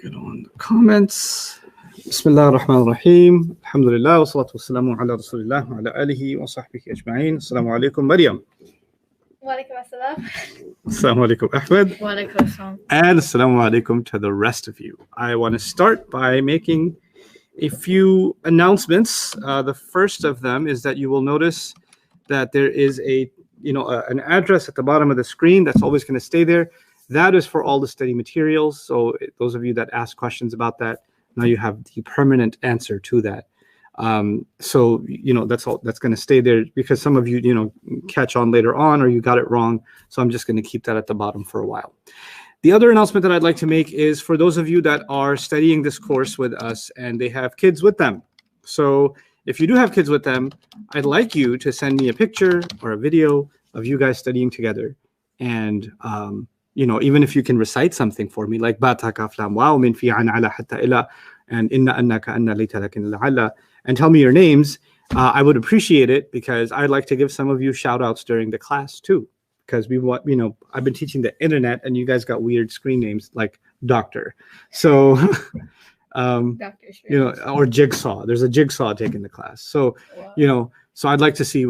Get on the comments. Bismillah ar-Rahman ar-Rahim. Alhamdulillah wa salatu wa salamu ala Rasulillah wa ala alihi wa sahbihi ajma'in. Assalamu alaikum, Maryam. Wa alaikum assalam. Assalamu alaikum, Ahmed. Wa alaikum assalam. And assalamu alaikum to the rest of you. I want to start by making a few announcements. The first of them is that you will notice that there is an address at the bottom of the screen that's always going to stay there. That is for all the study materials. So those of you that ask questions about that, now you have the permanent answer to that. So that's all that's going to stay there, because some of you catch on later on, or you got it wrong. So I'm just going to keep that at the bottom for a while. The other announcement that I'd like to make is for those of you that are studying this course with us and they have kids with them. So if you do have kids with them, I'd like you to send me a picture or a video of you guys studying together. And even if you can recite something for me, like Bata Kaf Lam Waw Min Fi An Ala Hatta Ila and Inna Annaka Anna Layta Lakin La'alla, and tell me your names, I would appreciate it, because I'd like to give some of you shout outs during the class too. Because I've been teaching the internet and you guys got weird screen names like Doctor. So or Jigsaw. There's a Jigsaw taking the class. So, so I'd like to see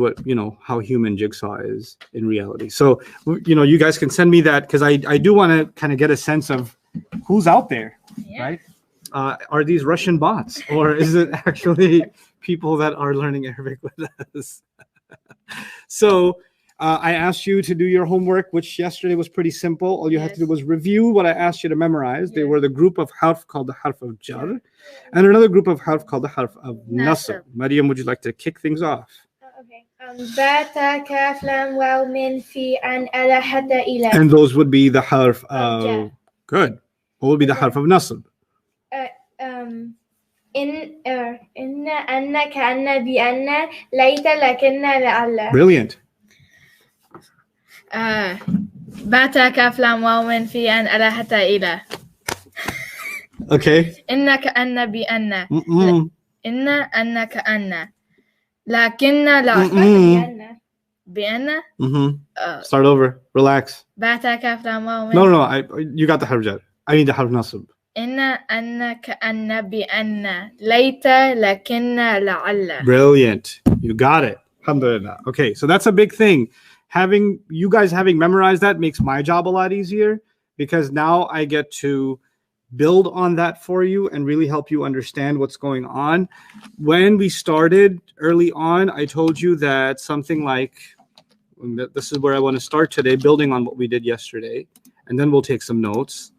how human Jigsaw is in reality. So, you guys can send me that, because I do want to kind of get a sense of who's out there, right? Are these Russian bots, or is it actually people that are learning Arabic with us? So I asked you to do your homework, which yesterday was pretty simple. All you had to do was review what I asked you to memorize. They were the group of harf called the harf of jar, and another group of harf called the harf of nasr. Maryam, would you like to kick things off? Okay. Bata, kaf, lam, waw, min, fi, an, ala, hatta, ila. And those would be the harf of... Good. What would be the harf of nasr? Inna, anna, ka, anna, bi, anna, layta, lakinna, la'alla. Brilliant. Bata, kaf, lam, waw, min, fi, an, ala, hatta, ila. Okay. Inna, ka, anna, bi, anna. Inna, anna, ka, anna. Lakinna, la'alla. Bi, anna. Start over. Relax. Bata, kaf, lam, waw, min. No. You got the harf jar. I need the harf nasb. Inna, anna, ka, anna, bi, anna. Layta, lakinna, la'alla. Brilliant. You got it. Alhamdulillah. Okay, so that's a big thing. You guys having memorized that makes my job a lot easier, because now I get to build on that for you and really help you understand what's going on. When we started early on, I told you that something like, this is where I want to start today, building on what we did yesterday, and then we'll take some notes.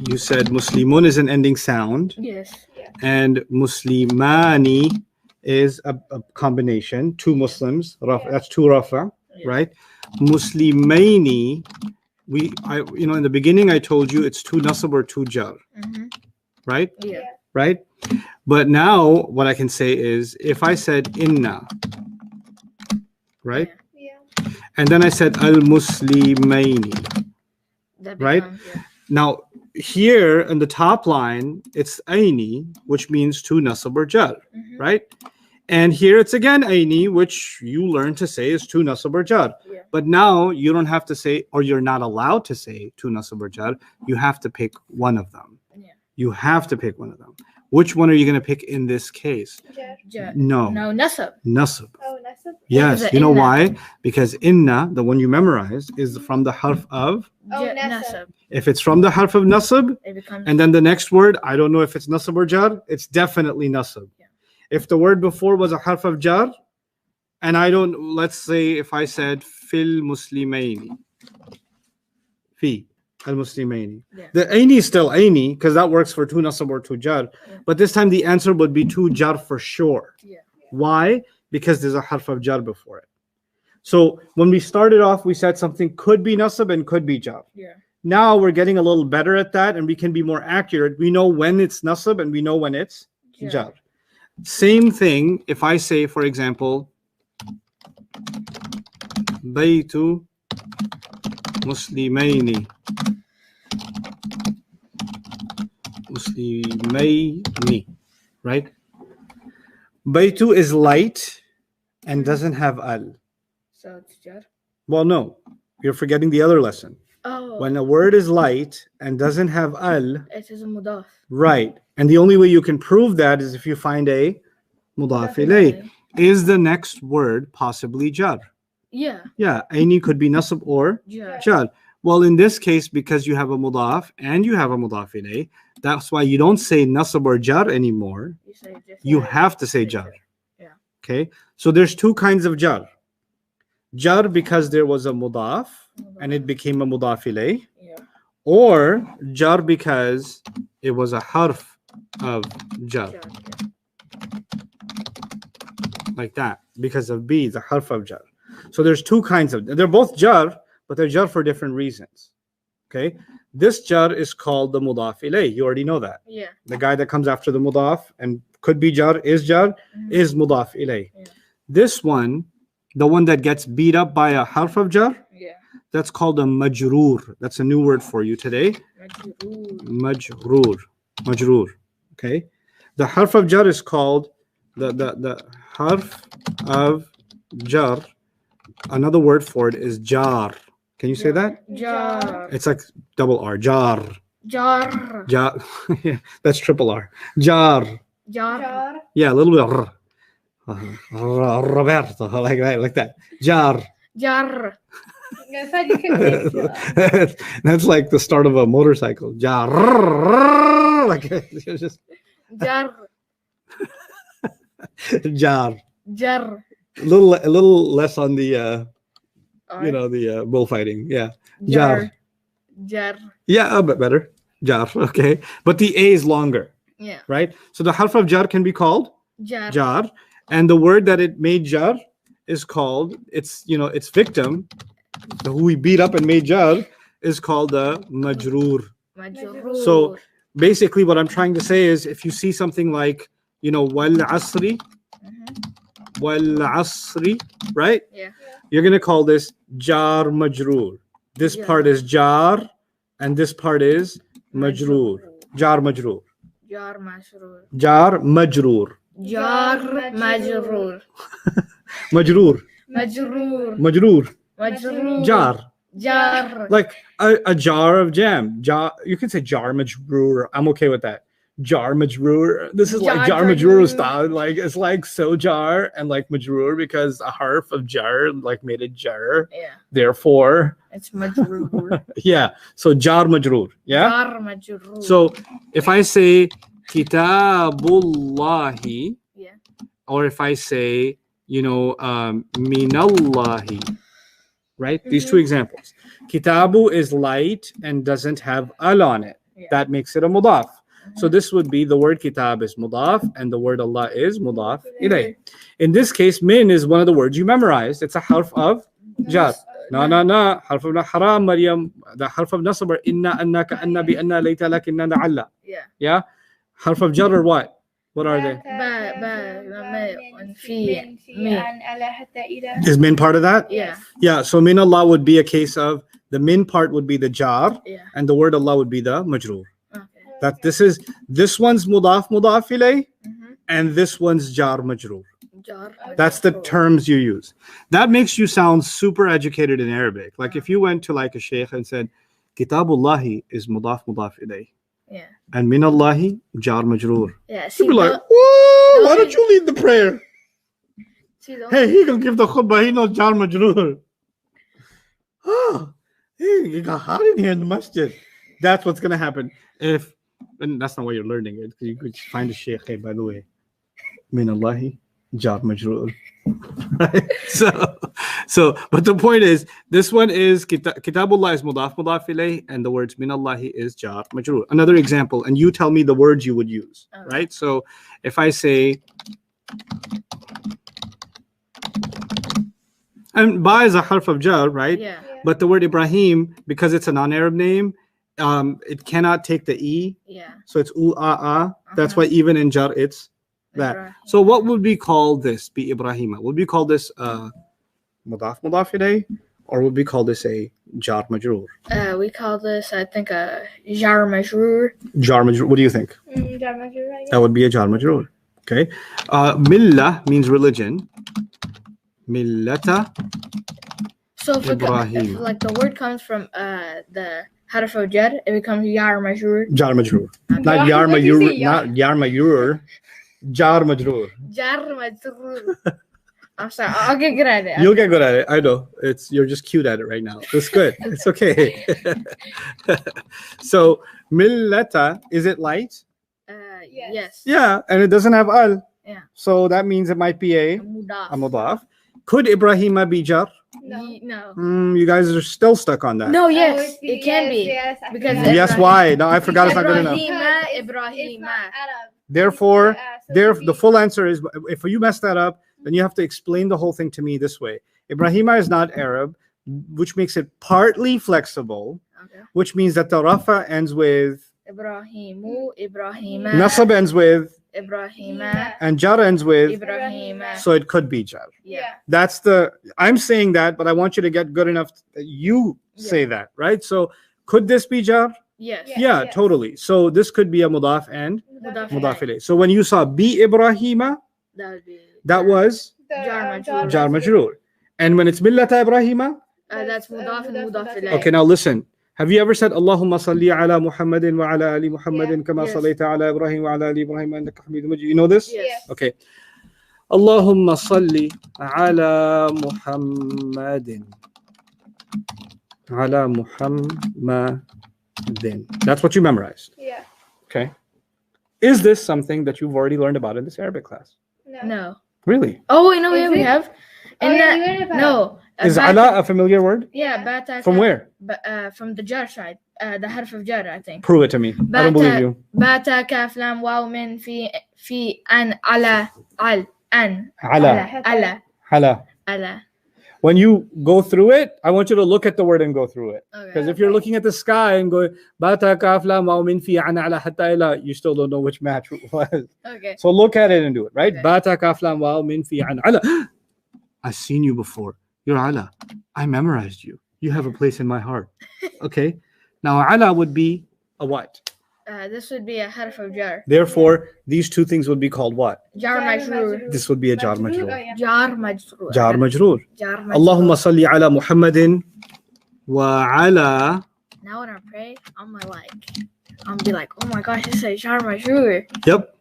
You said Muslimun is an ending sound. Yes. And Muslimani is a combination, two Muslims. That's two Rafa, right? Muslimaini, in the beginning I told you it's two Nasab or two Jar, right? Yeah. Right? But now what I can say is, if I said Inna, right? Yeah. And then I said Al-Muslimaini, right? Now, here in the top line, it's Aini, which means two Nasab or Jar, right? And here it's again Aini, which you learn to say is two Nasab or Jar. Yeah. But now you don't have to say, or you're not allowed to say two Nasab or Jar. You have to pick one of them. Yeah. You have to pick one of them. Which one are you going to pick in this case? Jar. No, Nasab. Nasab. Oh, Nasab? Yes, you know why? Because Inna, the one you memorized, is from the harf of... Nasab. If it's from the harf of Nasab, and then the next word, I don't know if it's Nasab or Jar, it's definitely Nasab. Yeah. If the word before was a harf of Jar, and let's say if I said Fil Muslimaini, Fi Al-Muslimaini. Yeah. The Aini is still Aini, because that works for two Nasab or two Jar. Yeah. But this time the answer would be two Jar for sure. Yeah. Why? Because there's a harf of Jar before it. So when we started off, we said something could be Nasab and could be Jar. Yeah. Now we're getting a little better at that, and we can be more accurate. We know when it's Nasab and we know when it's Jar. Same thing if I say, for example, Baytu Muslimaini. Muslimaini, right? Baytu is light and doesn't have al. So it's Jar. Well, no, you're forgetting the other lesson. Oh. When a word is light and doesn't have al, it is mudaf. right. And the only way you can prove that is if you find a mudaf ilayh. Is the next word possibly jar? Yeah. Yeah, aini could be nasab or jar. Well, in this case, because you have a mudaf and you have a mudaf ilayh, that's why you don't say nasab or jar anymore. You have to say jar. Yeah. Okay, so there's two kinds of jar. Jar because there was a mudaf and it became a mudaf ilayh, Yeah. or jar because it was a harf of jar, like that, because of B, the harf of jar. So there's two kinds of, they're both jar, but they're jar for different reasons. Okay, this jar is called the mudaf ilayh. You already know that. Yeah. The guy that comes after the mudaf and could be jar, is mudaf ilayh. Yeah. This one, the one that gets beat up by a harf of jar, Yeah. that's called a majroor. That's a new word for you today. Majroor. Majroor. Okay. The harf of jar is called the harf of jar. Another word for it is jar. Can you say that? Jar. It's like double R. Jar. Jar. Jar. Yeah, that's triple R. Jar. Jar. Yeah, a little bit of R. Roberto, like that, like that. Jar. Jar. That's like the start of a motorcycle. Jar. Like it's just Jar. jar. Jar. A little less on the the bullfighting. Yeah. Jar. Jar. Yeah, a bit better. Jar. Okay. But the A is longer. Yeah. Right? So the harf of jar can be called Jar. jar. And the word that it made jar is called, its victim, who we beat up and made jar, is called the majroor. Majroor. So basically what I'm trying to say is if you see something like, wal asri, right? Yeah. You're going to call this jar majroor. This part is jar and this part is majroor. Jar majroor. Jar majroor. Jar majroor. Jar majroor. Majroor. Majroor. Majroor. Majroor. Jar. Jar. Like a jar of jam. Jar. You can say jar majroor. I'm okay with that. Jar majroor. This is like jar majroor style. Like it's like so jar and like majroor because a harf of jar like made it jar. Yeah. Therefore, it's majroor. Yeah. So jar majroor. Yeah. Jar majroor. So if I say kitabullahi, yeah. or if I say minallahi, right? These two examples. Kitabu is light and doesn't have al on it. Yeah. That makes it a mudaf. So this would be the word kitab is mudaf and the word Allah is mudaf ilayh. In this case, min is one of the words you memorized. It's a harf of jar. No. Harf of haram, Maryam. The harf of nasab, inna, annaka, anna, bi, anna, layta, lakinna, la'alla. Yeah. Yeah? Harf of jar or what? What are they? Is min part of that? Yeah. Yeah, so min Allah would be a case of the min part would be the jar, Yeah. and the word Allah would be the majroor. Okay. That this one's mudaf ilayh, and this one's jar majroor. Jar. That's the terms you use. That makes you sound super educated in Arabic. Like if you went to like a sheikh and said, Kitabullahi is mudaf ilayh. Yeah. And min Allahi, jar majroor. Yeah. You'd be like, whoa, why don't you lead the prayer? Hey, he gonna give the khutbah, he knows jar majroor. Oh, hey, you got hot in here in the masjid. That's what's gonna happen. And that's not why you're learning it, because you could find a sheikh, hey, by the way, min Allahi, jar majroor. Right? So, but the point is, this one is Kitabullah is mudaf ilayh, and the words min Allahi is jar majroor. Another example, and you tell me the words you would use, right? So, if I say, and ba is a harf of jar, right? Yeah. But the word Ibrahim, because it's a non-Arab name, it cannot take the e. Yeah. So it's u-a-a. That's why even in jar it's that. Ibrahim. So what would we call this? Be Ibrahima. Would we call this mudaf ilayh, or would we call this a jar majroor? We call this, I think, a jar majroor. Jar majroor. What do you think? Jar majroor, I guess. That would be a jar majroor. Okay. Millah means religion. Millata. So So if Ibrahim. like the word comes from the harf of jar, it becomes yar majrur. Jar majroor. Not Why yar did you majroor. say yar? Not yar majroor. Jar majroor. Jar majrur. I'm sorry. I'll get good at it. You'll get good at it. I know. You're just cute at it right now. It's good. It's okay. So millata, is it light? Yes. Yeah, and it doesn't have al. Yeah. So that means it might be a Mudaf. mudaf. Could Ibrahima be jar? No. No. You guys are still stuck on that. No. Oh, Yes, it can be. Yes, I Because forgot. Yes, why? No, I forgot it's not good enough. Ibrahima, It's Ibrahima. not Arab. Therefore, So the full answer is, if you mess that up, then you have to explain the whole thing to me this way. Ibrahima is not Arab, which makes it partly flexible, Okay. which means that the rafa ends with, Ibrahimu, Ibrahima. nasab ends with, Ibrahima, and jar ends with, Ibrahima. so it could be jar. Yeah. I'm saying that, but I want you to get good enough that you say Yeah. that, right? So could this be jar? Yes. Yeah, yes. totally. So this could be a mudaf and Mudaf mudaf ilayh. So when you saw bi Ibrahima, That would be. that was Jar majrur. jar majroor. And when it's millata Ibrahima, That's mudaf and mudaf ilayh. okay, now listen. Have you ever said Allahumma salli ala Muhammadin wa ala ali Muhammadin kama Yes. sallaita ala Ibrahim wa ala ali Ibrahim innaka Hamidum Majid? You know this? Yes. Okay. Allahumma salli ala Muhammadin. Ala Muhammadin. That's what you memorized. Yeah. Okay. Is this something that you've already learned about in this Arabic class? No. Really? Oh wait, no, Is yeah, we it? have. Oh, And yeah, we learned about no. Is bata- ala a familiar word? Yeah, bata. From where? From the jar side. The harf of jar, I think. Prove it to me. I don't believe you. Bata kaf lam waw min fi an ala al an Ala. ala Hala. ala. When you go through it, I want you to look at the word and go through it. Because Okay. if you're looking at the sky and going bata kaf lam waw min fi an ala hatta ila, you still don't know which match it was. Okay. So look at it and do it, right? Okay. Bata kaf lam waw min fi an ala. I've seen you before. You're ala. I memorized you. You have a place in my heart. Okay. Now ala would be a what? This would be a harf of jar. Therefore, these two things would be called what? Jar majrur. This would be a jar Oh, majroor. yeah. Jar majrur. Jar majroor. Jar majrur. Allahumma salli ala Muhammadin wa ala. Now when I pray, I'm gonna be like, oh my gosh, this is jar majrur. Yep.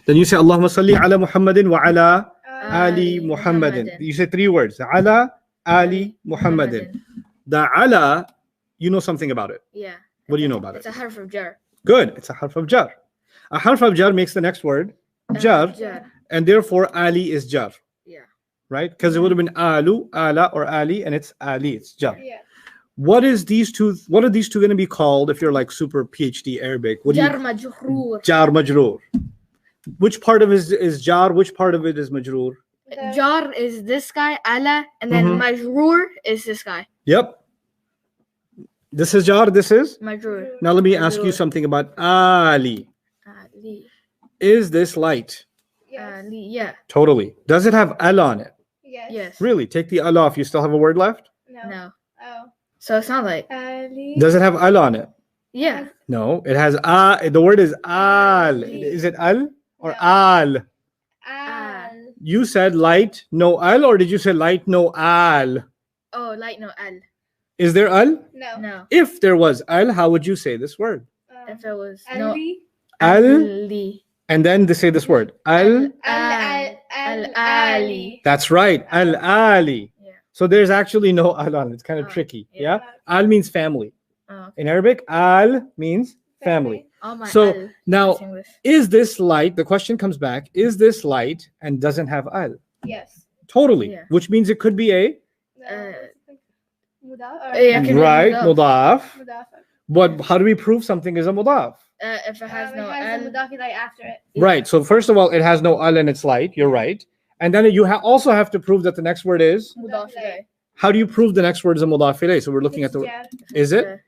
Then you say Allahumma salli ala Muhammadin wa ala Ali Muhammadin. You say three words. Ala Ali Muhammadin. The ala, you know something about it. Yeah. What do you know about It's it? a harf of jar. Good. It's a harf of jar. A harf of jar makes the next word jar, Jar. and therefore Ali is jar, Yeah. right? Because it would have been alu, ala, or ali, and it's ali. It's jar. Yeah. What are these two going to be called if you're like super PhD Arabic? What do Jar you majrur. jar majroor? Which part of it is jar? Which part of it is majroor? Jar is this guy, ala, and then Mhm. majrur is this guy, Yep. This is jar. This is. majrur. Now let me ask you Majroor. something about Ali. Ali. Is this light? Yes. Ali. Yeah. Totally. Does it have al on it? Yes. Yes. Really? Take the al off. You still have a word left? No. No. Oh. So it's not like. Ali. Does it have al on it? Yeah. No. It has the word is al. Is it al or No. al? Al. You said light, no al, or did you say light, no al? Oh, like no al. Is there al? No. No. If there was al, how would you say this word? If it was no. Ali. Al, Ali. and then they say this word. Al. Ali. That's right. Al ali. Yeah. So there's actually no al on it. It's kind of Oh, tricky. yeah. Yeah. Al means family. Oh, In Arabic, al means family. all my So al. now, is English. is this light? The question comes back. Is this light and doesn't have al? Yes. Totally. Yeah. Which means it could be a Mudaf. Yeah, can we right move mudaf. Mudaf. But how do we prove something is a mudaf? If it has no it has al. a mudaf like after it. Yeah. Right. So first of all, it has no al and it's light. You're right. And then you also have to prove that the next word is. Mudaf ilayh. How do you prove the next word is a mudaf ilayh? So we're looking at the. Jar. Is it?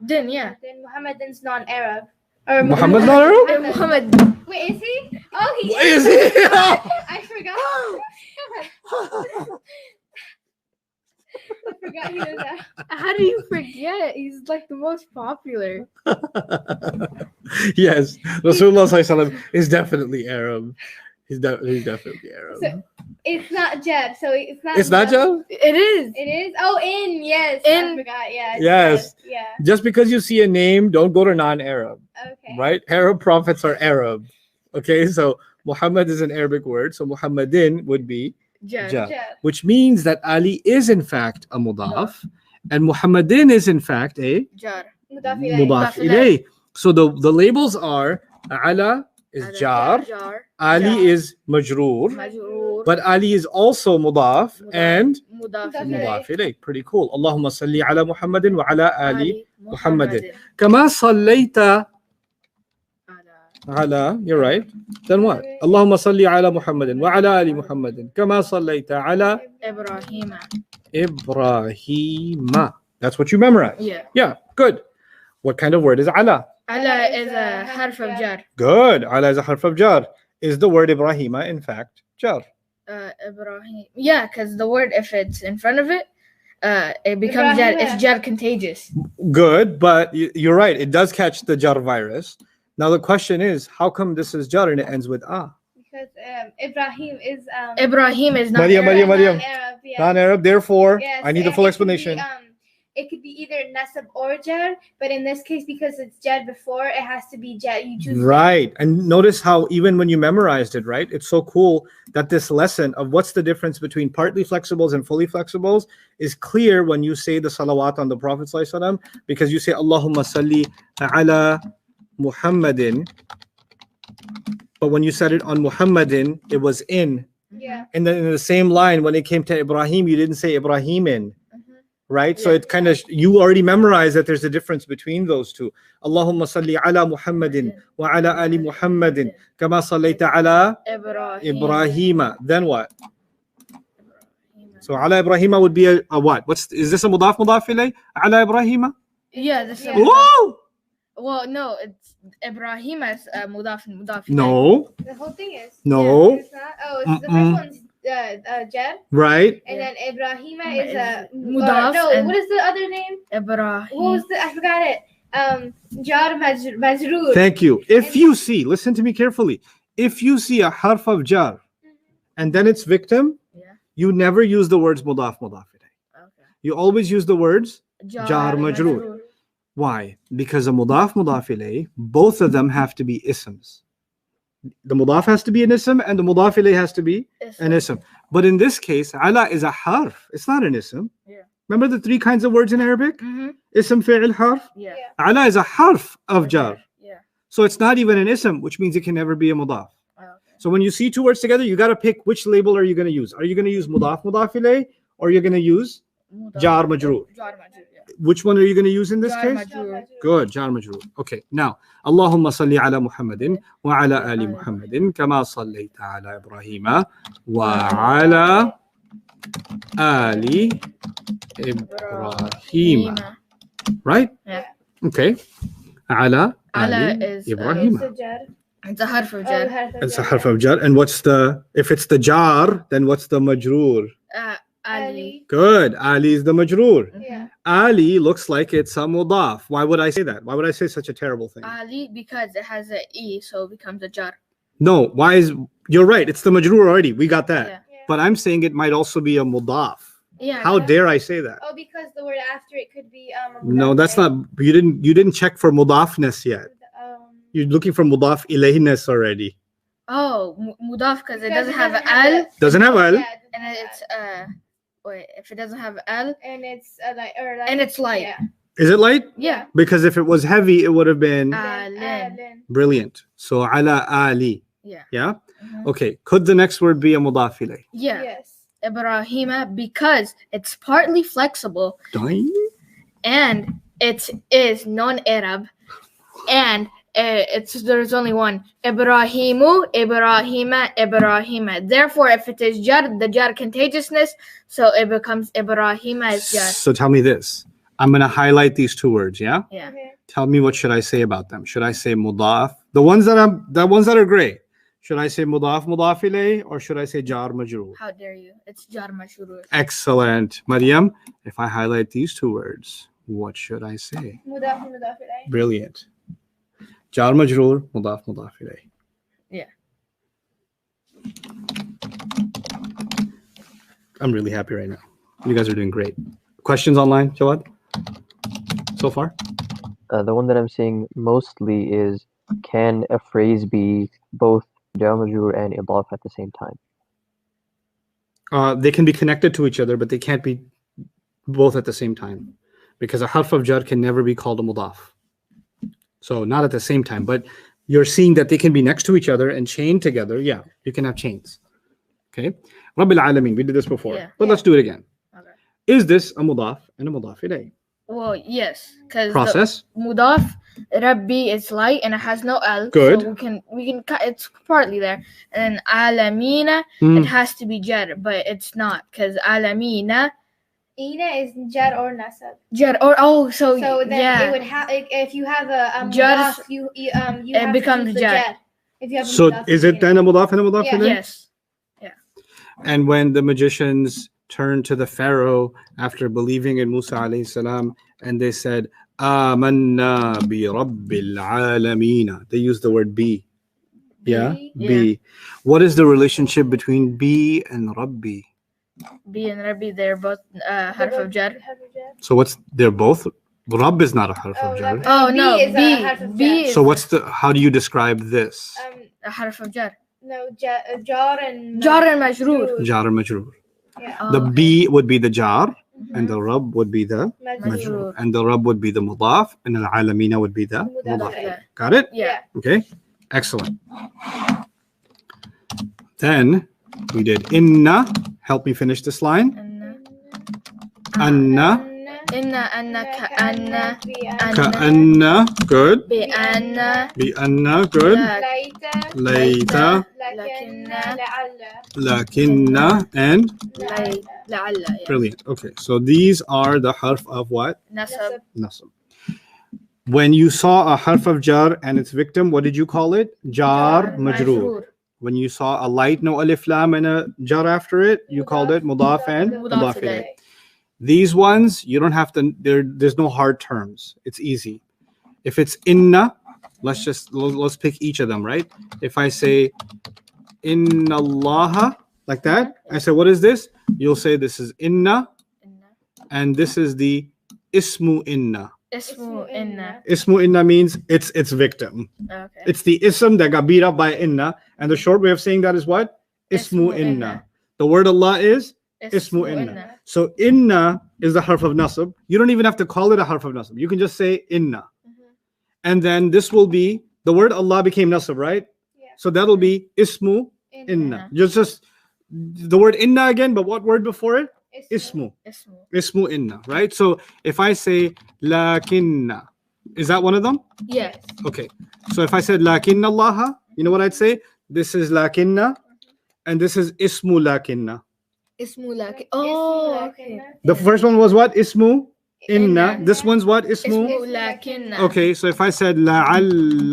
Then yeah. Then Muhammadan's non-Arab. Or Muhammad's not Arab? Muhammad. Wait, is he? Oh, he What is it? I forgot. I forgot he was that. How do you forget? He's like the most popular. Yes, Rasulullah Sallallahu Alaihi Wasallam is definitely Arab. He's definitely Arab. So, it's not jar, so it's not. It's not Jar? It is. It is. Oh, yes. In. I forgot. Yeah. it's Yes. jar, Yeah. Just because you see a name, don't go to non-Arab, Okay. right? Arab prophets are Arab. Okay, so Muhammad is an Arabic word, so Muhammadin would be Jar. Jar, Jar. which means that Ali is in fact a mudaf, and Muhammadin is in fact a Jar. Mudaf ilayh. mudaf Mudaf ilayh. So the labels are Ala is jar, Jar. Ali Jar. is majroor, Majroor. but Ali is also mudaf and Mudaf Mudaf ilayh. mudaf ilayh. Pretty cool. Allahumma salli ala Muhammadin wa ala Ali Muhammadin. Muhammadin. Kama sallaita Ala. ala, you're right. Then what? Allahumma salli ala Muhammadin wa ala Ali Muhammadin. Kama sallaita ala Ibrahima. Ibrahima. That's what you memorize. Yeah. Yeah, good. What kind of word is ala? Ala is a harf of jar. Good. Ala is a harf of jar. Is the word Ibrahima in fact jar? Ibrahim. Yeah, because the word, if it's in front of it, it becomes jar. Ibrahima. It's jar contagious. Good, but you're right. It does catch the jar virus. Now the question is, how come this is jar and it ends with ah? Because Ibrahim is Ibrahim is not Maryam, Arab. Maryam. non-Arab. Yeah. Non-Arab. Therefore, Yes, I need the and full it could be, explanation. It could be either nasab or jar, but in this case, because it's jar before, it has to be jar. You choose. Right. And notice how even when you memorized it, right? It's so cool that this lesson of what's the difference between partly flexibles and fully flexibles is clear when you say the salawat on the Prophet ﷺ, because you say Allahumma salli ala Muhammadin. But when you said it on Muhammadin, it was in. Yeah. And then in the same line, when it came to Ibrahim, you didn't say Ibrahimin. Right? So Yeah. it kind of, you already memorized that there's a difference between those two. Allahumma salli ala Muhammadin wa ala ali Muhammadin kama sallaita ala Ibrahim. Ibrahima. Then what? So ala Ibrahima would be a what? Is this a mudaf ilay? Ala Ibrahima? Yeah, this is. Yeah. Whoa! Well, no, it's Ibrahim is mudaf and mudaf. No, The whole thing is. no, It's not. Oh, it's the Mm-mm. first one's jar, right? and Yeah. then Ibrahima Is is a Mudaf no, and- what is the other name? Ibrahim. What was the? I forgot it. Jar Majroor. Thank you. If you see, listen to me carefully. If you see a harf of jar and then its victim, Yeah. you never use the words mudaf ilayh. Okay. You always use the words Jar majroor. majroor. Why? Because a mudaf ilayh, both of them have to be isms. The mudaf has to be an ism and the mudaf ilayh has to be an ism. But in this case, ala is a harf. It's not an ism. Yeah. Remember the three kinds of words in Arabic? Mm-hmm. Ism, fi'il, harf. Yeah. Yeah. Ala is a harf of jar. Yeah. So it's not even an ism, which means it can never be a mudaf. Oh, okay. So when you see two words together, you got to pick which label are you going to use. Are you going to use mudaf ilayh, or you're going to use Mudaf. jar majroor? Jar majroor. Yeah. Which one are you going to use in this Jar case? majroor. Good, jar majroor. Okay, now Allahumma salli ala Muhammadin wa ala ali Muhammadin kama sallaita ala Ibrahima wa ala ali Ibrahima. Right? Yeah. Okay. Ala Ala ali is, Ibrahima. It's a jar. It's a harf of Oh, jar. harf of It's a jar, harf yeah. of jar. And what's the, if it's the jar, then what's the majroor? Ali. Good. Ali is the majroor. Yeah. Ali looks like it's a mudaf. Why would I say that? Why would I say such a terrible thing? Ali because it has a e, so it becomes a jar. No, why is, you're right. It's the majroor already. We got that. Yeah. Yeah. But I'm saying it might also be a mudaf. Yeah. How dare I say that? Oh, because the word after it could be No, mudaf, that's right? not, you didn't check for mudafness yet. You're looking for mudaf ilayness already. Oh, mudaf because it Because doesn't have al, Doesn't have al. Yeah, it doesn't and have it's al. wait, if it doesn't have al, And it's like and it's light. Yeah. Is it light? Yeah. Because if it was heavy, it would have been Alin. Alin. brilliant. So ala ali. Yeah. Yeah? Mhm. Okay. Could the next word be a mudaf ilay? Yeah. Yes. Ibrahima because it's partly flexible Dang. and it is non-Arab and there's only one Ibrahimu, Ibrahima, Ibrahima. Therefore, if it is jar, the jar contagiousness, so it becomes Ibrahima is jar. So tell me this. I'm going to highlight these two words, yeah? Yeah. Okay. Tell me what should I say about them? Should I say mudaf? The ones that are gray. Should I say mudaf ilay or should I say jar majroor? How dare you? It's jar mashurur. Excellent. Maryam, if I highlight these two words, what should I say? Mudaf ilayh. Brilliant. Jar majroor, mudaf ilay. Yeah. I'm really happy right now. You guys are doing great. Questions online, Jawad? So far? The one that I'm seeing mostly is, can a phrase be both jar majrur and idaf at the same time? They can be connected to each other, but they can't be both at the same time, because a harf of jar can never be called a mudaf. So not at the same time, but you're seeing that they can be next to each other and chained together. Yeah, you can have chains. Okay. Rabbil Alameen, we did this before, Yeah. but let's do it again. Okay. Is this a mudaf and a mudaf ilayh? Well, yes, because Process. mudaf Rabbi is light and it has no L. Good. So we can cut. It's partly there. And then alamina, Hmm. it has to be jar, but it's not, because alamina Ina is jar or nasab. jar or so So then yeah. it would have, if you have a Jar- mudaf, you it have becomes to choose the jar. jar. If you have a So mudaf is in it then a mudaf and a mudaf Yeah. ilayh? Yes. And when the magicians turned to the Pharaoh after believing in Musa alayhi salam, and they said, Amanna bi Rabbil Alameen. They used the word bi. Yeah? B? Bi. What is the relationship between bi and Rabbi? B and Rabbi, they're both harf of jar. So they're both, Rabb is not a harf Oh, of jar. Rabb. Oh B no, is a B harf of B jar. is So how do you describe this? a harf of jar. No, jar and Jar and majroor. Jar majroor. Yeah. The Oh, B would be the jar, okay. and the Rabb would be the Majroor. majroor. And the Rabb would be the mudaf, and al alamina would be the Mudaf mudaf. ilayh. Got it? Yeah. Okay, excellent. Then we did inna. Help me finish this line. Anna, Anna ka'anna ka'anna, good. bi anna Bi anna, good. Laita. Layta, Lakinna. La'alla. lakinna, and la'alla. Yeah. brilliant. Okay, so these are the harf of what? Nasab. Nasab. When you saw a harf of jar and its victim, what did you call it? Jar majroor. When you saw a light no alif lam and a jar after it, you called it mudaf and Mudaf mudaf ilayh. These ones, you don't have to, there's no hard terms. It's easy. If it's inna, let's pick each of them, right? If I say inna allaha, like that, I say, what is this? You'll say this is inna, and this is the ismu inna. Ismu inna. Ismu inna means it's victim. Okay. It's the ism that got beat up by inna, and the short way of saying that is what? Ismu inna. The word Allah is ismu inna. So inna is the harf of nasab. You don't even have to call it a harf of nasab. You can just say inna. And then this will be, the word Allah became nasab, right? Yeah. So that'll be ismu inna. Just the word inna again, but what word before it? Ismu. Ismu. Ismu inna, right? So if I say lakinna, is that one of them? Yes. Okay. So if I said lakinna allaha, you know what I'd say? This is lakinna, and this is ismu lakinna. Ismu lakin. Oh, okay. The first one was what? Ismu inna. Inna. This one's what? Ismu. Ismu lakinna. Okay, so if I said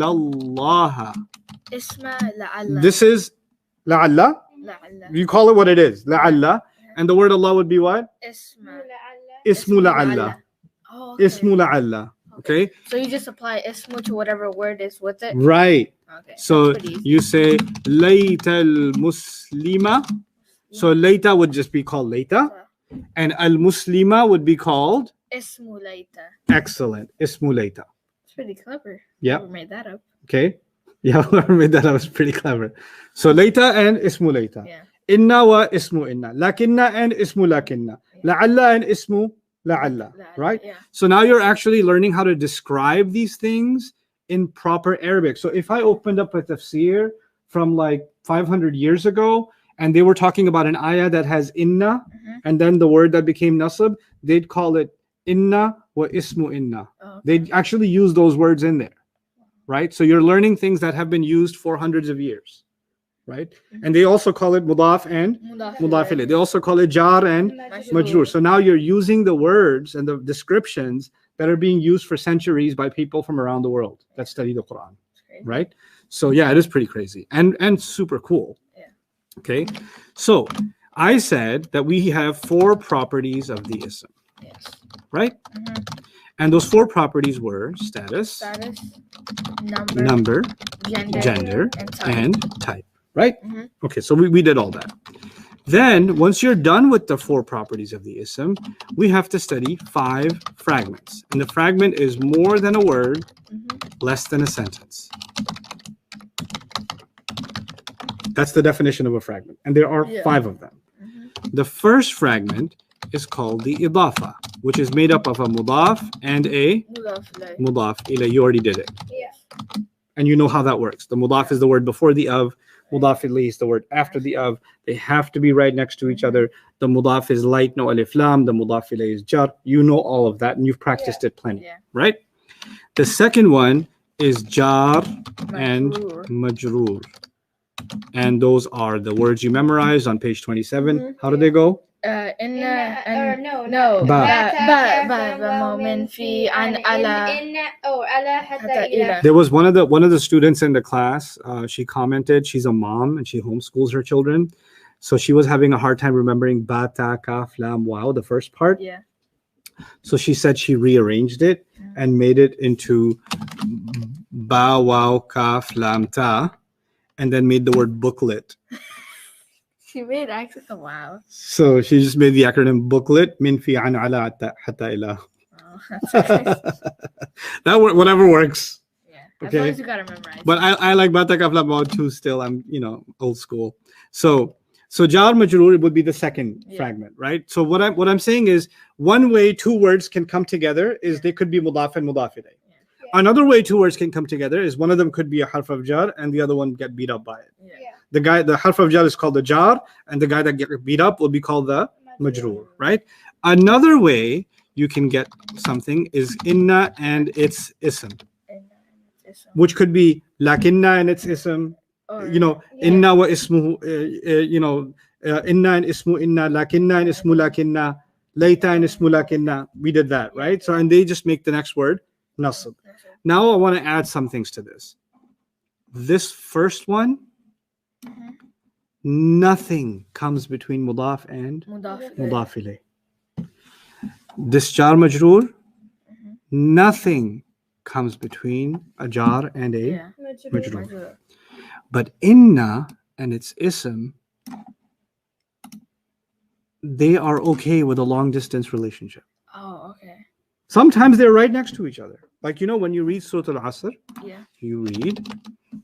la'allallaha, Isma la'alla. this is la'alla. La'alla. You call it what it is, la'alla. And the word Allah would be what? Isma. Ismu la'alla. Oh, okay. Ismu la'alla. Okay, So you just apply ismu to whatever word is with it. right. Okay. So that's pretty easy. you say layta al-muslima. So layta would just be called layta. And al-muslima would be called Ismu laita. excellent. Ismu layta. It's pretty clever. Yeah. Whoever made that up. Okay. Yeah, whoever made that, was pretty clever. So layta and ismu layta. Yeah. Inna wa ismu inna. Lakinna and ismu lakinna. La'alla and ismu la'alla. Right? Yeah. So now you're actually learning how to describe these things in proper Arabic. So if I opened up a tafsir from like 500 years ago, and they were talking about an ayah that has inna, and then the word that became nasab, they'd call it inna wa ismu inna. Oh, okay. They'd actually use those words in there, right? So you're learning things that have been used for hundreds of years, right? And they also call it mudaf and mudaf ilayh. They also call it jar and majroor. So now you're using the words and the descriptions that are being used for centuries by people from around the world that study the Quran, right? So yeah, it is pretty crazy and super cool. Yeah. Okay, so I said that we have 4 properties of the ism, Yes. right? And those 4 properties were status, Status, number, number, gender, gender, and type. and type. right? Mhm. Okay, so we did all that. Then, once you're done with the 4 properties of the ism, we have to study 5 fragments. And the fragment is more than a word, Mhm. less than a sentence. That's the definition of a fragment. And there are Yeah. 5 of them. Mhm. The first fragment is called the idafa, which is made up of a mudaf and a مضاف إليه. mudaf ilay. You already did it. Yeah. And you know how that works. The mudaf is the word before the of, mudaf ilayhi is the word after the of. They have to be right next to each other. The mudaf is light, no alif lam. The mudaf ilayhi is jar. You know all of that, and you've practiced it plenty, Yeah. right? The second one is jar and مجرور. majroor. And those are the words you memorized on page 27. Mhm. How do they go? إن or no no با. با من في عن على إن or على حتى حتى إلى. إلى. There was one of the students in the class. She commented. She's a mom and she homeschools her children, so she was having a hard time remembering ba, ta, kaf, lam, wow, the first part. Yeah. So she said she rearranged it and made it into ba, wow, kaf, lam, ta, and then made the word booklet. She made actually. Oh, wow. So she just made the acronym booklet. Min fi an ala hatta ila. Oh, that's nice. That whatever works. Yeah. As Okay. long as you gotta memorize. But I like Bata Kafla Mawad too still. I'm, old school. So Jar Majroor would be the second Yeah. fragment, right? So what I'm saying is one way 2 words can come together is they could be mudaf and mudaf ilayh. Yeah. Another way 2 words can come together is one of them could be a harf of jar and the other one get beat up by it. Yeah. The harf of jar is called the jar and the guy that get beat up will be called the majroor, right? Another way you can get something is inna and its ism, And it's which could be lakinna and its ism, or, Yeah. inna wa ismu, inna and ismu inna, lakinna and ismu lakinna, layta and ismu lakinna. We did that, right? So, and they just make the next word nasab. Now I want to add some things to this. This first one, Mhm. nothing comes between mudaf and مضاف إليه. mudaf ilayh. This jar majroor, Mhm. nothing comes between a jar and a Yeah. majroor. مجرور. But inna and its ism, they are okay with a long distance relationship. Oh, okay. Sometimes they're right next to each other. Like, when you read Surah Al-Asr, Yeah. you read,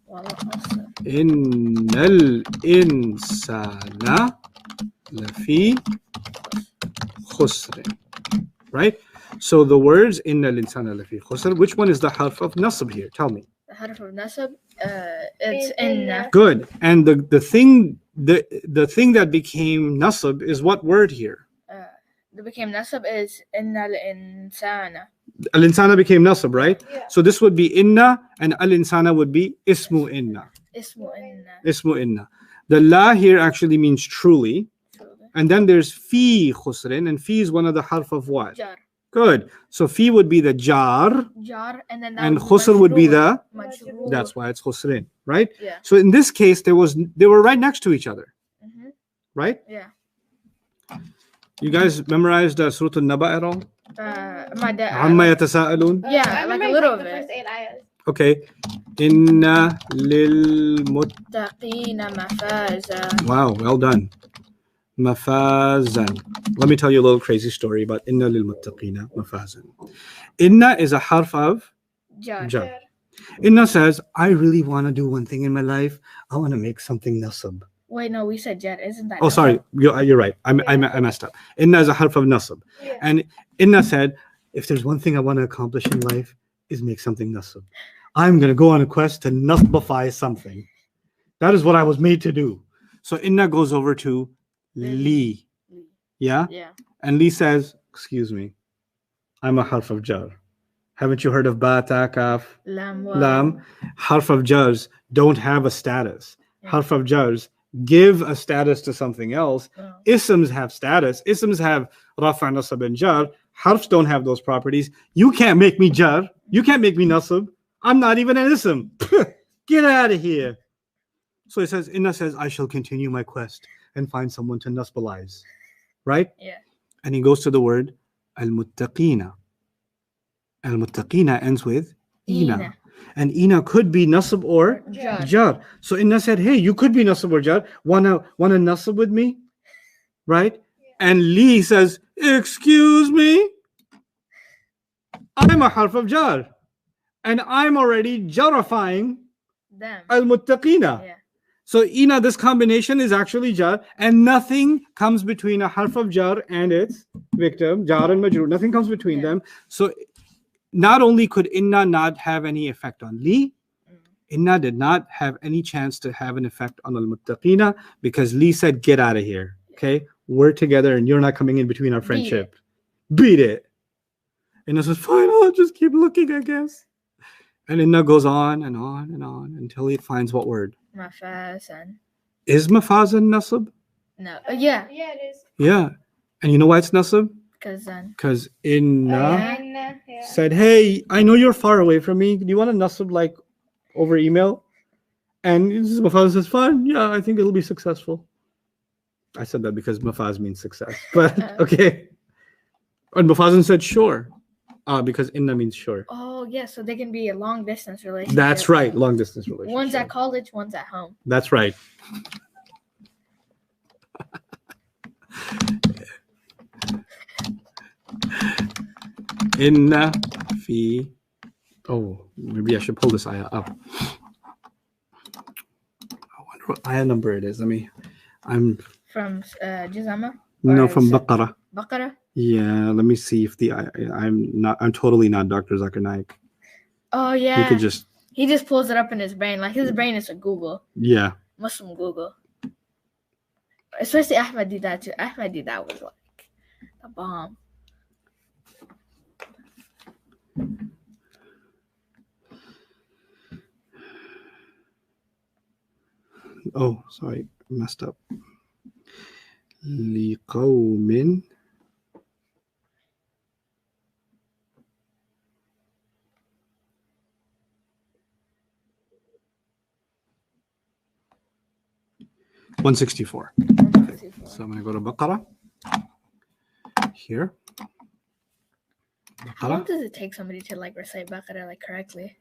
والله أصلاً. Innal insana lafi khusr. Right? So the words Innal insana lafi khusr, which one is the harf of nasb here? Tell me. The حرف النصب it's In- إن. Good. And the thing that became nasb is what word here? That became nasab is إن الإنسان. Al-insana became nasb, right? Yeah. So this would be inna and al-insana would be ismu inna. اسمه إن. Ismu inna. The la here actually means truly. And then there's fi khusrin, and fi is one of the harf of what? jar. Good. So fi would be the jar, Jar and then that and would be khusr would be مجرور. the. مجرور. That's why it's khusrin, right? Yeah. So in this case, they were right next to each other, Mhm. right? Yeah. You guys memorized Surah An-Naba at all? ماذا- عَمَّا يَتَسَاءَلُونَ? Yeah, I like a remember little the bit. first 8 ayahs. Okay. Inna lil متقين مفازا. Wow, well done. Mafazan. Let me tell you a little crazy story about Inna lil muttaqina mafazan. Inna is a harf of jar. jar. Inna says, I really want to do one thing in my life. I want to make something nasab. Wait, no, we said jar. Isn't that? Oh, sorry. You're right. I messed up. Inna is a harf of nasab. Yeah. And Inna said, if there's one thing I want to accomplish in life is make something nasab. I'm going to go on a quest to nasbify something. That is what I was made to do. So Inna goes over to Li. Yeah? Yeah. And Li says, excuse me, I'm a harf of jar. Haven't you heard of ba, ta, kaf, Lam. lam? Harf of jars don't have a status. Yeah. Harf of jars give a status to something else. Oh. Isms have status. Isms have rafa, nasab, and jar. Harfs don't have those properties. You can't make me jar. You can't make me nasab. I'm not even an ism. Get out of here. So it says, Inna says, I shall continue my quest and find someone to nasbalize. Right? Yeah. And he goes to the word al-muttaqina. Al-muttaqina ends with ina. Ina. And Ina could be nasab or Jar. jar. So Inna said, hey, you could be nasab or jar. Wanna nasab with me? Right? And Lee says, excuse me? I'm a harf of jar. And I'm already jarifying Them. al-muttaqina. Yeah. So Ina, this combination is actually jar, and nothing comes between a harf of jar and its victim, jar and majrur. Nothing comes between Yeah. them. So not only could Inna not have any effect on Li, Inna did not have any chance to have an effect on al-muttaqina because Li said, get out of here. Okay? We're together and you're not coming in between our friendship. Beat it. Inna says, fine, I'll just keep looking, I guess. And Inna goes on and on and on until he finds what word? Mafaz and Is mafazan nasab? no. Yeah. Yeah, it is. Yeah. And you know why it's nasab? Because then. Because Inna And, yeah. said, hey, I know you're far away from me. Do you want a nasab like over email? And Mafaz says, fine. Yeah, I think it'll be successful. I said that because Mafaz means success. But okay. And Mafazan said, sure. Because Inna means sure. Oh yeah, so they can be a long distance relationship. That's right. Long distance relationship. One's at college, one's at home. That's right. Inna fi. Oh, maybe I should pull this ayah up. I wonder what ayah number it is. I'm From Jazama? no Or from is it Baqarah. Baqarah? Yeah, let me see if I'm totally not Dr. Zakir Naik. Oh You yeah. could just He just pulls it up in his brain. Like his brain is a Google. yeah. Muslim Google. Especially Ahmed did that too. Ahmed did that was like the bomb. Oh, sorry, messed up. لقوم $164. So I'm going to go to Baqarah. Here. How long Baqarah. does it take somebody to like recite Baqarah like correctly?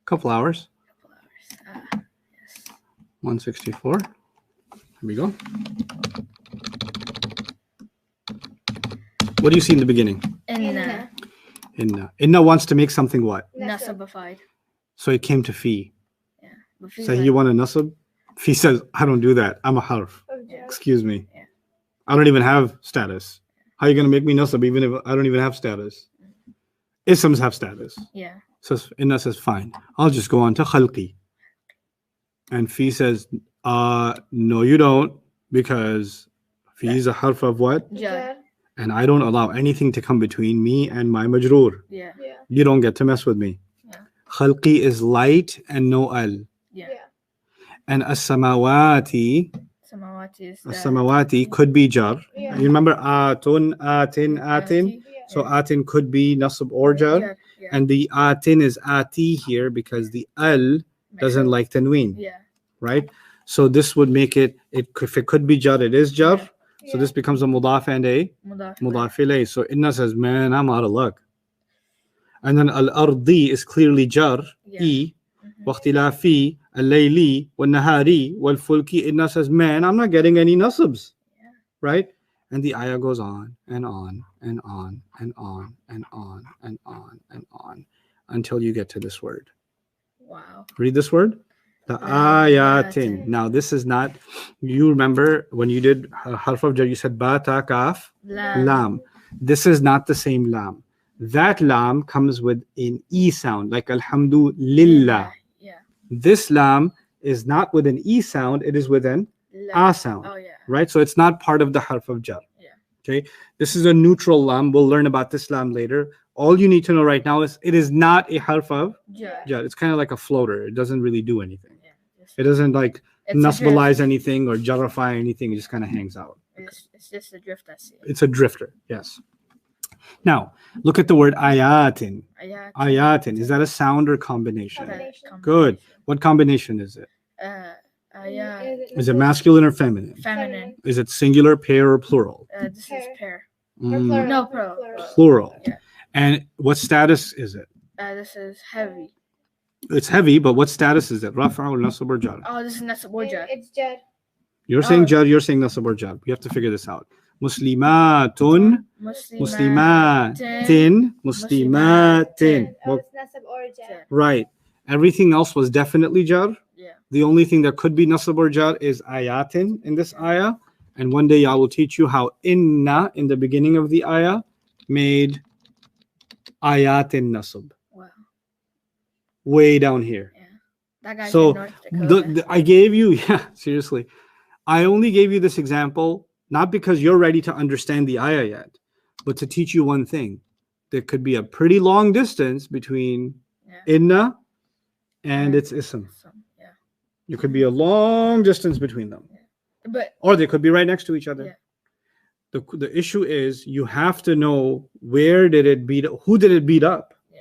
Couple hours. Couple hours. Yes. 164. Here we go. What do you see in the beginning? And Inna. Inna wants to make something what? nasabified. So it came to fi. Yeah. But he's So like, you want a nasab? Fi says, I don't do that. I'm a harf. Oh, yeah. Excuse me. Yeah. I don't even have status. How are you going to make me nasab even if I don't even have status? Isms have status. yeah. So Inna says, fine. I'll just go on to khalqi. And Fi says, no, you don't, because Fi is a harf of what? Jar. And I don't allow anything to come between me and my majroor. Yeah. Yeah. You don't get to mess with me. Yeah. Khalqi is light and no al. Yeah. Yeah. And as-samawati, Samawati is as-samawati could be jar. Yeah. You remember atun, atin, atin? Yeah. So atin could be nasab or jar. Yeah. And the atin is ati here because the al doesn't like tanween, Yeah. right? So this would make it if it could be jar, it is jar. So this becomes a mudaf and a Mudaf. mudaf ilayh. So Inna says, man, I'm out of luck. And then al-ardi is clearly jar, Yeah. e, Mhm. واختلافي الليلي والنهاري والفلكي. Inna says, man, I'm not getting any nasabs, Yeah. right? And the ayah goes on and on and on and on and on and on and on until you get to this word. Wow. Read this word. The ayatin. Now this is not, you remember when you did harf of jar, you said ba, ta, kaf, Lam. lam. This is not the same lam. That lam comes with an e sound, like alhamdulillah. Yeah. This lam is not with an e sound, it is with an Lam. a sound, Oh yeah. right? So it's not part of the harf of jar. Yeah. Okay. This is a neutral lam. We'll learn about this lam later. All you need to know right now is it is not a harf of Jar. jar. It's kind of like a floater. It doesn't really do anything. Yeah. It doesn't like It's a nasbalize drift. anything or jarify anything. It just kind of hangs out. It's just a drift. I see. It's a drifter. Yes. Now look at the word ayatin. Ayat. Ayatin. Is that a sound or combination? Combination. Good. What combination is it? Ayat. Is it masculine or feminine? Feminine. Is it singular, pair, or plural? This is Pair. pair. Mm, No, pro. plural. Yeah. And what status is it? This is heavy. It's heavy, but what status is it? Rafa or nasab or jar? Oh, this is nasab or jar. It's jar. You're saying Oh. jar, you're saying nasab or jar. You have to figure this out. Muslimatun, muslimatin, muslimatin. Oh, it's nasab or jar. Right. Everything else was definitely jar. Yeah. The only thing that could be nasab or jar is ayatin in this ayah. And one day I will teach you how inna in the beginning of the ayah made ayatin nasab. Wow. Way down here. Yeah. That guy's So in North Dakota. I gave you, yeah, seriously. I only gave you this example, not because you're ready to understand the ayah yet, but to teach you one thing. There could be a pretty long distance between Yeah. inna and its ism. Yeah. There could be a long distance between them. But Or they could be right next to each other. Yeah. The issue is you have to know where did it beat up, who did it beat up? Yeah.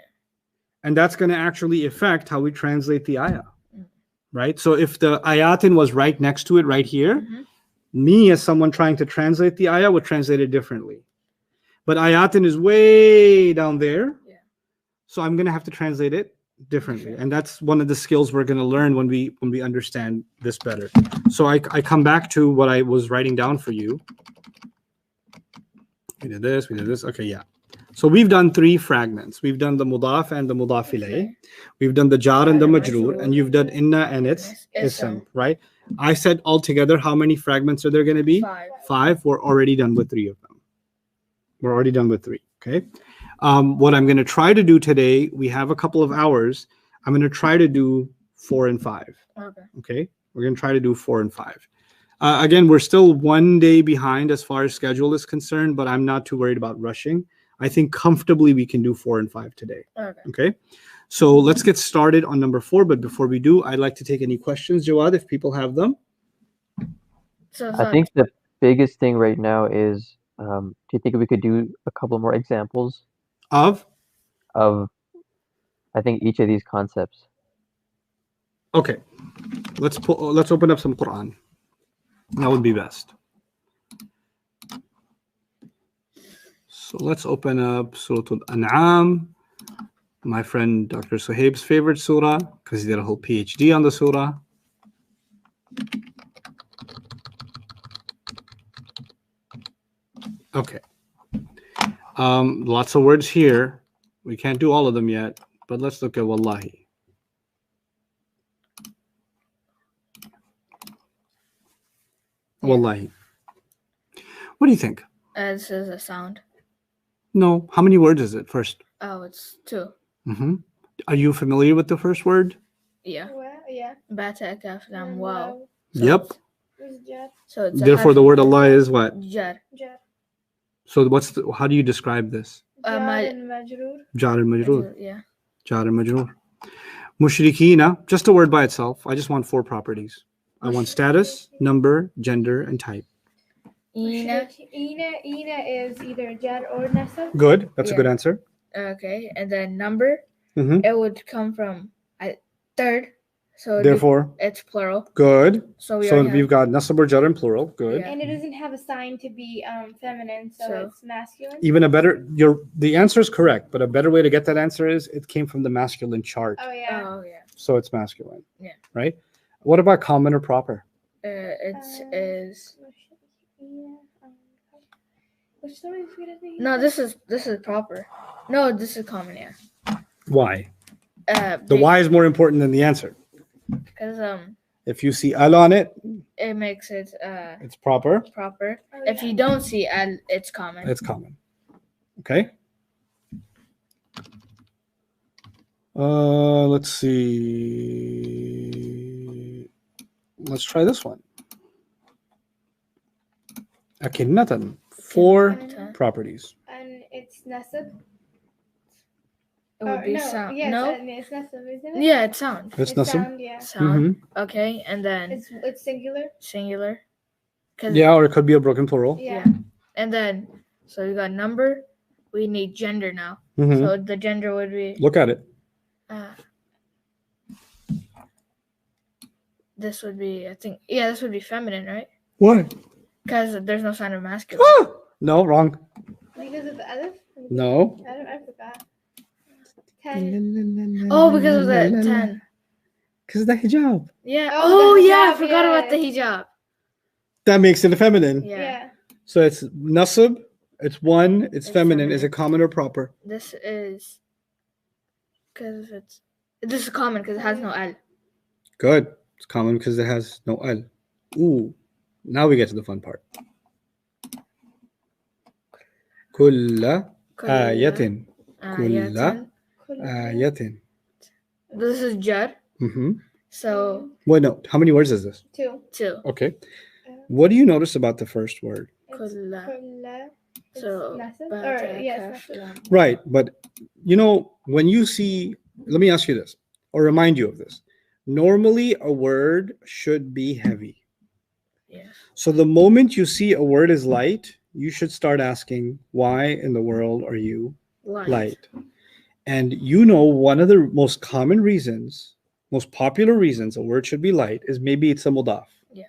And that's going to actually affect how we translate the ayah. Mm. Right? So if the ayatin was right next to it right here, Mhm. me as someone trying to translate the ayah would translate it differently. But ayatin is way down there. Yeah. So I'm going to have to translate it differently. And that's one of the skills we're going to learn when we understand this better. So I come back to what I was writing down for you. We did this. Okay, yeah. So we've done 3 fragments. We've done the mudaf and the mudaf ilayh. We've done the jar and the majroor, and you've done inna and its ism, right? I said altogether, how many fragments are there going to be? 5. 5. We're already done with 3 of them. We're already done with 3. Okay. What I'm going to try to do today, we have a couple of hours. I'm going to try to do 4 and 5. Okay. Okay. We're going to try to do 4 and 5. Again, we're still one day behind as far as schedule is concerned, but I'm not too worried about rushing. I think comfortably we can do 4 and 5 today. Okay. Okay. So let's get started on number 4. But before we do, I'd like to take any questions, Jawad, if people have them. So I think the biggest thing right now is, do you think we could do a couple more examples Of? of, I think, each of these concepts? Okay. Let's open up some Quran. That would be best. So let's open up Surah Al-An'am. My friend Dr. Suhaib's favorite surah, because he did a whole PhD on the surah. Okay. Lots of words here. We can't do all of them yet, but let's look at Wallahi. Wallahi. What do you think? this is a sound. No. How many words is it first? Oh, it's 2. Mm-hmm. Are you familiar with the first word? Yeah. Well, yeah. Bata kaf lam wow. Yep. It's jar. So it's Therefore, the word Allah is what? jar. Jar. So how do you describe this? Jar my- and majroor. Jar al-majroor. Yeah. Jar al-majroor. Mushrikina, just a word by itself. I just want 4 properties. I want status, number, gender, and type. Ina. Ina is either jar or nasab. Good. That's a Yeah. good answer. Okay, and then number, Mm-hmm. it would come from third. So Therefore, it's plural. good. So So already we've got nasab or jar in plural. Good. Yeah. And it doesn't have a sign to be feminine, so So- it's masculine. Even a better, the answer is correct, but a better way to get that answer is it came from the masculine chart. Oh yeah. Oh yeah. So it's masculine. Yeah. Right? What about common or proper? It's Um, is Which story is gonna be? no. This is proper. No, this is common. Yeah. Why? The why is more important than the answer. Because If you see al on it, it makes it it's proper. proper. Oh, If yeah. you don't see al, it's common. It's common. Okay. Let's see. Let's try this one. Akinnatan. 4 Akinnatan. properties. And it's nasab. It would be no, sound. Yes, No. it's nasab, isn't it? Yeah, it's sound. It's nasab. sound, yeah. Sound. Mhm. Okay, and then It's singular. singular. 'Cause- Yeah, or it could be a broken plural. Yeah. And then so we got number. We need gender now. Mhm. So the gender would be Look at it. this would be this would be feminine, right? What? Because there's no sign of masculine. No, wrong. Because of the alif. No. I forgot. 10. Oh, because of the 10. Because of the hijab. Yeah. Oh, Oh, the yeah. I hijab, forgot yeah. about the hijab. That makes it feminine. Yeah. Yeah. So it's nasab, it's one, it's It's feminine. Is feminine. it common or proper? This is because this is common because it has no L. Good. It's common because it has no al. Ooh. Now we get to the fun part. Kulla ayatin. Kulla ayatin. This is jar. Mm-hmm. So Wait, no. How many words is this? 2. 2. Okay. What do you notice about the first word? Kulla. Kulla. So Nasab? ba, Or, ta, yes, kaf, lam. Right. But, you know, when you see, let me ask you this or remind you of this. Normally, a word should be heavy. Yes. So the moment you see a word is light, you should start asking, why in the world are you light? And you know, one of the most common reasons, most popular reasons a word should be light is maybe it's a mudaf. Yeah.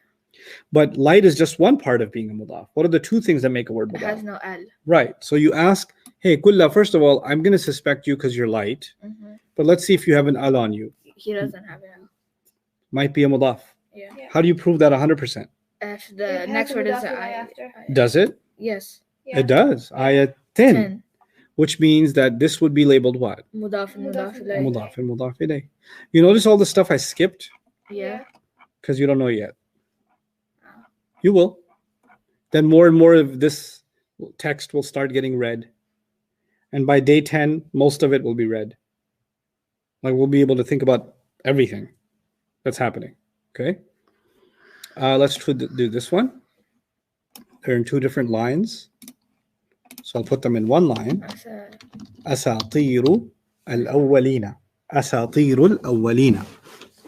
But light is just one part of being a mudaf. What are the two things that make a word It has mudaf? no L. Right. So you ask, hey, kulla, first of all, I'm going to suspect you because you're light, Mm-hmm. but let's see if you have an al on you. He doesn't have an L. Might be a mudaf. Yeah. Yeah. How do you prove that 100%? If It the has next a word is mudaf the ilayh I. after. Does it? Yes. Yeah. It does. Ayat 10, which means that this would be labeled what? Mudaf and Mudaf mudaf ilayh. ilayh. Mudaf and mudaf ilayh. You notice all the stuff I skipped Yeah. because you don't know yet. You will. Then more and more of this text will start getting read. And by day 10, most of it will be read. Like we'll be able to think about everything that's happening. Okay. Let's do this one. They're in 2 different lines. So I'll put them in one line. I said, أساطير الأولين. أساطير الأولين.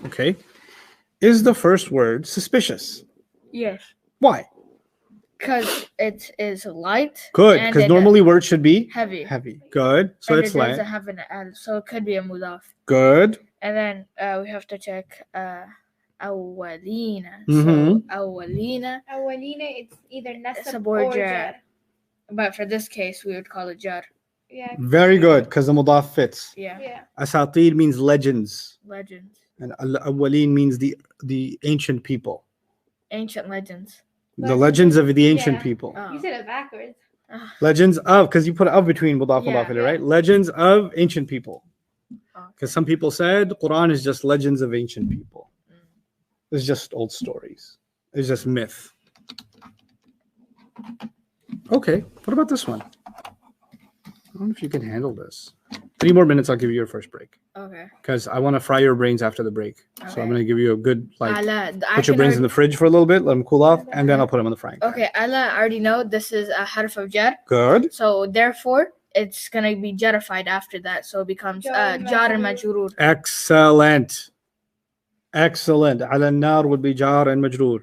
Okay. Is the first word suspicious? yes. Why? Because it is light. Good. and Because it- normally words should be heavy. heavy. Good. So and it's it light. doesn't have an L, so it could be a mudaf. Good. And then we have to check awwalina. Mhm. So awwalina, Awalina, it's either nasab Nasab or or jar. jar. but for this case we would call it jar. Yeah. Very good. Because the mudaf fits. Yeah. Yeah. Asatir means legends. Legends. And al-awwalin means the ancient people. Ancient legends. The legends of the ancient Yeah. people. Oh. You said it backwards. Legends of, because you put of between mudaf and Yeah. mudaf ilayh, right? Legends of ancient people. Okay. Because some people said Quran is just legends of ancient people. It's just old stories. It's just myth. Okay, what about this one? I don't know if you can handle this. 3 more minutes, I'll give you your first break. Okay. Because I want to fry your brains after the break. So I'm Okay. going to give you a good, like, Allah, I put your can brains in the fridge for a little bit, let them cool off, and then I'll put them in the frying pan. Okay, Allah, I already know this is a harf of jar. Good. So therefore, it's gonna be jarified after that. So it becomes Jar jar and majroor. majrur. Excellent. Excellent. Ala nar would be jar and majroor.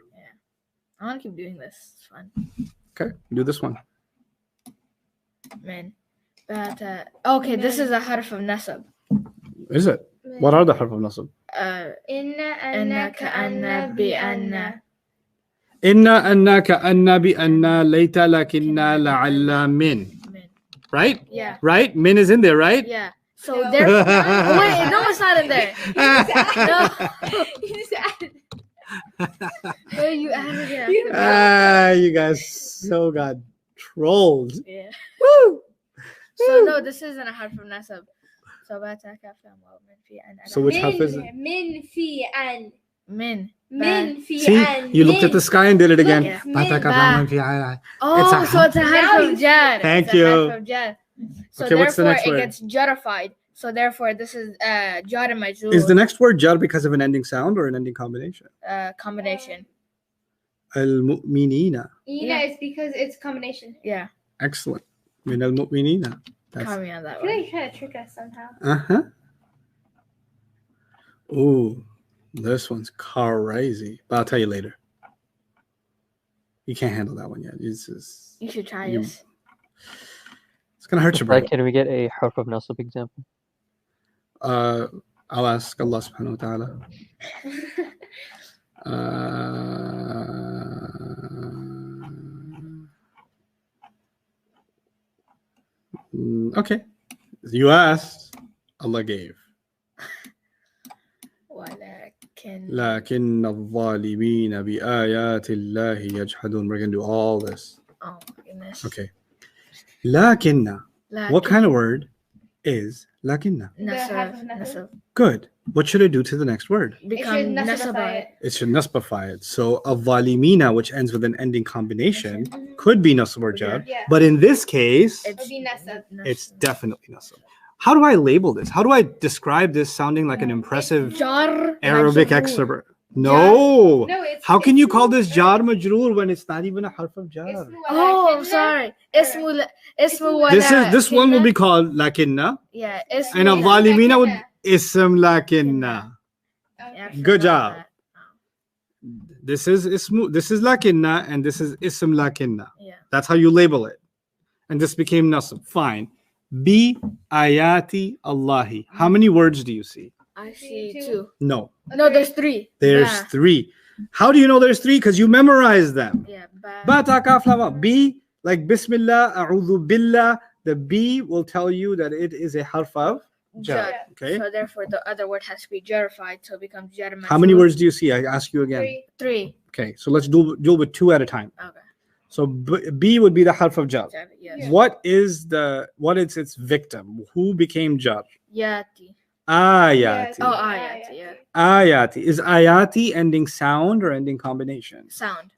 I want to keep doing this. It's fun. Okay, do this one. Man. But okay, this is a harf of nasab. Is it? What are the harf of nasab? Inna Anna anna ka'anna bi'anna. Inna anna ka'anna bi anna layta lakinna la'alla min. Min. Right? Yeah. Right? Min is in there, right? Yeah. So No. there. Oh, wait, no, it's not in there. No. You just added. Wait, you added it. after that. Ah, you guys so got trolled. Yeah. Woo! So no, this isn't a harf of nasab. So bata kaflam wa min fi an. So which harf is it? Min fi an. Min. Min fi See, an. you looked at the sky and did it again. Yeah. Bata ka Ba. man fi ay. Oh, so it's a Now harf you- of jar. Thank It's a you. harf of jar. So Okay, what's the therefore next it word? gets jarified. So therefore this is jar and majrur. Is the next word jar because of an ending sound or an ending combination? Combination. Al-mu'minina. Ina Yeah. is because it's combination. Yeah. Excellent. Min al-mu'minina. Caught That's me on that I feel one. like you're trying to trick us somehow. uh-huh. Ooh, this one's crazy. But I'll tell you later. You can't handle that one yet. It's You should try You- this. gonna hurt your Right, brain. can we get a harf of nasab example? I'll ask Allah subhanahu wa ta'ala. Okay. You asked, Allah gave. لكن الظالمين بآيات الله يجحدون. We're going to do all this. Oh my goodness. Okay. لكن. What kind of word is لكن? Nasab. Good. What should it do to the next word? Become nasabify nasaba. it. It should nasbify it. So الظالمين, which ends with an ending combination, could be nasab or jar. Yeah. But in this case, It'll be nasab. it's definitely nasab. How do I label this? How do I describe this sounding like an impressive Jar. Arabic majroor. extrovert? No. No, it's. How can you it's call this majroor. jar majroor when it's not even a harf of jar? Ismu Oh, I'm walakinna. sorry. Ismu This one will be called lakinna, Yeah. Ismu and a valimina would lakinna. ism lakinna. Okay. Yeah, I Good forgot job. that. This is lakinna, and this is ism lakinna. Yeah. That's how you label it. And this became nasab. Fine. Bi ayati Allahi. How many words do you see? I see Two. two. No. No, there's three. There's Ba. 3. How do you know there's 3? Because you memorize them. Yeah. Ba. Ba ta kaf lam mim. B, like Bismillah, A'udhu Billah. The B will tell you that it is a harf of jar. Jar. Okay. So therefore, the other word has to be jarified, so it becomes jar. How many words do you see? I ask you again. 3. Three. Okay. So let's deal with 2 at a time. Okay. So B would be the harf of jar. Jar. Yes. Yeah. What is its victim? Who became jar? Yati. Ayati. Oh, ayati. Yeah. Ayati. Is ayati ending sound or ending combination? Sound.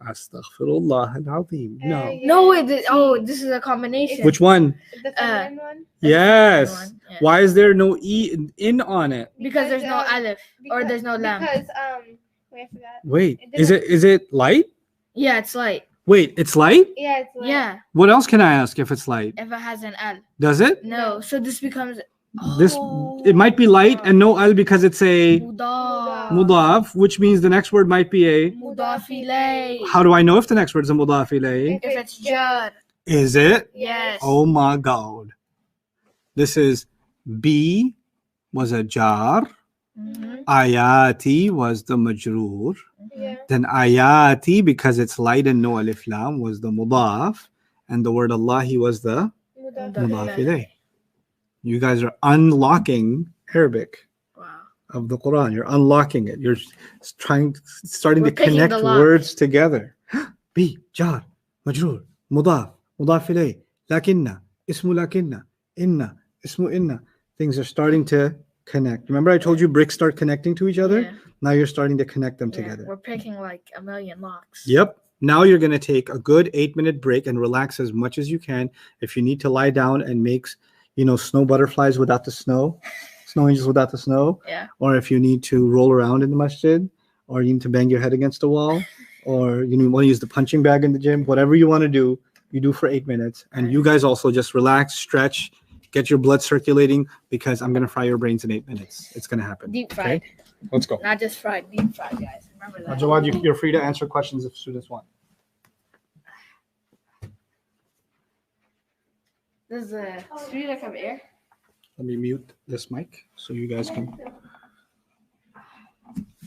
Astaghfirullah al-azim. No. No, wait. This is a combination. Which one? The feminine one. Yes. One, yeah. Why is there no in on it? Because there's no alif or because- there's no lam. Because wait, I forgot. Wait, It is it light? Yeah, it's light. Wait, it's light? Yeah, it's like, Yeah, What else can I ask if it's light? if it has an al. Does it? No, so this becomes This it might be light and no al because it's a mudaf. mudaf, which means the next word might be a. Mudaf ilay. How do I know if the next word is a mudaf ilayh? If it's jar. Is it? Yes. Oh my God. This is B was a jar. Mhm. Ayati was the majroor. Yeah. Then ayati, because it's light and no alif lam, was the mudaf. And the word Allahi was the Mudaf. mudaf ilayh. You guys are unlocking Arabic Wow. of the Quran. You're unlocking it. You're starting We're to picking connect the lock. words together. B, jar, majroor, mudaf, mudaf ilayh, lakinna, ismu lakinna, inna, ismu inna. Things are starting to connect. Remember I told you bricks start connecting to each other? Yeah. Now you're starting to connect them Yeah, together. we're picking like a million locks. Yep. Now you're going to take a good 8-minute break and relax as much as you can. If you need to lie down and make, snow butterflies without the snow, snow angels without the snow, Yeah. or if you need to roll around in the masjid, or you need to bang your head against a wall, or you want to use the punching bag in the gym, whatever you want to do, you do for 8 minutes. And you guys also just relax, stretch, get your blood circulating, because I'm going to fry your brains in 8 minutes. It's going to happen. Deep fried. Okay? Let's go. Not just fried, deep fried, guys. Remember that. Jawad, you're free to answer questions if students want. Does the street have air? Let me mute this mic so you guys can.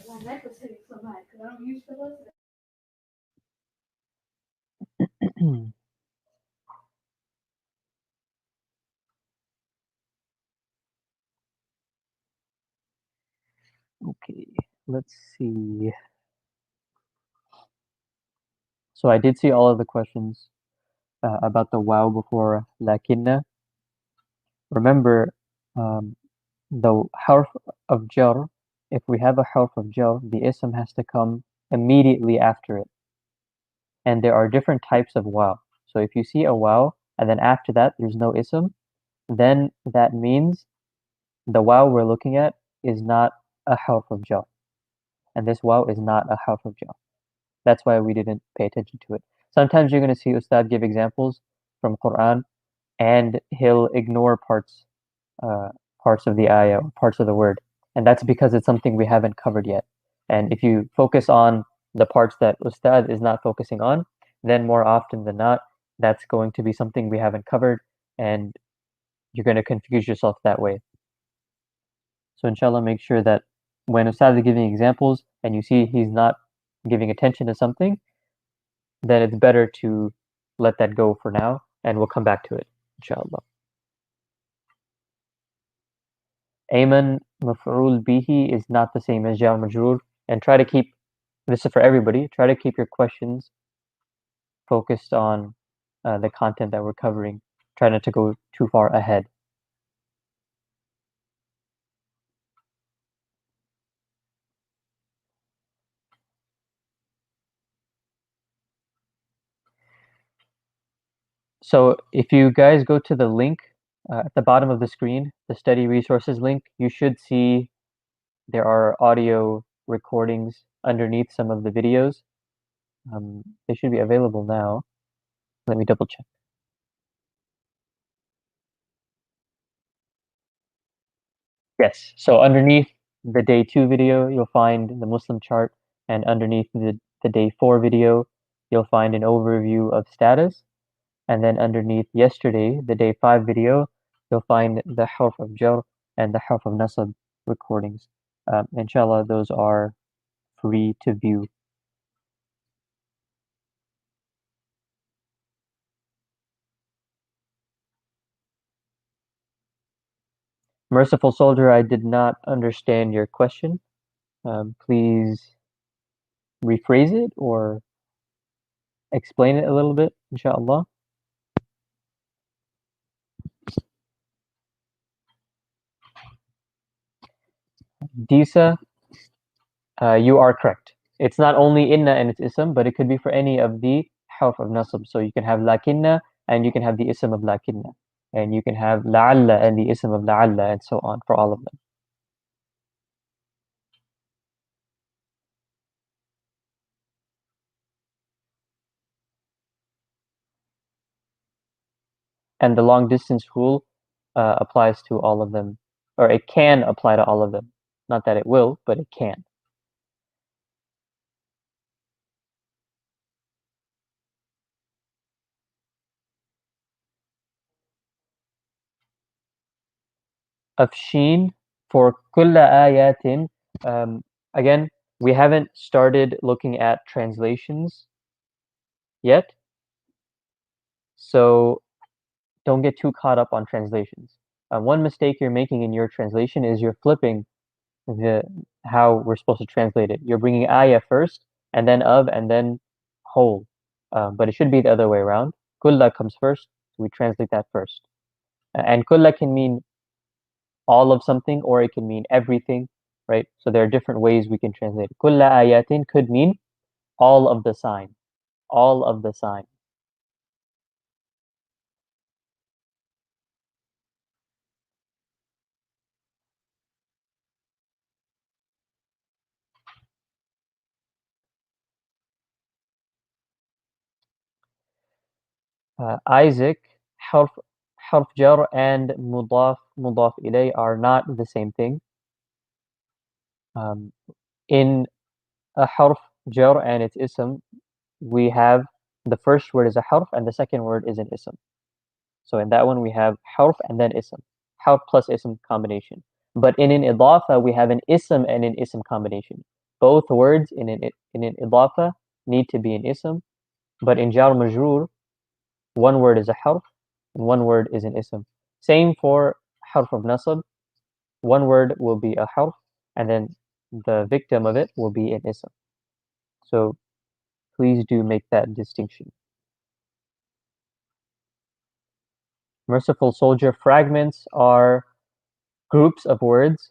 My neck was hitting so bad because I don't use pillows. Okay, let's see. So I did see all of the questions about the wow before lakinna. Remember, the harf of jar, if we have a harf of jar, the ism has to come immediately after it. And there are different types of wow. So if you see a wow, and then after that there's no ism, then that means the wow we're looking at is not a harf of jar. And this wow is not a harf of jar. That's why we didn't pay attention to it. Sometimes you're going to see Ustad give examples from Quran, and he'll ignore parts of the ayah, or parts of the word. And that's because it's something we haven't covered yet. And if you focus on the parts that Ustad is not focusing on, then more often than not, that's going to be something we haven't covered, and you're going to confuse yourself that way. So inshallah, make sure that when Ustad is giving examples and you see he's not giving attention to something, then it's better to let that go for now, and we'll come back to it, inshallah. Ayman maf'ul bihi is not the same as jar majroor. And try to keep, this is for everybody, try to keep your questions focused on the content that we're covering. Try not to go too far ahead. So if you guys go to the link at the bottom of the screen, the study resources link, you should see there are audio recordings underneath some of the videos. They should be available now. Let me double check. Yes, so underneath the day 2 video, you'll find the Muslim chart, and underneath the day 4 video, you'll find an overview of status. And then underneath yesterday, the day 5 video, you'll find the Harf of Jar and the Harf of Nasab recordings. Inshallah, those are free to view. Merciful Soldier, I did not understand your question. Please rephrase it or explain it a little bit, inshallah. Disa, you are correct. It's not only inna and its ism, but it could be for any of the harf of nasab. So you can have lakinna and you can have the ism of lakinna. And you can have la'alla and the ism of la'alla and so on for all of them. And the long distance rule applies to all of them, or it can apply to all of them. Not that it will, but it can. Of Sheen for kulla ayatin, again, we haven't started looking at translations yet, so don't get too caught up on translations. One mistake you're making in your translation is you're flipping how we're supposed to translate it. You're bringing ayah first, and then of, and then whole. But it should be the other way around. Kulla comes first, so we translate that first. And kulla can mean all of something, or it can mean everything, right? So there are different ways we can translate it. Kulla ayatin could mean all of the sign, all of the sign. Isaac, harf jar and mudaf ilay are not the same thing. In a harf jar and its ism, we have the first word is a harf and the second word is an ism. So in that one we have harf and then ism, harf plus ism combination. But in an idafa we have an ism and an ism combination. Both words in an idafa need to be an ism, but in jar majroor, one word is a harf and one word is an ism. Same for harf of nasab, one word will be a harf and then the victim of it will be an ism. So please do make that distinction. Merciful Soldier, fragments are groups of words.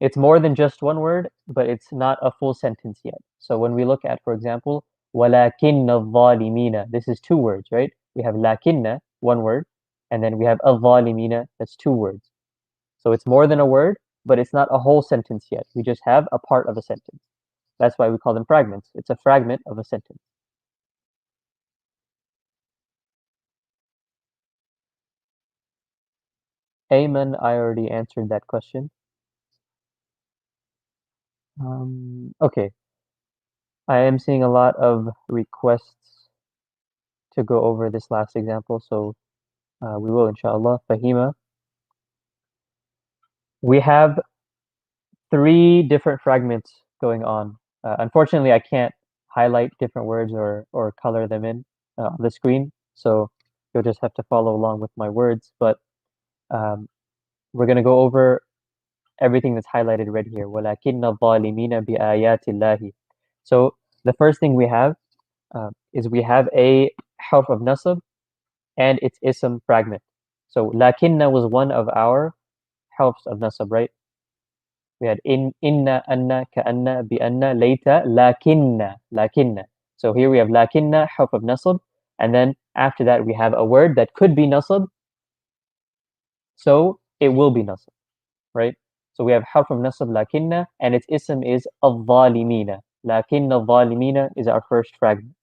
It's more than just one word, but it's not a full sentence yet. So when we look at, for example, وَلَكِنَّ الظَّالِمِينَ, this is two words, right? We have lakinna, one word, and then we have الظَّالِمِينَ, that's two words. So it's more than a word, but it's not a whole sentence yet. We just have a part of a sentence. That's why we call them fragments. It's a fragment of a sentence. Ayman, I already answered that question. Okay. I am seeing a lot of requests to go over this last example, so we will, inshallah. Fahima. We have 3 different fragments going on. Unfortunately, I can't highlight different words or color them in on the screen, so you'll just have to follow along with my words. But we're going to go over everything that's highlighted red here. وَلَكِنَّ الظَّالِمِينَ بِآيَاتِ اللَّهِ. So the first thing we have is we have a harf of nasab and its ism fragment. So lakinna was one of our harfs of nasab, right? We had inna, anna, ka'anna, bi'anna, layta, lakinna. So here we have lakinna, harf of nasab, and then after that we have a word that could be nasab, so it will be nasab, right? So we have harf of nasab lakinna, and its ism is al-zalimina. Lakinna al-zalimina is our first fragment.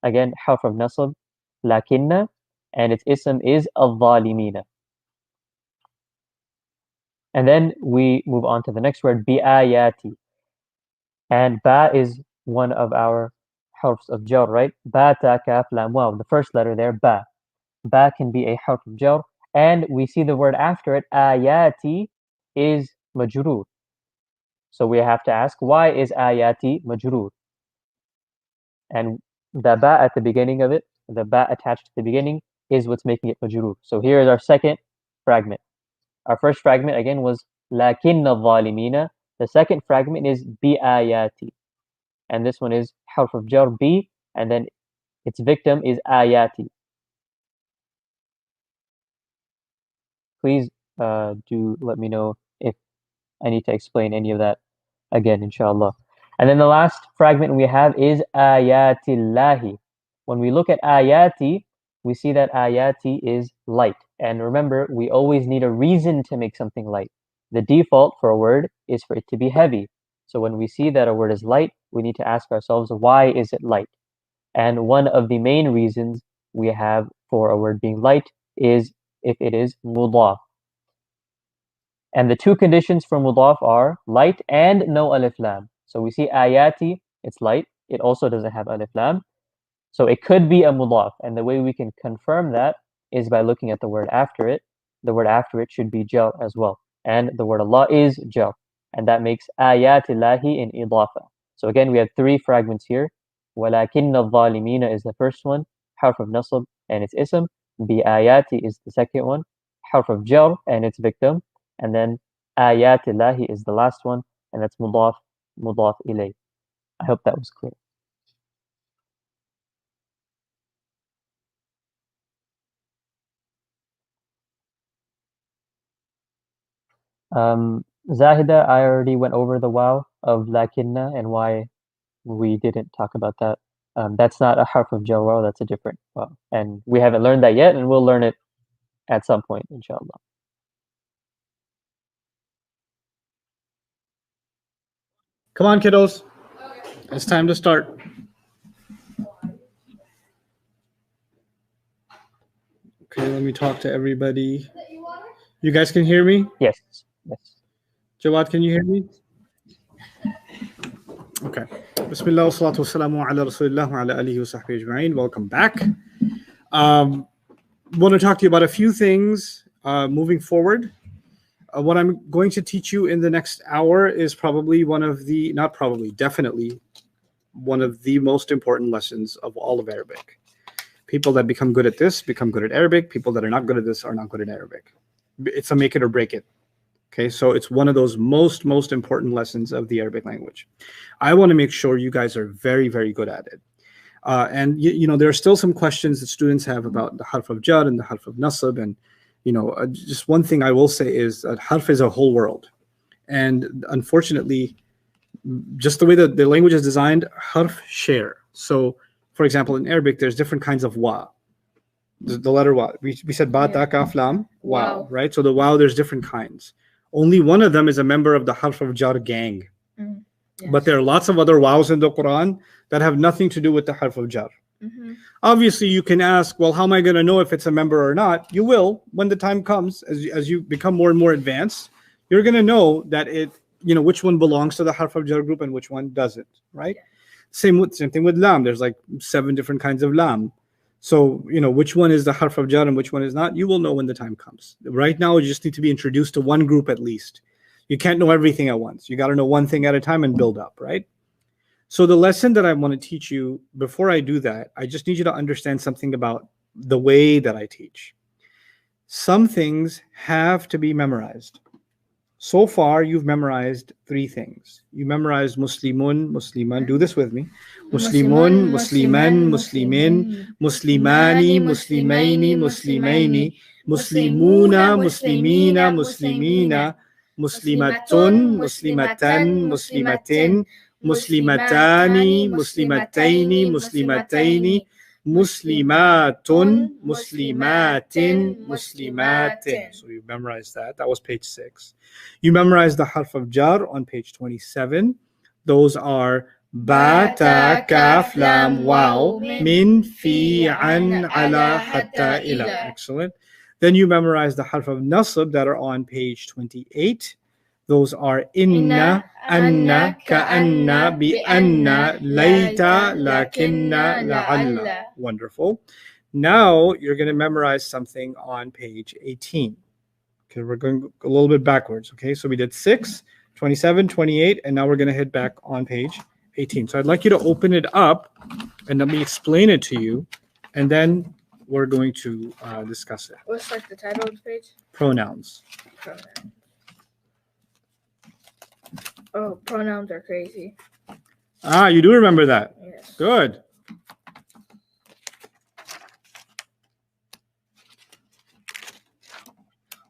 Again, harf of nasab lakinna, and its ism is al-zalimina. And then we move on to the next word, bi'ayati. And ba is one of our harfs of jar, right? Ba, ta, kaf, lam, waw. The first letter there, ba. Ba can be a harf of jar. And we see the word after it, ayati, is majroor. So we have to ask, why is ayati majroor? And the ba at the beginning of it, the ba attached to the beginning, is what's making it majroor. So here is our second fragment. Our first fragment again was lakinna zalimina. The second fragment is bi'ayati. And this one is harf of jar bi, and then its victim is ayati. Please do let me know if I need to explain any of that again, inshallah. And then the last fragment we have is ayatillahi. When we look at ayati, we see that ayati is light. And remember, we always need a reason to make something light. The default for a word is for it to be heavy. So when we see that a word is light, we need to ask ourselves, why is it light? And one of the main reasons we have for a word being light is if it is mudaf. And the two conditions for mudaf are light and no alif lam. So we see ayati, it's light. It also doesn't have alif lam. So it could be a mudaf. And the way we can confirm that is by looking at the word after it. The word after it should be jar as well. And the word Allah is jar. And that makes ayatillahi in idafa. So again, we have three fragments here. وَلَكِنَّ الظَّالِمِينَ is the first one, harf of nasab and its ism. Bi-ayati is the second one, harf of jar and its victim. And then ayatillahi is the last one, and that's mudaf ilay. I hope that was clear. Zahida, I already went over the waw of lakinna and why we didn't talk about that. That's not a harf of jar waw, that's a different waw. And we haven't learned that yet, and we'll learn it at some point, inshallah. Come on, kiddos. It's time to start. Okay, let me talk to everybody. You guys can hear me? Yes. Yes. Jawad, can you hear me? Okay. Bismillah wa salatu wa salamu ala rasulillah wa ala alihi wa sahbihi ajma'in. Welcome back. Want to talk to you about a few things moving forward. What I'm going to teach you in the next hour is probably definitely one of the most important lessons of all of Arabic. People that become good at this become good at Arabic. People that are not good at this are not good at Arabic. It's a make it or break it. Okay, so it's one of those most important lessons of the Arabic language. I want to make sure you guys are very, very good at it. And you know, there are still some questions that students have about the harf of jar and the harf of nasab. And you know, just one thing I will say is that harf is a whole world. And unfortunately, just the way that the language is designed, harf share. So, for example, in Arabic, there's different kinds of wa. The letter wa. We said ba, ta, kaf, lam, wow, right? So the wow, there's different kinds. Only one of them is a member of the harf of jar gang. Yes. But there are lots of other wows in the Quran that have nothing to do with the harf of jar. Obviously, you can ask, well, how am I going to know if it's a member or not? You will when the time comes. As you become more and more advanced, you're going to know that which one belongs to the harf of jar group and which one doesn't, right? Same thing with lam. There's like 7 different kinds of lam. So, which one is the harf of jar and which one is not, you will know when the time comes. Right now, you just need to be introduced to one group at least. You can't know everything at once. You got to know one thing at a time and build up, right? So the lesson that I want to teach you, before I do that, I just need you to understand something about the way that I teach. Some things have to be memorized. So far, you've memorized 3 things. You memorized Muslimun, Musliman. Do this with me. Muslimun, Musliman, Muslimin, Muslimani, Muslimaini, Muslimaini, Muslimuna, Muslimina, Muslimina, Muslimatun, Muslimatan, Muslimatin, Muslimatani, Muslimataini, Muslimataini, Muslimatun, Muslimatin, Muslimatin. So you memorized that. That was page 6. You memorized the harf of jar on page 27. Those are ba, ta, kaf, lam, waw, min, fi, an, ala, hatta, ila. Excellent. Then you memorize the harf of nasab that are on page 28. Those are inna, anna, ka'anna, bi'anna, layta, lakinna, la'alla. Wonderful. Now you're going to memorize something on page 18. Okay, we're going a little bit backwards. Okay, so we did 6, 27, 28, and now we're going to head back on page 18. So I'd like you to open it up and let me explain it to you, and then we're going to discuss it. What's like the title of the page? Pronouns. Pronouns. Oh, pronouns are crazy. Ah, you do remember that. Yes. Good.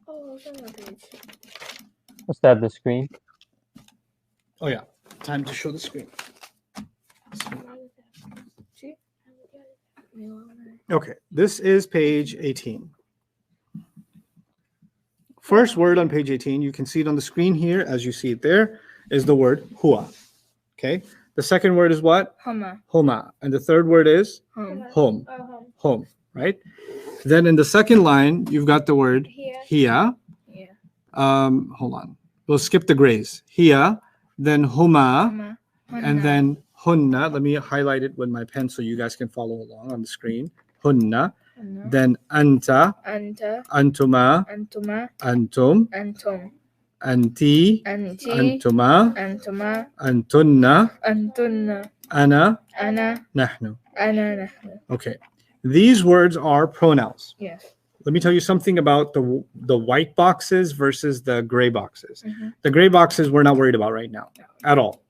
Oh, it's on my page. What's that? The screen? Oh yeah, time to show the screen. See? Okay, this is page 18. First word on page 18, you can see it on the screen here as you see it there, is the word huwa. Okay, the second word is what? Huma. Huma. And the third word is Hum. home. home. Home, right? Then in the second line, you've got the word Here. hiya. Yeah. Hold on. We'll skip the grays. Hiya, then huma, Huma. and then hunna. Let me highlight it with my pen so you guys can follow along on the screen. Hunna. Hunna. Then anta, Anta. antuma, Antuma. antum, Antum. anti, Anti. antuma, Antuma. antunna, Antunna. ana, Ana. nahnu. Ana. Nahnu. Okay. These words are pronouns. Yes. Let me tell you something about the white boxes versus the gray boxes. Mhm. The gray boxes we're not worried about right now at all.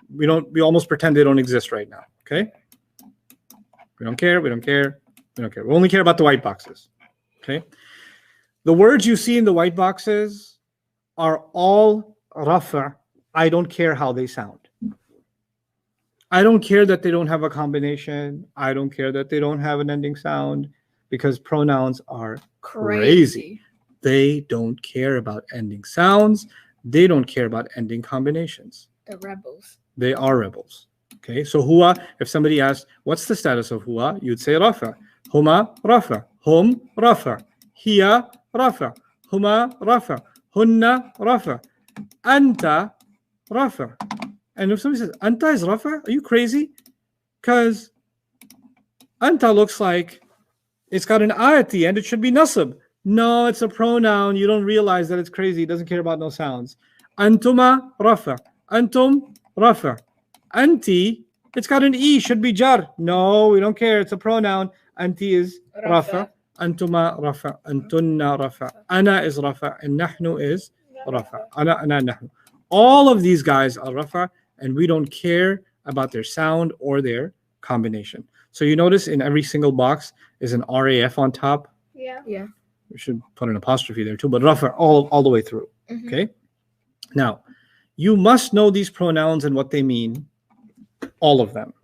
We almost pretend they don't exist right now. Okay? We don't care. We don't care. We don't care. We only care about the white boxes. Okay? The words you see in the white boxes are all rafa. I don't care how they sound. I don't care that they don't have a combination. I don't care that they don't have an ending sound, because pronouns are crazy. They don't care about ending sounds. They don't care about ending combinations. The rebels. They are rebels. Okay, so huwa, if somebody asks, what's the status of huwa? You'd say rafa. Huma, rafa. Hum, rafa. Hiya, rafa. Huma, rafa. Hunna, rafa. Anta, rafa. And if somebody says, anta is rafa, are you crazy? Because anta looks like it's got an a at the end. It should be nasab. No, it's a pronoun. You don't realize that it's crazy. It doesn't care about no sounds. Antuma, rafa. Antum, rafa. Anti, it's got an e. Should be jar. No, we don't care. It's a pronoun. Anti is rafa. Antuma, rafa. Antunna, rafa. Ana is rafa. And nahnu is rafa. Ana, nahnu. All of these guys are rafa, and we don't care about their sound or their combination. So you notice in every single box is an RAF on top. Yeah. Yeah. We should put an apostrophe there too, but rafa all the way through. Mhm. Okay. Now, you must know these pronouns and what they mean, all of them.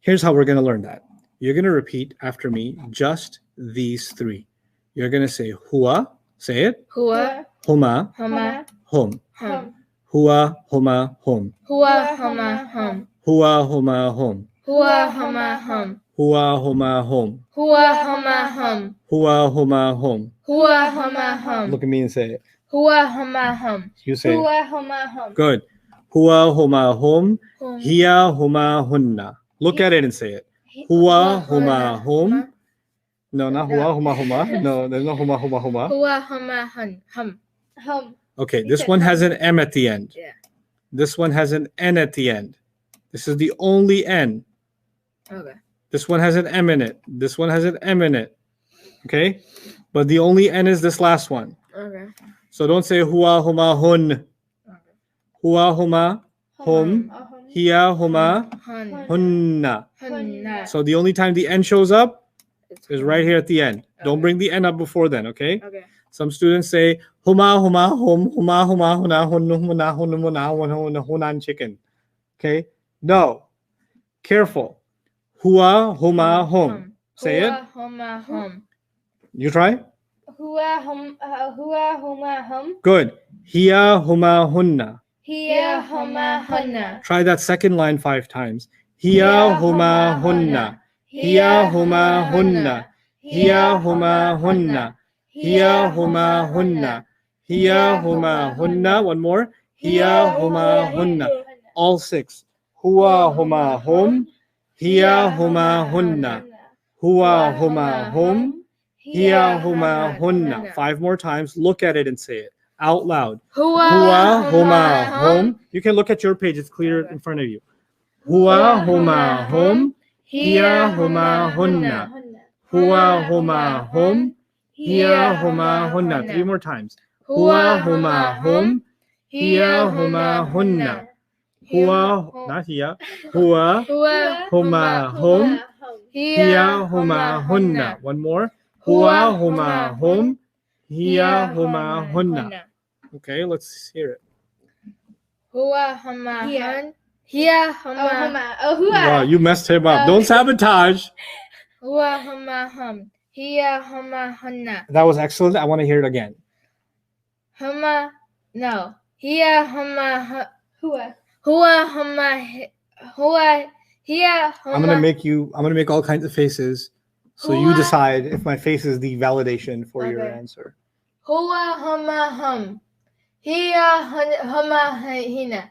Here's how we're going to learn that. You're going to repeat after me just these 3. You're going to say huwa, say it. Hua. Huma, Huma. hum. Hum. Huwa, huma, hum. Hua. Huma. Hum. Huwa, huma, hum. Hua. Huma. Hum. Huwa, huma, hum. Hua. Huma. Hum. Huwa, huma, hum. Hua. Huma. Hum. Look at me and say it. Hua. Huma. Hum. You say it. Hua, huma, hum. Good. Huwa, huma, hum. Hum. Hiya, huma, hunna. Look at it and say it. Huwa, huma, hum. No, not huwa, huma, huma. No, there's no huma, huma, huma. Hua. Huma. Hun. Hum. Hum. Okay, You this said one hum. has an M at the end. Yeah. This one has an N at the end. This is the only N. Okay. This one has an M in it. This one has an M in it. Okay? But the only N is this last one. Okay. So don't say huwa, huma, hun. Huwa, huma, hum. Hiya, huma, Hun. hunna. Hunna. So the only time the N shows up is right here at the end. Don't Okay. bring the N up before then, okay? Okay. Some students say huma, huma, hum, huma, huma, huna, hunnu, huna, hunnu, huna, huna, hunan chicken. Okay? No. Careful. Hua, huma, hum. Say it. Huwa, huma, hum. You try. Hua huma hum. Good. Hiya, huma, hunna. Hiya huma hunna. Try that second line 5 times. Hiya, huma, hunna. Hiya, huma, hunna. Hiya, huma, hunna. Hiya, huma, hunna. Hiya, huma, hunna. One more. Hiya, huma, hunna. All 6. Huwa, huma, hum. Hiya, huma, hunna. Huwa, huma, hum. Hiya, huma, hunna. 5 more times. Look at it and say it out loud. Huwa, huma, hum. You can look at your page. It's clear in front of you. Huwa, huma, hum. Hiya, huma, hunna. Huwa, huma, hum. Hiya, huma, hunna. 3 more times. Huwa, huma, hum. Hiya, huma, hunna. Huwa, not hiya. Huwa, Huwa, huma, hum. Hiya, huma, hunna. One more. Huwa, huma, hum. Hiya, huma, hunna. Okay, let's hear it. Huwa, huma, Hiya. hun. Hiya, Oh huma. huma. Oh hua. Wow, you messed him up. Don't sabotage. Huwa, huma, hum. Hiya, huma, hunna. That was excellent. I want to hear it again. Huma, no. Hiya, huma, Hua. huwa, huma, huwa, hiya, huma. I'm gonna make all kinds of faces. So you Hua. decide if my face is the validation for your Okay. answer. Huwa, huma, hum. Hiya, huma, hina.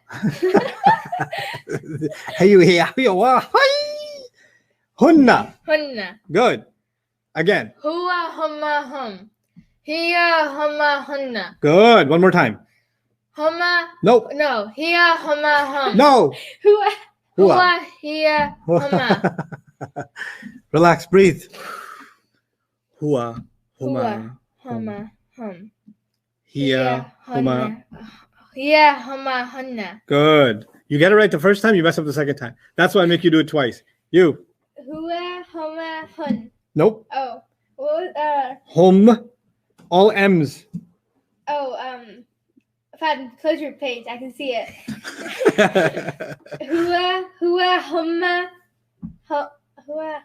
Hunna. Hunna. Good. Again. Huwa, huma, hum. Hiya, huma, hunna. Good. One more time. Huma, Nope. no. Hiya, huma, hum. No. Hua. Hua. Huwa, hiya, huma. Relax. Breathe. Hua. Huma. Huma, hum. Hiya. Huma. Hiya, huma, hunna. Good. You get it right the first time, you mess up the second time. That's why I make you do it twice. You. Hua huma hun. Nope. Oh. What was Hum. All M's. Fad, close your page. I can see it. Hua huma. Hua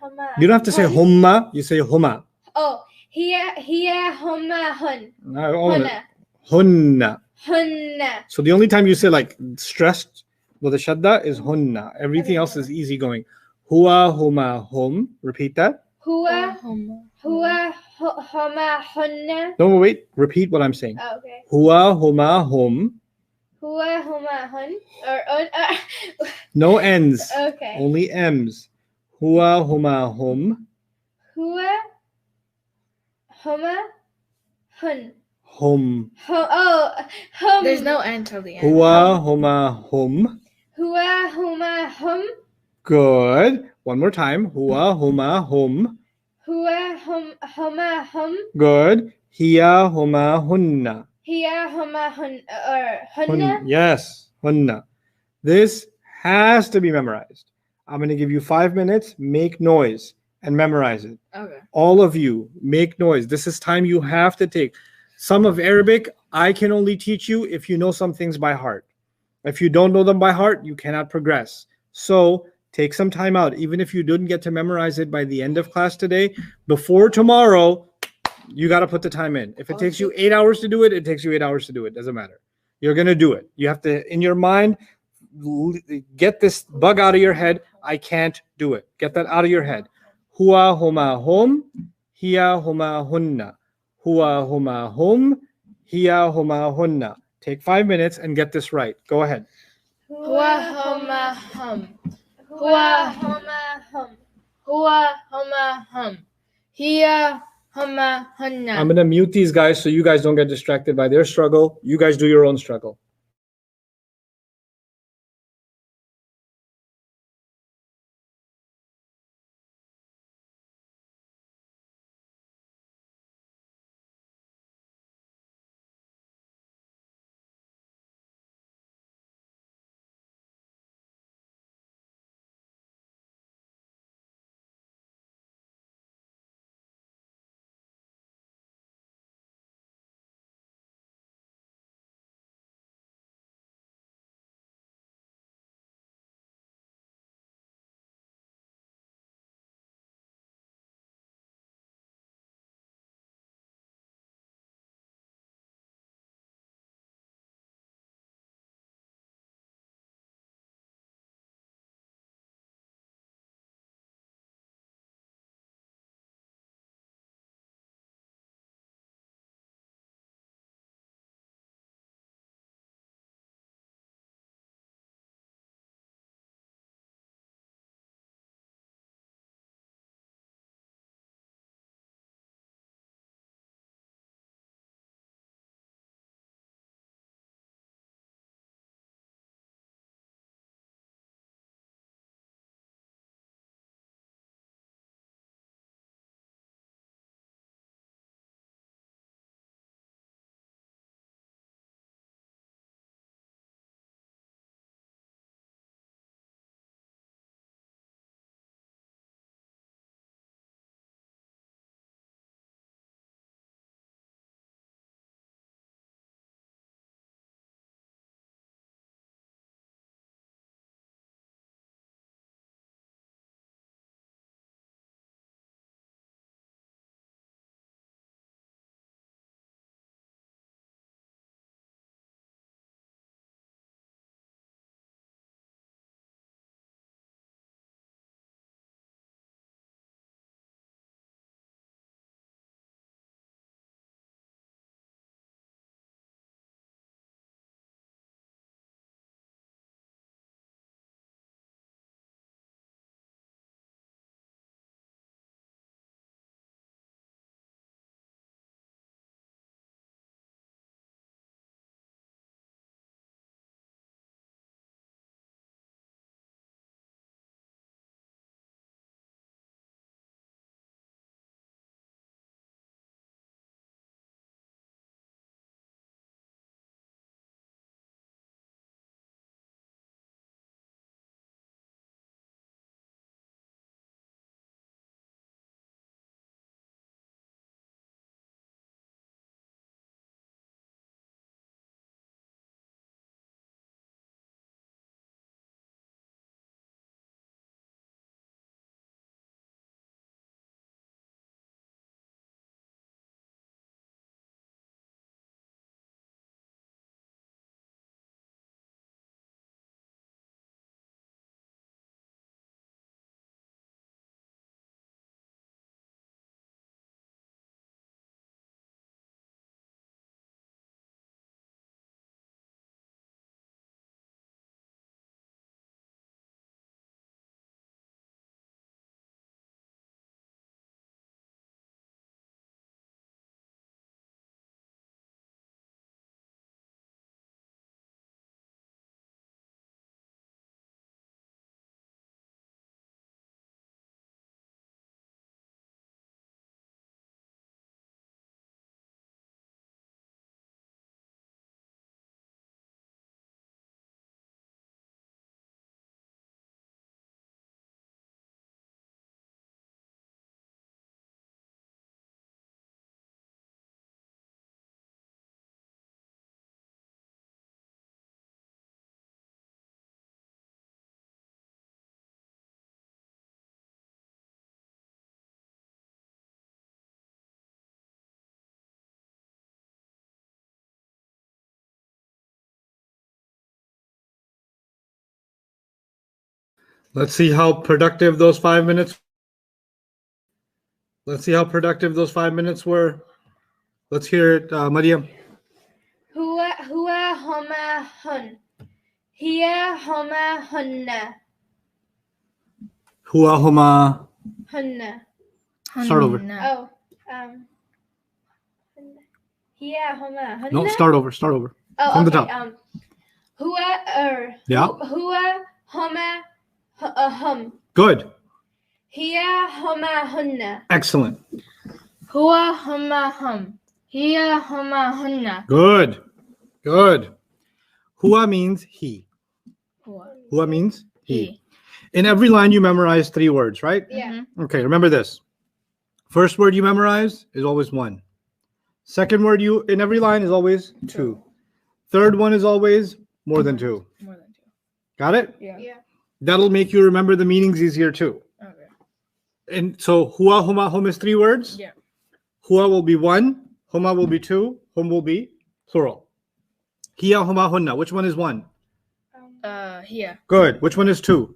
huma. You don't have to say hun. humma. You say huma. Oh, hiya huma hun. No, all of it. Hunna. Hunna. Hunna. So the only time you say like stressed with a shadda is hunna. Everything else is easy going. Hua, huma, hum. Repeat that. Hua Huma. huma hunna. No, wait. Repeat what I'm saying. Oh, okay. Hua, huma, hum. Hua huma hun. No N's. Okay. Only M's. Hua, huma, hum. Hua huma hun. Hum. Hum. There's no N till the end. Hua, huma, hum. Hua huma hum. Good. One more time. Hua, huma, hum. Hua huma hum. Good. Hiya, huma, hunna. Hiya huma hun or hunna. Yes, hunna. This has to be memorized. I'm going to give you 5 minutes. Make noise and memorize it. Okay. All of you, make noise. This is time you have to take. Some of Arabic, I can only teach you if you know some things by heart. If you don't know them by heart, you cannot progress. So take some time out. Even if you didn't get to memorize it by the end of class today, before tomorrow, you got to put the time in. If it takes you 8 hours to do it, it takes you 8 hours to do it. Doesn't matter. You're going to do it. You have to, in your mind, get this bug out of your head. I can't do it. Get that out of your head. Hua, huma, hum. Hiya, huma, hunna. Hua, huma, hum. Hiya, huma, hunna. Take 5 minutes and get this right. Go ahead. Hua, huma, hum. Hua huma hum. Hua, huma, hum. Hiya, huma, hunna. I'm going to mute these guys so you guys don't get distracted by their struggle. You guys do your own struggle. Let's see how productive those 5 minutes. Let's see how productive those 5 minutes were. Let's hear it, Mariam. هو هما هن. هي هما هن. Huwa huma. هن. Start over. No. Oh. هي هما هن. No, start over. Start over. Oh, From the okay. top. هو Yeah. هو هما هم. Good. هي هما هن. Excellent. هو هما هم. هي هما هن. Good. Good. Huwa means he. هو. Huwa means he. He. In every line, you memorize 3 words, right? Yeah. Okay, remember this. First word you memorize is always 1. Second word you in every line is always 2. Third one is always more than 2. More than 2. Got it? Yeah. Yeah. That'll make you remember the meanings easier too. Okay. And so huwa, huma, hum is 3 words. Yeah. Huwa will be 1. Huma will be 2. Hum will be plural. Hiya, huma, hunna. Which one is 1? Here. Good. Which one is 2?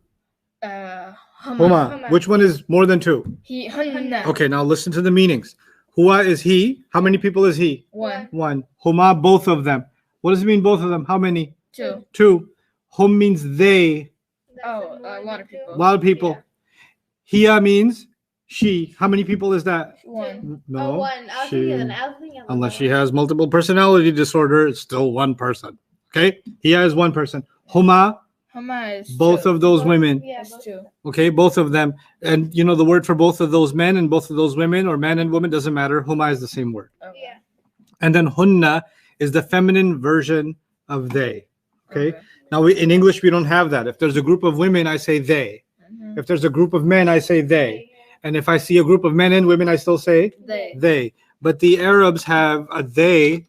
Huma. Huma. Huma. Which one is more than 2? He. Hunna. Okay, now listen to the meanings. Huwa is he. How many people is he? 1. 1. Huma, both of them. What does it mean, both of them? How many? 2. 2. Hum means they. Oh, a lot of people. A lot of people. Hiya means she. How many people is that? 1. No. Oh, 1. I was she. thinking of Unless she has multiple personality disorder, it's still 1 person. Okay? Hiya is 1 person. Huma, Huma is both 2. of those women. Yeah. It's 2. Okay, both of them. And you know the word for both of those men and both of those women, or man and woman, doesn't matter. Huma is the same word. Okay. Yeah. And then hunna is the feminine version of they. Okay? Now in English we don't have that. If there's a group of women, I say they. Mhm. If there's a group of men, I say they. And if I see a group of men and women, I still say They. But the Arabs have a they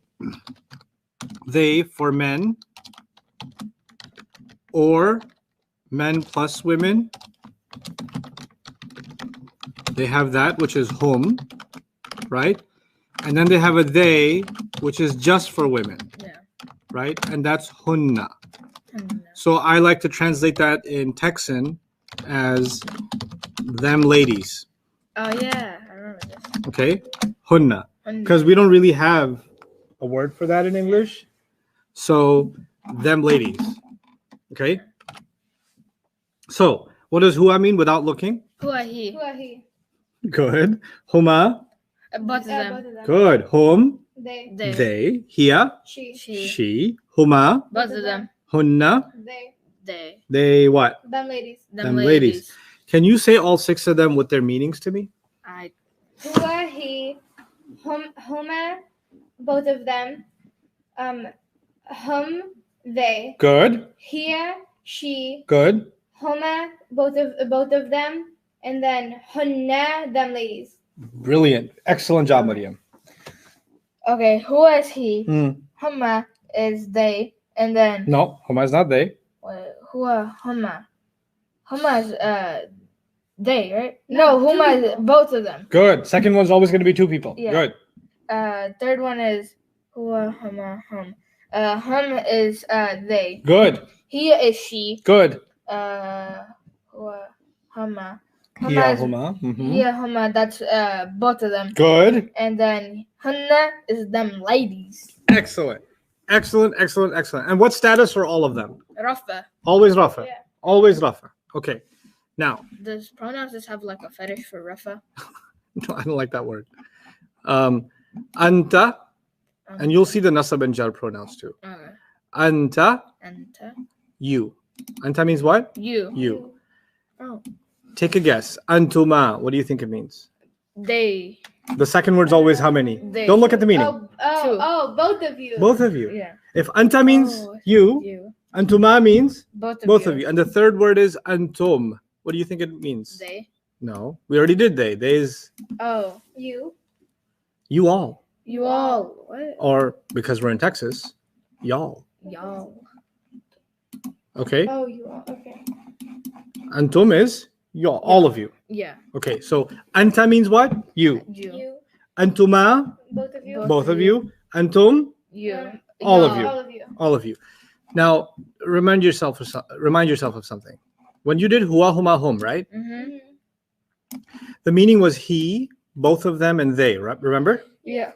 for men, or men plus women. They have that, which is hum, right? And then they have a they, which is just for women, Yeah. right? And that's hunna. Hunna. So I like to translate that in Texan as them ladies, Oh yeah, I remember this. okay? Hunna. Hunna. Because we don't really have a word for that in English. So them ladies, okay? So what does hua mean without looking? Who are he? Who are he? Good. Huma, Both of them. Both of them. good. Hum, They. they. Hiya, She. she. Huma, Both of them. hunna, They. they what? Them ladies. Them ladies. Can you say all 6 of them with their meanings to me? I. Who are he? Huma. Both of them. Hum. They. Good. Here. She. Good. Huma. Both of them. And then hunna. Them ladies. Brilliant. Excellent job, Mariam. Okay, who is he? Hmm. Huma is they, and then No, Huma is not they. who are Huma? Huma is they, right? No, Huma is both of them. Good. Second one's always going to be 2 people. Yeah. Good. Third one is Hua Huma Hum. Hum is they. Good. He is she. Good. Hua Huma. Hiya, is Huma. Mhm. Hiya Huma. That's both of them. Good. And then Hunna is them ladies. Excellent. Excellent, excellent, excellent. And what status are all of them? Rafa. Always Rafa. Yeah. Always Rafa. Okay. Now, Does pronouns just have like a fetish for Rafa? no, I don't like that word. Anta, and you'll see the nasab and jar pronouns too. Okay. Anta, Anta. you. Anta means what? You. You. Oh. Take a guess. Antuma, what do you think it means? They. The second word's always how many? They. Don't look at the meaning. Oh, both of you. Both of you. Yeah. If anta means Oh, you, You. antuma means Both both of you. And the third word is antum. What do you think it means? They. No, we already did they. They is Oh. You. you all. You all. What? Or because we're in Texas, y'all. Y'all. Okay? Oh, you all. Okay. Antum is y'all, all of you. Yeah. Okay, so anta means what? You. You. You. Antuma, Both of you. both of you. Antum, You. all of Y'all. you. All of you. all of you. Now, remind yourself of something. When you did huwa, huma, hum, right? Mm-hmm. The meaning was he, both of them, and they, right? Remember? Yeah.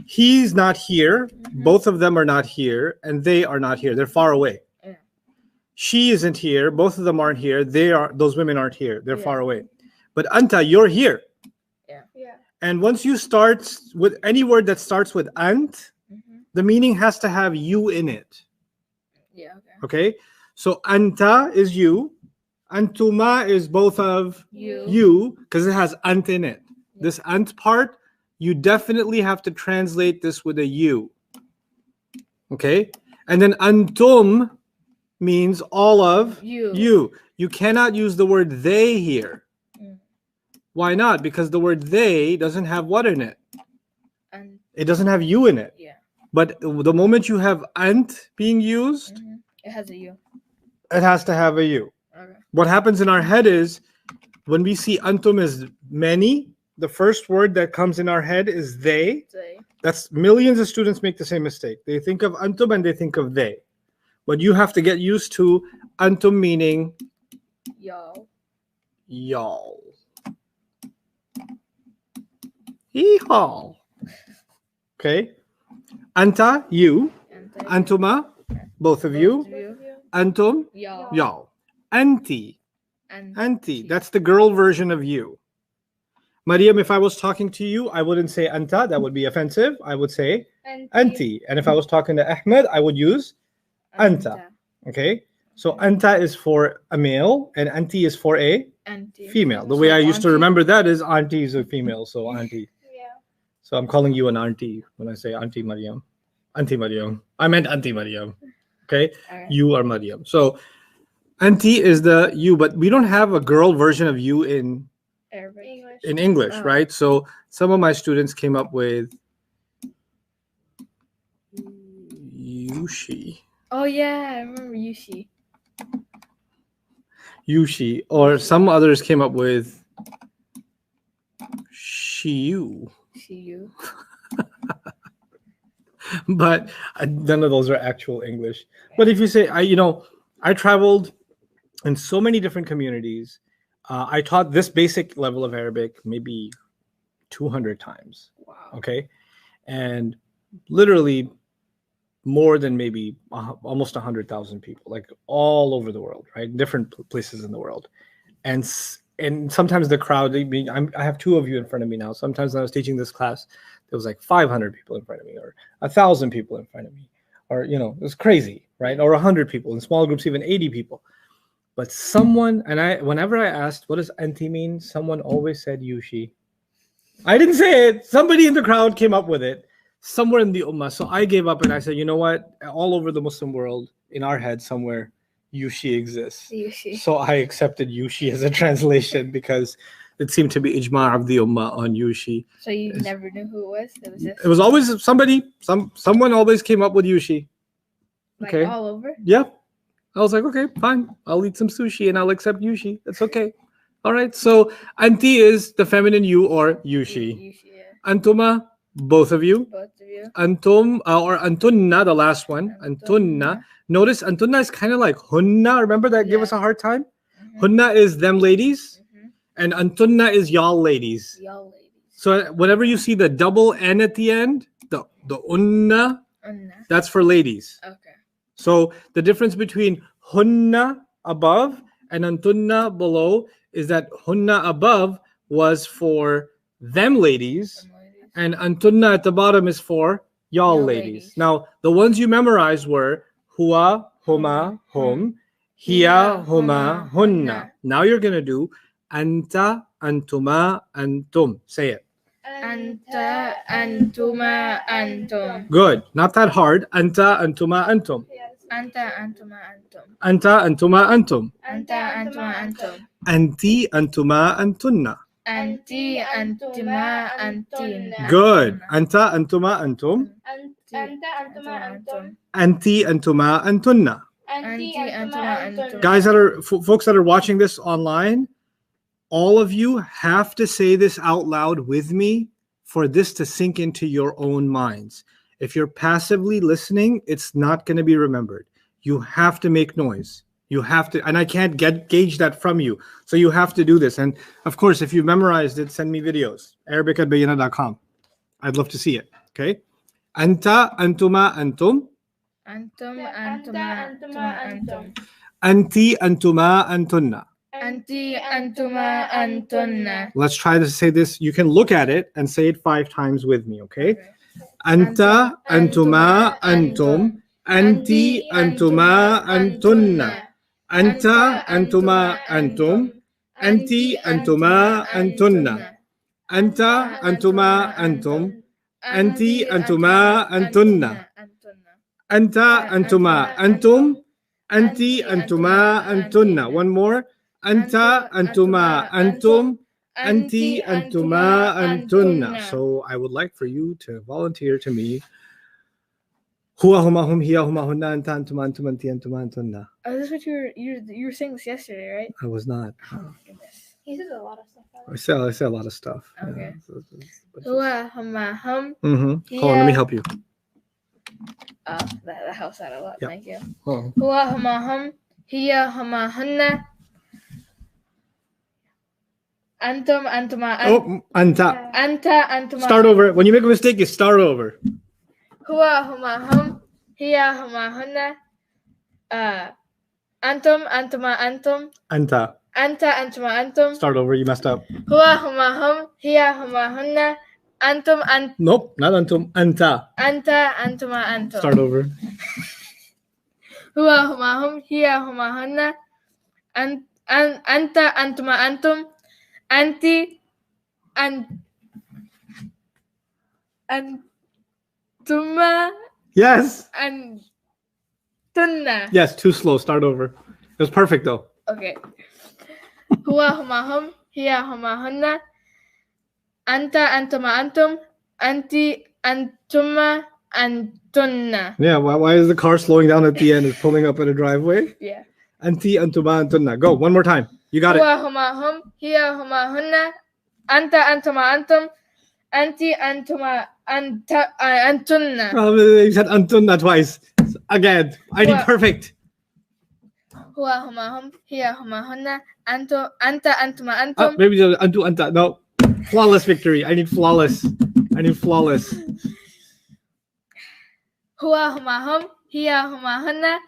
He's not here, Mhm. both of them are not here, and they are not here. They're far away. Yeah. She isn't here, both of them aren't here. Those women aren't here. They're Yeah. far away. But anta, you're here. Yeah. And once you start with any word that starts with ant, Mm-hmm. the meaning has to have you in it. Yeah. Okay. Okay? So anta is you, antuma is both of You. because it has ant in it. This ant part, you definitely have to translate this with a you. Okay? And then antum means all of You. You cannot use the word they here. Mm. Why not? Because the word they doesn't have what in it? And It doesn't have you in it. yeah. But the moment you have ant being used, Mm-hmm. It has a you. it has to have a you. Okay. What happens in our head is when we see antum as many, the first word that comes in our head is they. They. That's millions of students make the same mistake. They think of antum and they think of they. But you have to get used to antum meaning Y'all. y'all. Yeehaw. Okay. Anta, you. And they. Antuma, both of you. Both of you. Antum, Y'all. y'all. Anti, And anti. That's the girl version of you. Mariam, if I was talking to you, I wouldn't say anta. That would be offensive. I would say anti. And if I was talking to Ahmed, I would use anta. Okay. So anta is for a male and anti is for a Auntie. female. The So way I used to auntie. remember that is auntie is a female. So auntie. Yeah. So I'm calling you an auntie when I say Auntie Mariam. Auntie Mariam. I meant Auntie Mariam. Okay. Alright. You are Mariam. So auntie is the you, but we don't have a girl version of you in Arabic. English. Oh. right? So some of my students came up with Yushi. Oh yeah, I remember Yushi. Yushi. Or some others came up with Shiyu. She you. But none of those are actual English. But if you say, I traveled in so many different communities. I taught this basic level of Arabic maybe 200 times. Wow. Okay. And literally more than maybe almost 100,000 people, like all over the world, right? Different places in the world. And sometimes the crowd, I have two of you in front of me now. Sometimes when I was teaching this class, there was like 500 people in front of me or 1,000 people in front of me, or, it was crazy, right? Or 100 people in small groups, even 80 people. But whenever I asked, what does anti mean? Someone always said Yushi. I didn't say it. Somebody in the crowd came up with it somewhere in the ummah. So I gave up and I said, you know what? All over the Muslim world, in our head somewhere, Yushi exists. Yushi. So I accepted Yushi as a translation because it seemed to be ijma' of the ummah on Yushi. So you never knew who it was? It was just It was always someone always came up with Yushi. like okay. all over? Yeah. I was like, okay, fine. I'll eat some sushi and I'll accept Yushi. That's okay. All right. So anti is the feminine you or Yushi. Yushi, yeah. Antuma, both of you. Both of you. Antum or antunna, the last one. Antunna. Notice antunna is kind of like hunna. Remember that gave Yeah. us a hard time? Mhm. Hunna is them ladies Mhm. and antunna is y'all ladies. Y'all ladies. So whenever you see the double N at the end, the unna, Unna. that's for ladies. Okay. So the difference between hunna above and antunna below is that hunna above was for them ladies Some ladies. and antunna at the bottom is for y'all Y'all ladies. ladies. Now, the ones you memorized were huwa, huma, hum, hiya, huma, hunna. Now you're going to do anta, antuma, antum. Say it. Anta, antuma, antum. Good. Not that hard. Anta, antuma, antum. Yes. Anta, antuma, antum. Anta, antuma, antum. Anta, antuma, antum. Anti, antuma, antunna. Anti, antuma, antin. Good. Anta, antuma, antum. Anta, antuma, antum. Anti, antuma, antunna. Anti, antuma, antum. Guys that are folks that are watching this online, all of you have to say this out loud with me for this to sink into your own minds. If you're passively listening, it's not going to be remembered. You have to make noise. You have to, and I can't gauge that from you. So you have to do this. And of course, if you've memorized it, send me videos. Arabic@bayyinah.com. I'd love to see it. Okay. Anta, antuma, antum. Antum, antuma, antum. Anti, antuma, antunna. Anti, antuma, antunna. Let's try to say this. You can look at it and say it 5 times with me. Okay. Anta, antuma, antum. Anti, antuma, antunna. Anta, antuma, antum. Anti, antuma, antunna. Anta, antuma, antum. Anti, antuma, antunna. Anta, antuma, antum. Anti, antuma, antunna. One more. Anta, antuma, antum. Anti, antuma, antunna. So I would like for you to volunteer to me. Huwa, huma, hum, hiya, huma, hunna, anta, antuma, antum, anti, antuma, antunna. Oh, this is what you were saying this yesterday, right? I was not. Oh goodness. He says a lot of stuff. I say a lot of stuff. Okay. Yeah. Huwa, huma, hum. Mm-hmm. Hold on, let me help you. Oh, that helps out a lot. Yep. Thank you. Oh. Huwa, huma, hum. Hiya, huma, hunna. Antum, antuma, Anta. anta, antuma. Start over. When you make a mistake, you start over. Huwa, huma, hum. Hiya, huma, hunna. Antum, antuma, antum. Anta. Anta, antuma, antum. Start over. You messed up. Huwa, huma, hum. Hiya, huma, hunna. Antum, Nope, not antum. Anta. anta, antuma, antum. Start over. Huwa, huma, hum. Hiya, huma, hunna. Anta, antuma, antum. Anti, antuma, Yes. antunna. Yes, too slow. Start over. It was perfect though. Okay. Huwa, huma, hum. Hiya, huma, hunna. Anta, antuma, antum. Anti, antuma, antunna. Yeah, why is the car slowing down at the end? It's pulling up at a driveway. Yeah. Anti, antuma, antunna. Go, one more time. You got it. Huwa, huma, hum. Hiya, huma, hunna. Anta, antuma, antum. Anti, antuma, antunna. You said antunna twice. Again, I need What? perfect. Huwa, huma, hum. Hiya, huma, hunna. Anta, antuma, Oh, antum. maybe just antu, anta. No. Flawless victory. I need flawless. I need flawless. Huwa, huma, hum. Hiya, huma, hunna.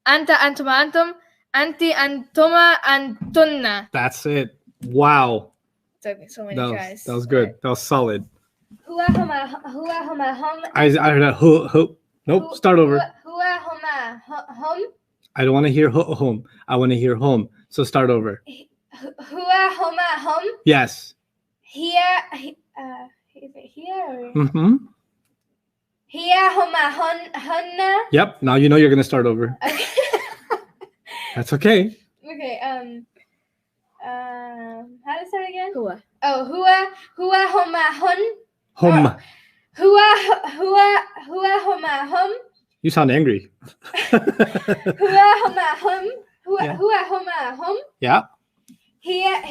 Anta, antuma, antum. Anti, antuma, antunna. That's it. Wow. Took me so many That tries. was good. That was solid. Huwa, huma, hum. I heard a hu. Nope. Start over. Huwa, huma, hum. I don't want to hear home. I want to hear home. So start over. Huwa, huma, hum. Yes. Here, is it here or? Mm-hmm. Here, huma, hunna. Yep. Now you know you're gonna start over. Okay. That's okay. Okay. How to start again? Huwa. Oh, huwa, huma, hun. Home. Huwa, huma, hum. You sound angry. Huwa, huma, hum. Yeah. Huwa, huma, hum. Yeah. Here,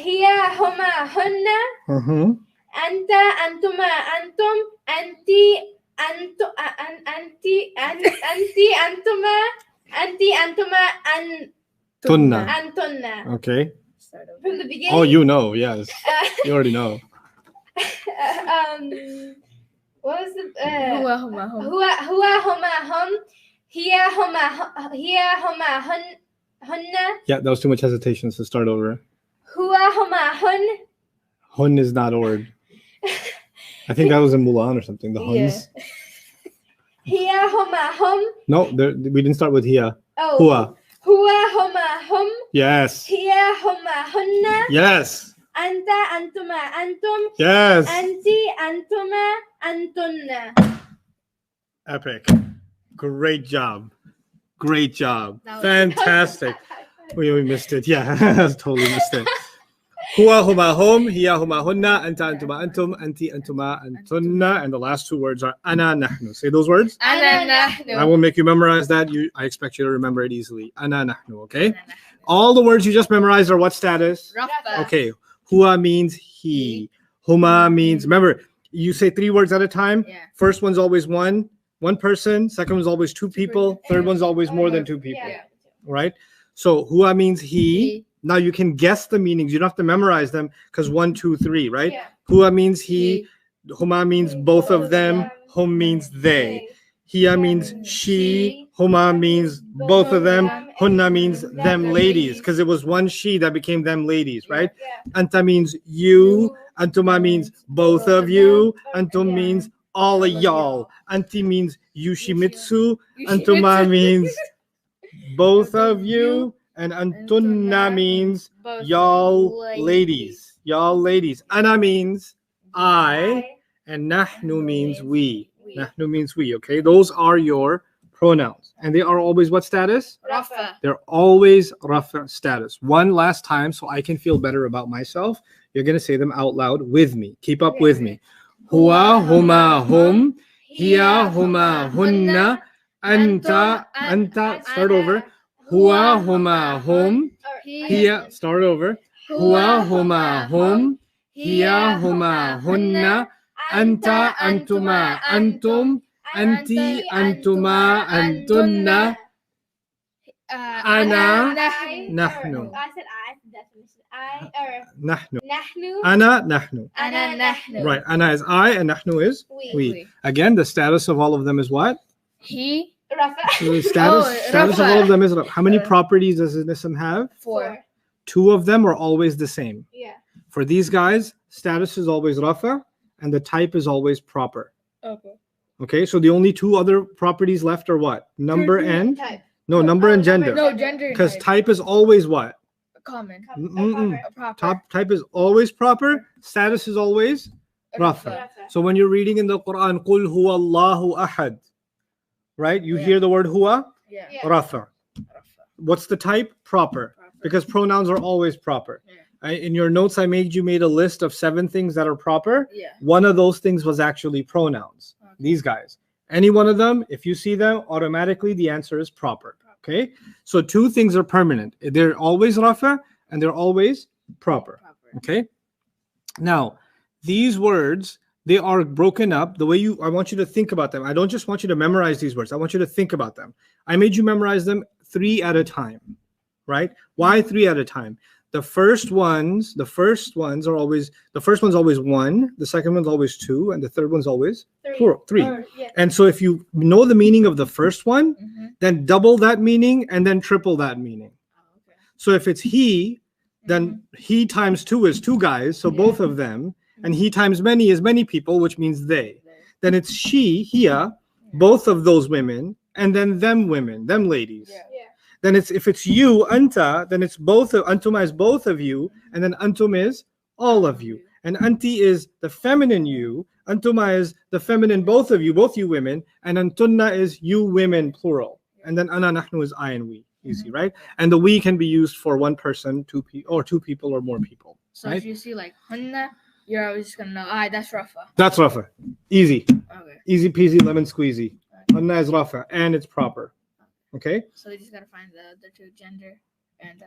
huma, hunna. Mm-hmm. Anta, antuma, antum. Anti, antuma. Anti, antuma, Tunna. antunna. Okay. Start over. From the beginning. Oh, you know. Yes. You already know. What was the Huwa, huma, hum. huwa, huma, hum. Here, huma, hunna. Yeah, that was too much hesitation. So start over. Huwa, huma, hun. Hun is not a word. I think that was in Mulan or something. The Huns. Here, huma, hum. No, we didn't start with Hia. Oh. Hua. Huwa, huma, hum. Yes. Here, huma, hunna. Yes. Anta, antuma, antum. Yes. Anti, antuma, antunna. Epic. Great job. Great job. That was- Fantastic. We missed it. Yeah, totally missed it. Huwa huma hum, hiya huma hunna, anta antuma antum, anti antuma antunna. And the last 2 words are ana nahnu. Say those words. Ana, I nahnu. will make you memorize that. I expect you to remember it easily. Ana nahnu, okay? All the words you just memorized are what status? Rafa. Okay. Huwa means he. Huma means, remember, you say 3 words at a time. Yeah. First one's always one person. Second one's always 2 people. Third one's always more than 2 people. Yeah. Right? So huwa means he. He. Now you can guess the meanings. You don't have to memorize them because 1, 2, 3, right? Yeah. Huwa means he. Huma means both of them. Hum means they. Hiya means she. Huma means both of them. Hunna means them ladies, because it was one she that became them ladies, right? Yeah. Anta means you. Antuma means both of you. Antum means all of y'all. Anti means Yushimitsu. Antuma means both of you. And Antunna means y'all ladies. Y'all ladies. Ana means I. And Nahnu means we. Nahnu means we, okay? Those are your pronouns. And they are always what status? Rafa. They're always rafa status. One last time so I can feel better about myself. You're going to say them out loud with me. Keep up with me. Huwa, huma, hum. Hiya, huma, hunna. Anta, anta. Start over. Huwa, huma, hum. Hiya, start over. Huwa, huma, hum. Hiya, huma, hunna. Anta, antuma, antum. Anti, antuma, antunna. Ana, nahnu. I said I. Definition. I or Nahnu. nahnu. Ana, nahnu. Ana nahnu. Right. Ana is I and nahnu is We. we. Again, the status of all of them is what? He. Rafa. The status of all of them is how many properties does an ism have? 4. 2 of them are always the same. Yeah. For these guys, status is always rafa and the type is always proper. Okay. Okay, so the only 2 other properties left are what? Number and Type. number and gender. No, gender. Because type is always what? Common. Mm-mm. Proper. Type is always proper. Status is always rafa. Rafa. So when you're reading in the Quran, "Qul huwa Allahu ahad," right? You Yeah. hear the word huwa, Yeah. Yeah. rafa. What's the type? Proper. Because pronouns are always proper. Yeah. In your notes, I made you made a list of 7 things that are proper. Yeah. One of those things was actually pronouns. Okay. These guys. Any one of them, if you see them, automatically the answer is proper. Okay? So 2 things are permanent. They're always rafa and they're always proper. Okay? Now, these words, they are broken up the way I want you to think about them. I don't just want you to memorize these words. I want you to think about them. I made you memorize them 3 at a time, right? Why 3 at a time? The first one's always 1, the second one's always 2, and the third one's always 3. Yeah. And so if you know the meaning of the first one, Mm-hmm. then double that meaning and then triple that meaning. Oh, okay. So if it's he, then he times 2 is 2 guys, so both of them, and he times many is many people, which means they. Then it's she, hiya, both of those women, and then them women, them ladies. Yeah. Yeah. Then if it's you, anta, then it's both of antuma is both of you, and then antum is all of you. And anti is the feminine you, antuma is the feminine both of you, both you women, and antunna is you women plural. And then ana nahnu is I and we. Easy, right? And the we can be used for 1 person, 2 people or more people. So Right? if you see like hunna, you're always just gonna know, that's Rafa. That's rafa. Easy. Okay. Easy peasy lemon squeezy. Anna is rafa and it's proper. Okay? So we just gotta find the 2 gender and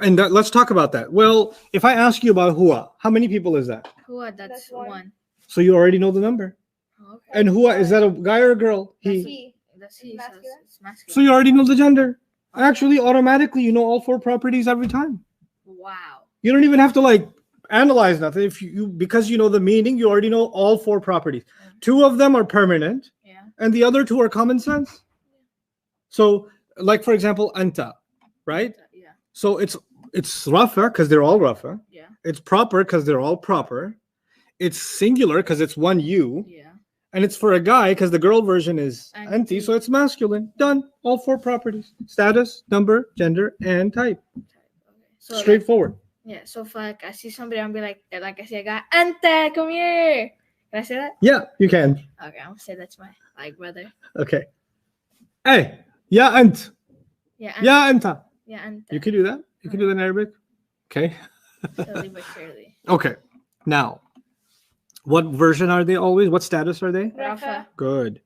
And let's talk about that. Well, if I ask you about huwa, how many people is that? Hua, that's That's 1. 1. So you already know the number. Oh, okay. And huwa, is that a guy or a girl? He. He. That's he. So Masculine? it's masculine. So you already know the gender. Actually, automatically, you know all 4 properties every time. Wow. You don't even have to analyze nothing. If you because you know the meaning, you already know all 4 properties. 2 of them are permanent, Yeah. and the other 2 are common sense. So, like for example, anta, right? Yeah. So it's rafa because they're all rafa. Yeah. It's proper because they're all proper. It's singular because it's 1 you. Yeah. And it's for a guy because the girl version is Anti. anti, so it's masculine. Done. All 4 properties: status, number, gender, and type. Okay. So Straightforward. yeah. So if I see somebody, I'll be like I see a guy, Ante, come here. Can I say that? Yeah, you can. Okay, I'm gonna say that's my brother. Okay. Hey, ya ant. Yeah. Ya anta. Yeah. Ante. You can do that. You can do that in Arabic. Okay. Slowly but surely. Okay. Now, what version are they always? What status are they? Rafa. Good.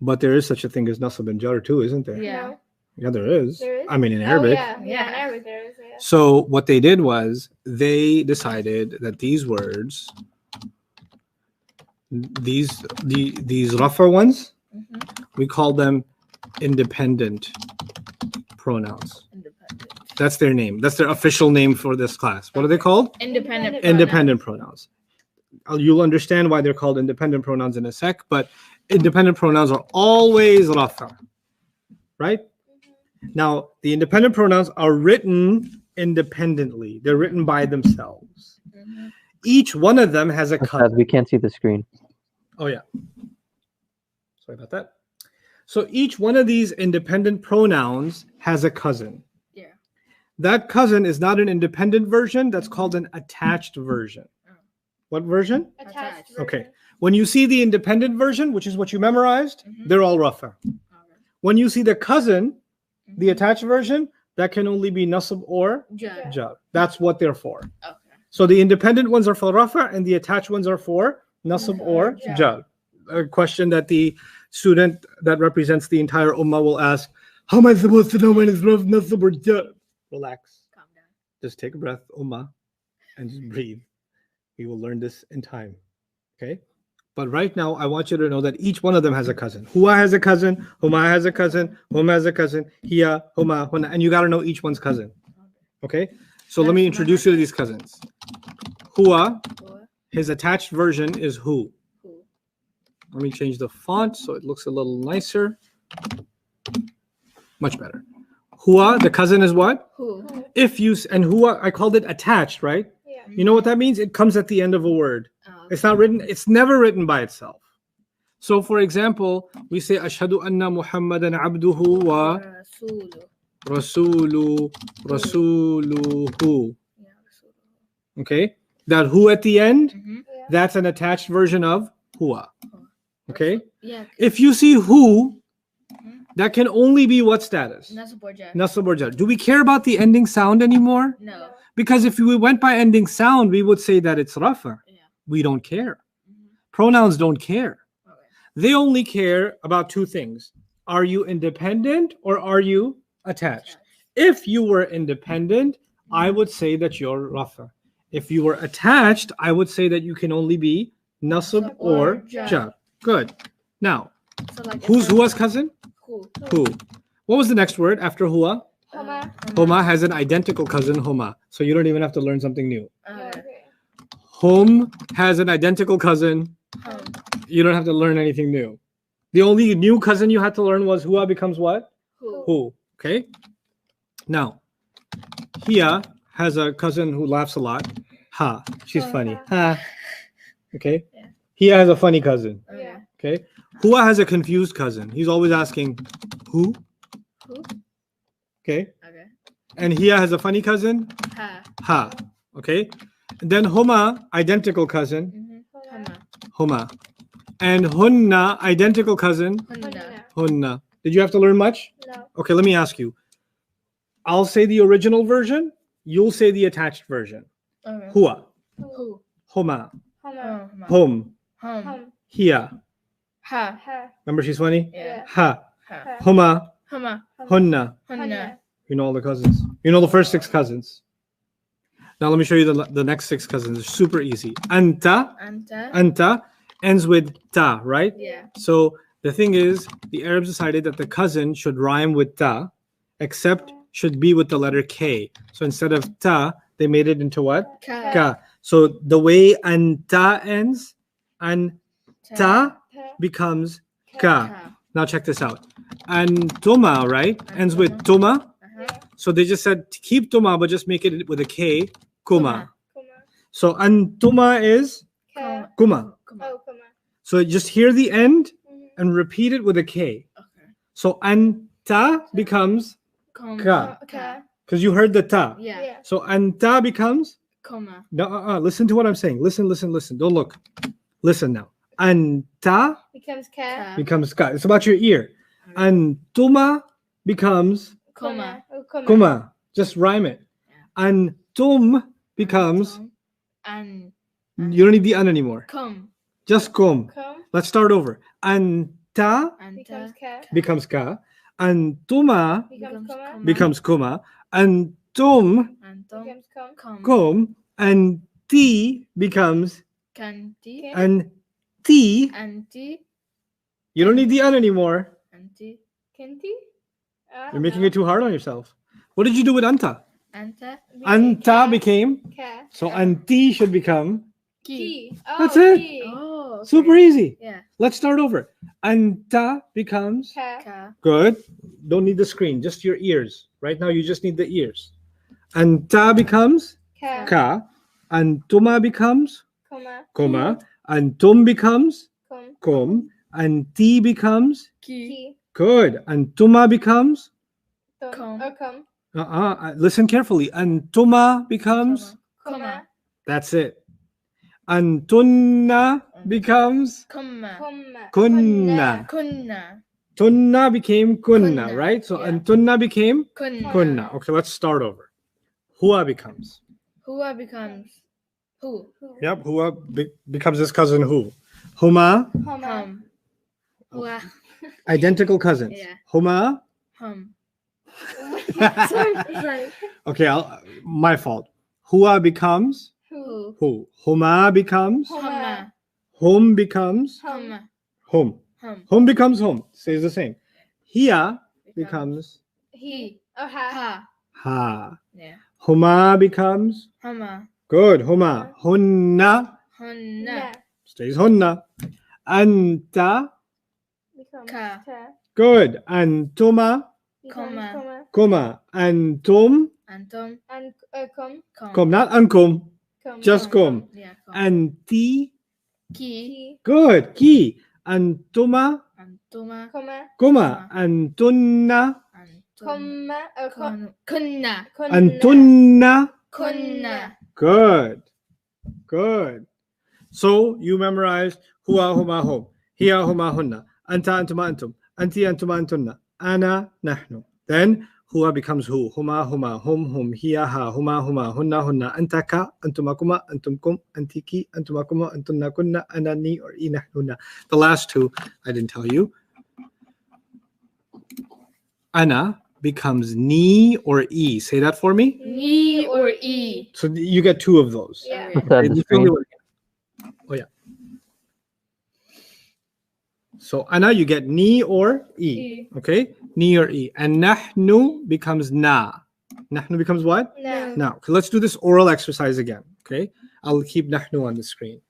But there is such a thing as nasab and jar too, isn't there? Yeah. No. Yeah, there is. There is? I mean, in Oh, Arabic. yeah. Yeah. Yeah. In Arabic there is. Yeah. So what they did was they decided that these words, these rougher ones, Mm-hmm. we call them independent pronouns. Independent. That's their name. That's their official name for this class. What are they called? Independent. Independent pronouns. You'll understand why they're called independent pronouns in a sec, but independent pronouns are always rafa, right? Now, the independent pronouns are written independently. They're written by themselves. Each one of them has a cousin. We can't see the screen. Oh, yeah. Sorry about that. So each one of these independent pronouns has a cousin. Yeah. That cousin is not an independent version. That's called an attached version. What version? Attached. Okay. version. When you see the independent version, which is what you memorized, they're all rafa. When you see the cousin, the attached version, that can only be nasab or Jar. jar. That's what they're for. Okay. So the independent ones are for rafa and the attached ones are for nasab or Jar. jar. A question that the student that represents the entire ummah will ask, how am I supposed to know when it's nasab or jar? Relax. Calm down. Just take a breath, ummah, and just breathe. We will learn this in time. Okay? But right now, I want you to know that each one of them has a cousin. Huwa has a cousin, Huma has a cousin, Huma has a cousin, Hiya, Huma, Huna, and you got to know each one's cousin. Okay? So let me introduce you to these cousins. Huwa, his attached version is Hu. Let me change the font so it looks a little nicer. Much better. Huwa, the cousin is what? Who? If you, and Huwa, I called it attached, right? Yeah. You know what that means? It comes at the end of a word. It's not written, it's never written by itself. So for example, we say Ashhadu anna Muhammadan abduhu wa rasuluhu. Okay? That who at the end, that's an attached version of huwa. Okay? Yeah. If you see who, that can only be what status? Nasab or jar. Nasab or jar. Do we care about the ending sound anymore? No. Because if we went by ending sound, we would say that it's rafa. Yeah. We don't care. Pronouns don't care. Okay. They only care about two things. Are you independent or are you attached? If you were independent, I would say that you're rafa. If you were attached, I would say that you can only be nasab or jar. Good. Now, So like who's Hua's cousin? Who? Who. What was the next word after Hua? Homa. Homa has an identical cousin, Homa. So you don't even have to learn something new. Okay. Hom has an identical cousin. You don't have to learn anything new. The only new cousin you had to learn was Hua becomes what? Who? Who. Okay? Now, Hia has a cousin who laughs a lot. Ha. She's funny. Ha. Okay? Yeah. Hia has a funny cousin. Okay. Okay? Hua has a confused cousin. He's always asking, who? Who? Okay? Okay. And Hia has a funny cousin. Ha. Ha. Okay? And then Homa, identical cousin. Hama. Homa. And Hunna, identical cousin. Hunda. Hunna. Did you have to learn much? No. Okay, let me ask you. I'll say the original version. You'll say the attached version. Okay. Hua. Who? Homa. Homa. Hom. Hum. Hia. Ha. Ha. Remember she's funny? Yeah. Ha. Ha. Homa. Hama. Hunna. Hunda. You know all the cousins. You know the first 6 cousins. Now let me show you the next 6 cousins. They're super easy. Anta. Anta. Anta ends with ta, right? Yeah. So the thing is, the Arabs decided that the cousin should rhyme with ta, except should be with the letter K. So instead of ta, they made it into what? Ka. Ka. So the way anta ends, anta Ta. becomes ka. Ka. Now check this out. Antuma, right? Ends with tuma. So they just said keep tuma, but just make it with a K. Kuma. Kuma. So antuma is Ka. kuma. Oh, Kuma. So just hear the end and repeat it with a K. Okay. So anta becomes Ka. Ka. because you heard the ta. Yeah. Yeah. So anta becomes Koma. no. Listen to what I'm saying. Listen. Don't look. Listen now. Anta Becomes Ka. becomes ka. It's about your ear. Antuma becomes Koma. Oh, Kuma. kuma. Just rhyme it. Antum becomes. And You don't need the an anymore. come. Just kum. Come. Let's start over. Anta Becomes Ka. becomes ka. Antuma Becomes Kuma. becomes kuma. Antum And tom. Becomes Come. Come. kum. And ti becomes Kanti. anti. Anti. You don't need the an anymore. Anti. Kinti? You're making it too hard on yourself. What did you do with anta? Anta. Anta became, Ka. so anti should become, Ki. That's Oh, it. ki. Oh, okay. super easy. Yeah. Let's start over. Anta becomes, Ka. Ka. good. Don't need the screen, just your ears. Right now, you just need the ears. Anta becomes Ka. ka. Antuma becomes Koma. koma. Antum becomes Kum. kum. Anti becomes Ki. Ki. good. Antuma becomes Tum. Kum. Or kum. listen carefully. Antuma becomes Koma. that's it. Antunna becomes Kumma. Kumma. kunna. Kunna. Tunna became kunna, Kunna, right? So yeah. antunna became Kunna. kunna. Okay, let's start over. Hua becomes. Hua becomes who? Yep, hua becomes his cousin who. Huma, Homa. Hum. Hua. identical cousins. Yeah. Huma. Hum. Sorry. Okay, my fault. Hua becomes Who. who. Huma becomes Humma. hum becomes Hum. Humma. hum. Hum. Hum becomes hum. Stays the same. Hia becomes He. Or ha. Ha. ha. Yeah. Huma becomes Humma. good. Huma. Hunna Hunna. Na. stays hunna. Anta Becomes Ka. ka. good. Antuma Becomes Koma. koma. kuma. Antum Antum. And kum. Kum. kum. Not ankum. Kum. Just kum. Yeah. Kum. Anti Ki. Ki. good. Ki. Antuma Antuma. Koma. kuma. Antunna Antum. Kumma. Or kum. Kunna. Kunna. antunna Kunna. good. Good. So you memorized hua huma hum. Hiya huma hunna. Anta antuma antum. Anti antuma antunna. Ana nahnu. Then hua becomes who. Huma huma hum hum. Hiya ha. Huma huma hunna hunna. Anta ka. Antuma kuma. Antum kum. Antiki. Antuma kuma. Antunna kunna. Ana ni or I nahnuna. The last two I didn't tell you. Ana becomes ni or e. Say that for me. Ni or e. So you get two of those. Yeah. Okay. It's on the You feel screen. me? Oh yeah. So ana you get ni or e. E. Okay, ni or e, and nahnu becomes na. Nahnu becomes what? Na. Now, okay, let's do this oral exercise again. Okay, I'll keep nahnu on the screen.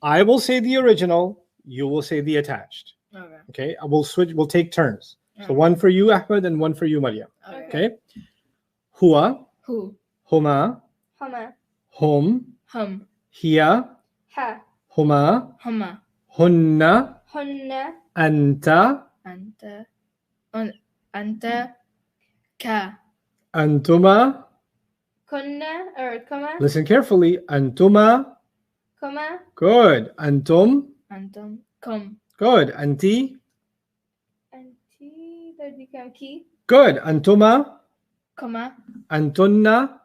I will say the original. You will say the attached. Okay. Okay, I will switch. We'll take turns. So Okay. one for you, Ahmed, and one for you, Maria. Okay. Okay. Hua, Who? huma, Homa. hum, Hum. hiya, Ha. huma, Humma. hunna, Hunna. anta, Anta. Anta. Ka. antuma. Kunna. Or koma. Listen carefully. Antuma. Koma. Good. Antum. Antum. Kum. Good. Anti. Anti. That become ki. Good. Antuma. Koma. Antunna.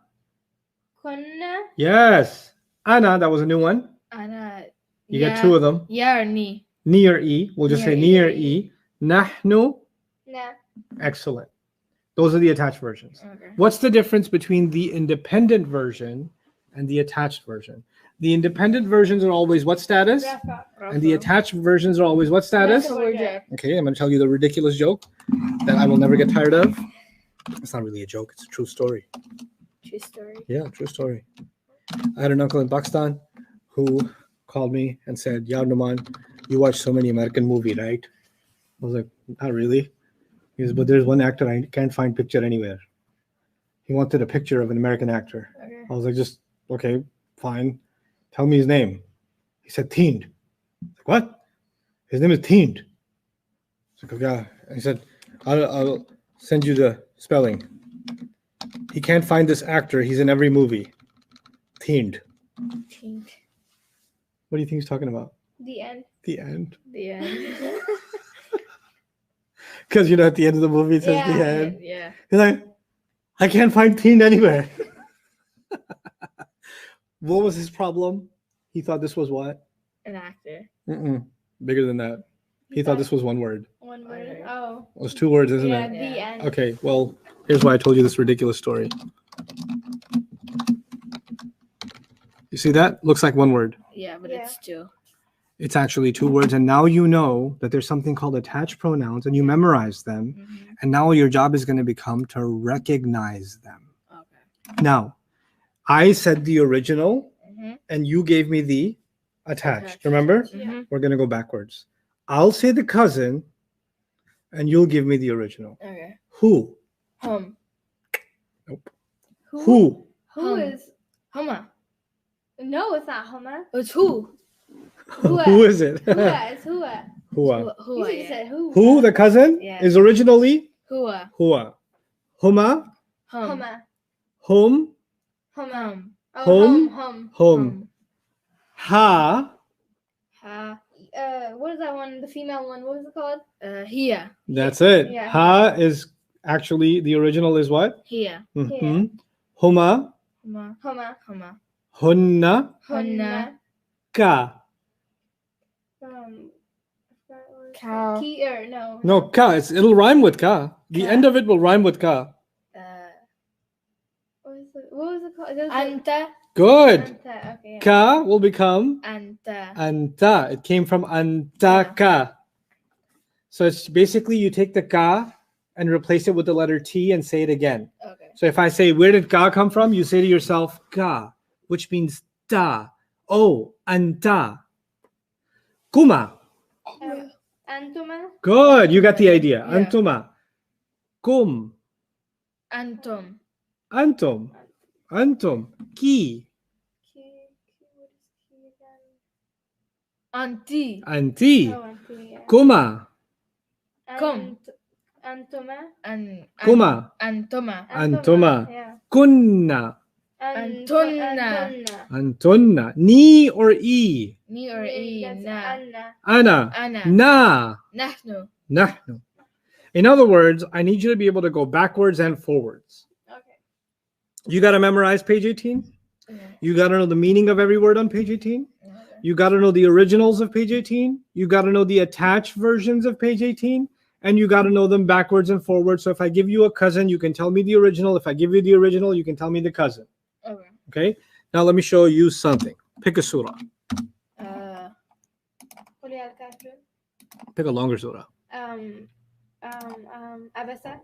Kunna. Yes. Ana, that was a new one. Ana. You get two of them. Ya or ni. Ni or e. We'll just say Ni ni or or e. Nahnu. Na. Excellent. Those are the attached versions. Okay. What's the difference between the independent version and the attached version? The independent versions are always what status? Rafa. And the attached versions are always what status? Rafa. Subject. Okay, I'm going to tell you the ridiculous joke that I will never get tired of. It's not really a joke, it's a true story. True story. Yeah, true story. I had an uncle in Pakistan who called me and said, "Ya Numan, you watch so many American movies, right?" I was like, "Not really." He goes, "But there's one actor I can't find picture anywhere." He wanted a picture of an American actor. Okay. I was like, "Just, okay, fine. Tell me his name." He said, "Theend." I was like, "What?" "His name is Theend." I was like, "Okay." He said, I'll send you the spelling. He can't find this actor. He's in every movie. Theend. Tink. What do you think he's talking about? The end. The end. The end. Because, at the end of the movie, it says Yeah. the end. Yeah. He's like, I can't find Theend anywhere. What was his problem? He thought this was what? An actor. Bigger than that. He thought this was one word. One word. Okay. Oh. It was two words, isn't Yeah, it? the Yeah. end. Okay, well, here's why I told you this ridiculous story. You see that? Looks like one word. Yeah, but Yeah. it's two. It's actually two words. And now you know that there's something called attached pronouns and you memorize them. Mhm. And now your job is going to become to recognize them. Okay. Now, I said the original Mhm. and you gave me the attached. Attached. Remember? Mhm. We're going to go backwards. I'll say the cousin and you'll give me the original. Okay. Who? Hum. Who? Who Hum. is? Huma. No, it's not Huma. It's who? Who is it? Hua. It's Hua. Hua. Who? You Who? just said who. Who, the cousin, Yeah. is originally Hua. Hua. Huma, Hum. Huma. hum, Huma. Hum. Oh, Hum. hum. hum. Ha, Ha. What is that one? The female one. What was it called? Here. that's it. Yeah. Ha is actually, the original is what? Here. Mhm. Huma, Huma. Huma. Huma. hunna, Hunna. ka. I forgot what it's Cow. called. Key or no. No, ka. It'll rhyme with ka. The Ka. end of it will rhyme with ka. What was it called? It was Anta. Good. Anta. Okay. Yeah. Ka will become Anta. anta. It came from antaka. So it's basically you take the ka and replace it with the letter T and say it again. Okay. So if I say, where did ka come from? You say to yourself, ka, which means ta. Oh, anta. Kuma. Antuma. Good. You got the idea. Yeah. Antuma. Kum. Antum. Antum. Antum. Ki. What is key again? Auntie. Anti. Oh, auntie. Yeah. Kuma. Kum. Antuma. Kuma. Antuma. Antuma. Yeah. Kunna. Antunna. Antunna. Ni or e? Ni or e. That's Na. Anna. Ana. Ana. Na. Nahnu. Nahnu. In other words, I need you to be able to go backwards and forwards. Okay. You got to memorize page 18. You got to know the meaning of every word on page 18. You got to know the originals of page 18. You got to know the attached versions of page 18. And you got to know them backwards and forwards. So if I give you a cousin, you can tell me the original. If I give you the original, you can tell me the cousin. Okay. Okay? Now let me show you something. Pick a surah. قل يا الكافرون. Pick a longer surah. Abasa.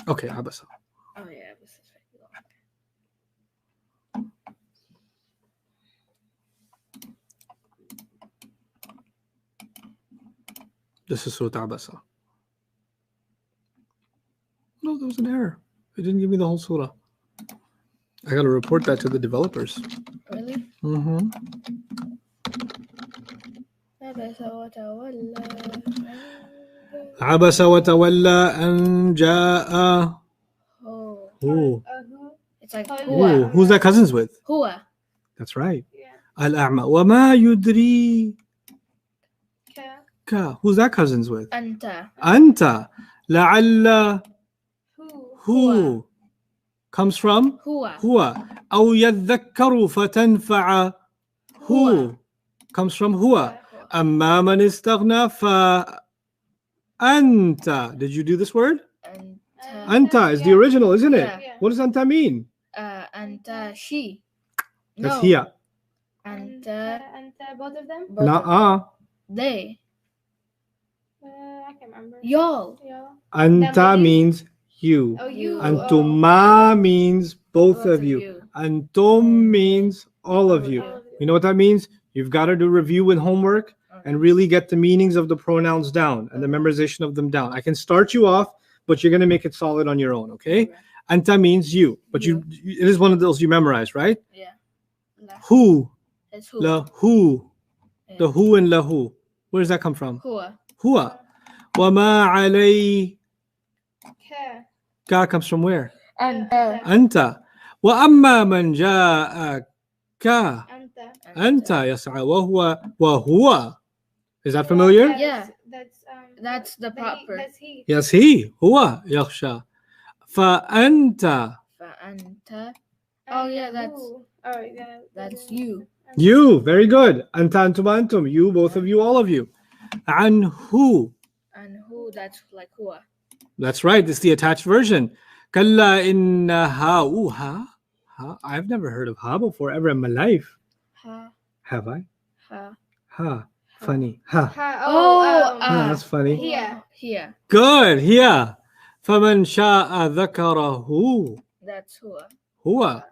Okay, Abasa. Oh yeah. This is right. This is Surah Abasa. No, there was an error. It didn't give me the whole surah. I got to report that to the developers. Really? Mm-hmm. عبس وتولى. عبس وتولى أن جاء. Oh. Ooh. Who? It's like Oh, Hua. Ooh. Who's that cousins with? Hua. That's right. Yeah. الأعمى وما يدريك. Ka. Who's that cousins with? Anta. أنت. لعل. Who? Who comes from Hua. هو أو يذكر فتنفع. Who comes from هو. أما من استغنى فأنت. Did you do this word? Anta is the original, isn't it? Yeah. What does Anta mean? Anta. She. That's No. here. Anta. Both of them? both of- Nuh-uh. They. I can't remember. Y'all. Yeah. Anta That means you. Oh, you. Antuma means both of you. Antum means all of you. You know what that means? You've got to do review with homework and really get the meanings of the pronouns down and the memorization of them down. I can start you off, but you're going to make it solid on your own, okay? Anta means you, but it is one of those you memorize, right? Yeah. Who, It's who. la who, Yeah. the who and la who. Where does that come from? Hua. Hua. Wama alay. Ka. Ka comes from where? Anta. Anta. وأما من جاءك Anta. أنت يسعى وهو. Is that familiar? Yeah. That's the proper. That's he. Yes, he. هو يخشى. فأنت. Anta. Oh, yeah, that's- Who? Oh, yeah. That's you. You. Very good. أنت أنتم أنتم. You, both of you, all of you. عن who. And who? That's like Hua. That's right. This is the attached version. كلا إنها. Ooh, ha. Ha. I've never heard of ha before ever in my life. Ha. Have I? Ha. Ha. Funny. Ha. Ha. Oh, Ah, that's funny. Here. Here. Good. Here. فمن شاء ذكره. That's Hua. هو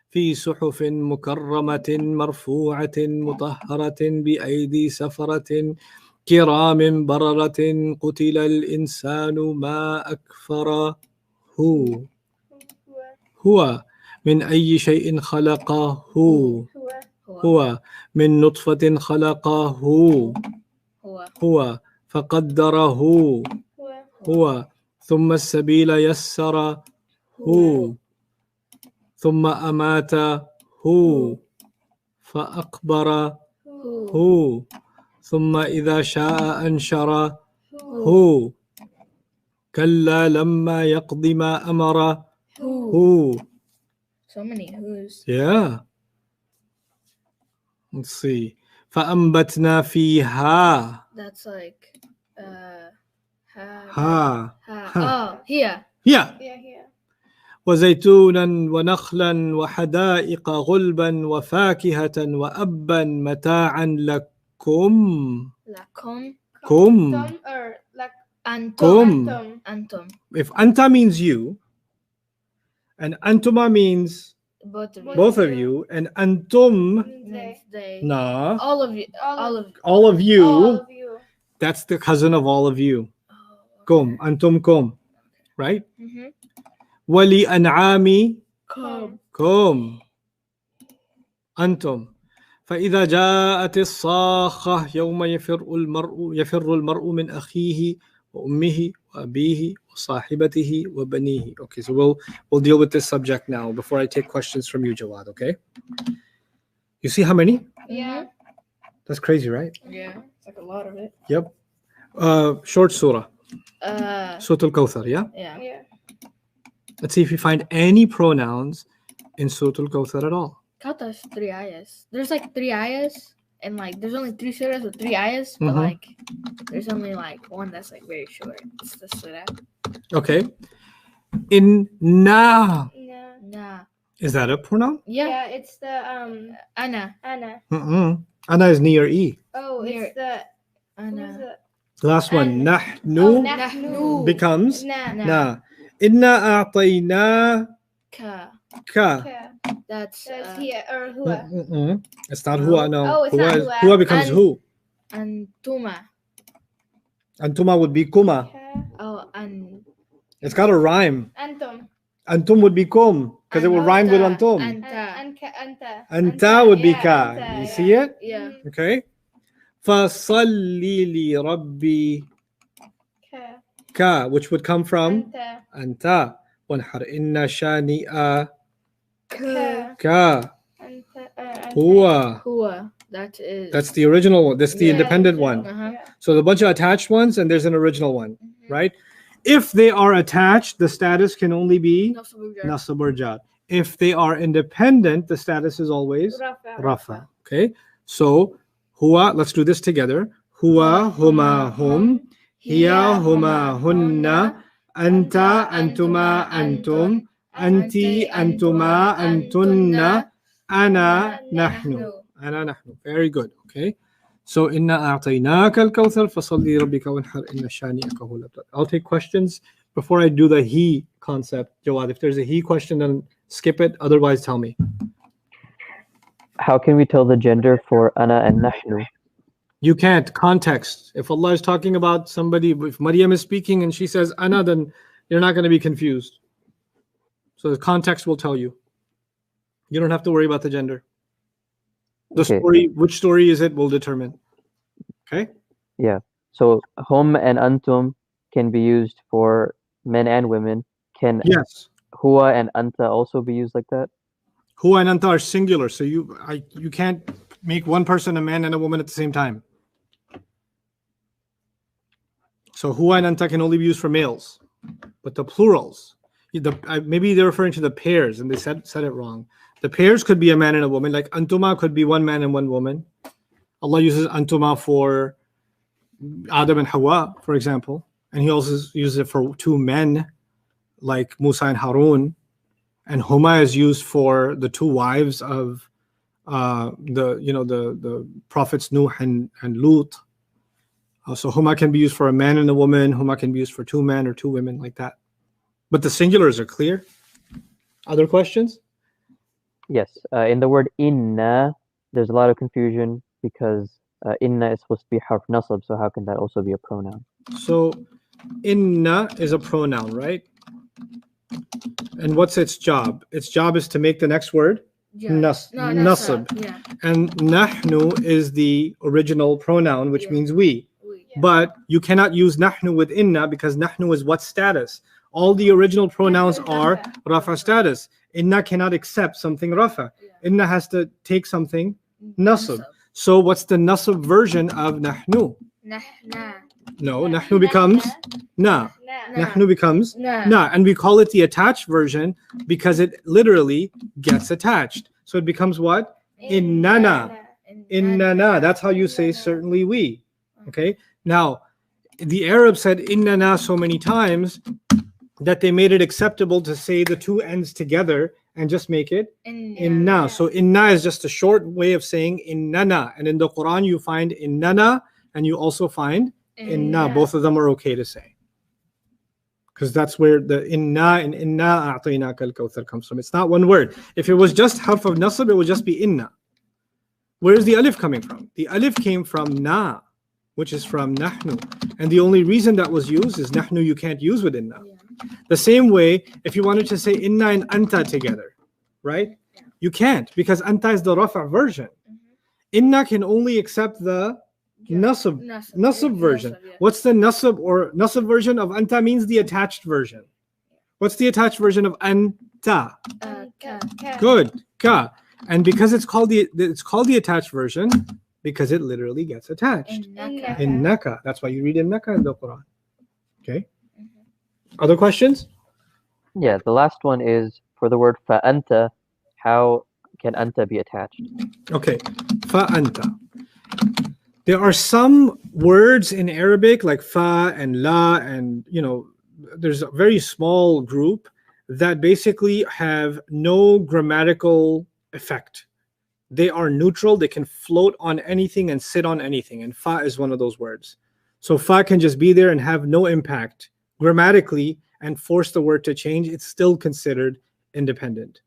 في صحف مكرمة مرفوعة مطهرة بأيدي سفرة كرام بررة قتل الإنسان ما أكفره هو من أي شيء خلقه هو من نطفة خلقه هو فقدره هو ثم السبيل يسره ثم أماته فأقبره ثم إذا شاء أنشره كلا لما يقض ما أمره So many who's. Yeah. Let's see. فأنبتنا فيها. That's like ha. ها. Oh, here. Yeah. Yeah, here. وزيتونا ونخلا وحدائق غلبا وفاكهة وأبا متاعا لكم. Lakum. كم. Tom or like Antum. Kum. Antum. If anta means you, and antuma means Both of you. both of you, and antum, Means they. nah, All of you. All of. all of you, all of you. that's the cousin of all of you. Oh, Kum, antum kum, right? Mm-hmm. Wali an'ami Come. kum, antum. فإذا جاءت الصاخة يوم يفر المرء من أخيه وأمه وأبيه وصاحبته وبنيه. Okay, so we'll deal with this subject now before I take questions from you, Jawad. Okay, you see how many? Yeah. That's crazy, right? Yeah. It's like a lot of it. Yep. Short surah, Surah Al-Kawthar. Yeah. Yeah. Yeah. Let's see if you find any pronouns in Surah Al-Kawthar at all. Kata's 3 ayahs. There's like 3 ayahs, and like there's only 3 surahs with 3 ayahs, but Mhm. like there's only like one that's like very short. It's the surah. Okay. Inna, No. Nah. is that a pronoun? Yeah. Yeah, it's the Ana. Anna. Anna is near E. Oh, Near- it's the what is Ana. it? Last one. Oh, Nahnu Nahnu. becomes Nah. Nah. na. Inna a'tainaka. Ka. Okay. That's That's here or Hua. It's not huwa, no. Oh, it's not hua. Huwa becomes And- who. Antuma. Antuma would be kuma. Okay. Oh, and It's got a rhyme. Antum. Antum would be kum because it would rhyme with antum. Anta. Anta would be Yeah, ka. anta, You yeah. see it? yeah. Okay. فَصَلِّ لِرَبِّكَ, Okay. which would come from Anta. anta. وَانْحَرْ إِنَّ شَانِئَكَ Okay. Anta. Anta. Huwa. Hua. That is. That's the original one. That's the Yeah. independent one. Uh-huh. So the bunch of attached ones, and there's an original one, Mhm. right? If they are attached, the status can only be Nasab or jar. nasab or jar. If they are independent, the status is always Rafa. rafa. Okay, so huwa. Let's do this together. Huwa, huma, hum. Hiya, huma, hunna. Anta, antuma, antum. Anti, antuma, antunna. Ana, nahnu. Ana, nahnu. Very good. Okay. So inna a'tainaka al-kawthar fasalli rabbika wanhar inna shani'aka huwal abtar. I'll take questions before I do the he concept. Jawad, if there's a he question, then skip it. Otherwise, tell me. How can we tell the gender for ana and nahnu? You can't. Context. If Allah is talking about somebody, if Maryam is speaking and she says ana, then you're not going to be confused. So the context will tell you. You don't have to worry about the gender. The Okay. story, which story is it, will determine. Okay. Yeah. So hum and antum can be used for men and women. Can Yes. huwa and anta also be used like that? Huwa and anta are singular, so you can't make one person a man and a woman at the same time. So huwa and anta can only be used for males, but the plurals, maybe they're referring to the pairs, and they said it wrong. The pairs could be a man and a woman, like antuma could be one man and one woman. Allah uses antuma for Adam and Hawa, for example, and He also uses it for 2 men, like Musa and Harun. And huma is used for the 2 wives of the prophets Nuh and Lut. So huma can be used for a man and a woman. Huma can be used for 2 men or 2 women, like that. But the singulars are clear. Other questions? Yes, in the word inna, there's a lot of confusion because inna is supposed to be harf nasab, so how can that also be a pronoun? So inna is a pronoun, right? And what's its job? Its job is to make the next word nasab. Yeah. And nahnu is the original pronoun, which Yeah. means we. Yeah. But you cannot use nahnu with inna because nahnu is what status? All the original pronouns are rafa status. Inna cannot accept something rafa. Inna has to take something nasab. So what's the nasab version of nahnu? Nah. No, nahnu becomes na. Nah. Nahnu becomes Nah. na. And we call it the attached version because it literally gets attached. So it becomes what? Innana. Innana. That's how you say certainly we. Okay. Now, the Arabs said innana so many times that they made it acceptable to say the two ends together and just make it inna. So inna is just a short way of saying innana. And in the Quran, you find innana and you also find inna. Both of them are okay to say. Because that's where the inna and inna a'tainaka al-kawthar comes from. It's not one word. If it was just harf of nasab, it would just be inna. Where is the alif coming from? The alif came from na, which is from nahnu. And the only reason that was used is nahnu you can't use with inna. The same way, if you wanted to say inna and anta together, right? You can't because anta is the rafa version. Inna can only accept the nasab version. What's the nasab version of anta? Means the attached version. What's the attached version of anta? Good, ka. And because it's called the attached version because it literally gets attached. Innaka. That's why you read innaka in the Quran. Okay. Other questions? Yeah, the last one is for the word fa'anta, how can anta be attached? Okay. Fa'anta. There are some words in Arabic like fa and la, and there's a very small group that basically have no grammatical effect. They are neutral. They can float on anything and sit on anything. And fa is one of those words. So fa can just be there and have no impact grammatically and force the word to change. It's still considered independent.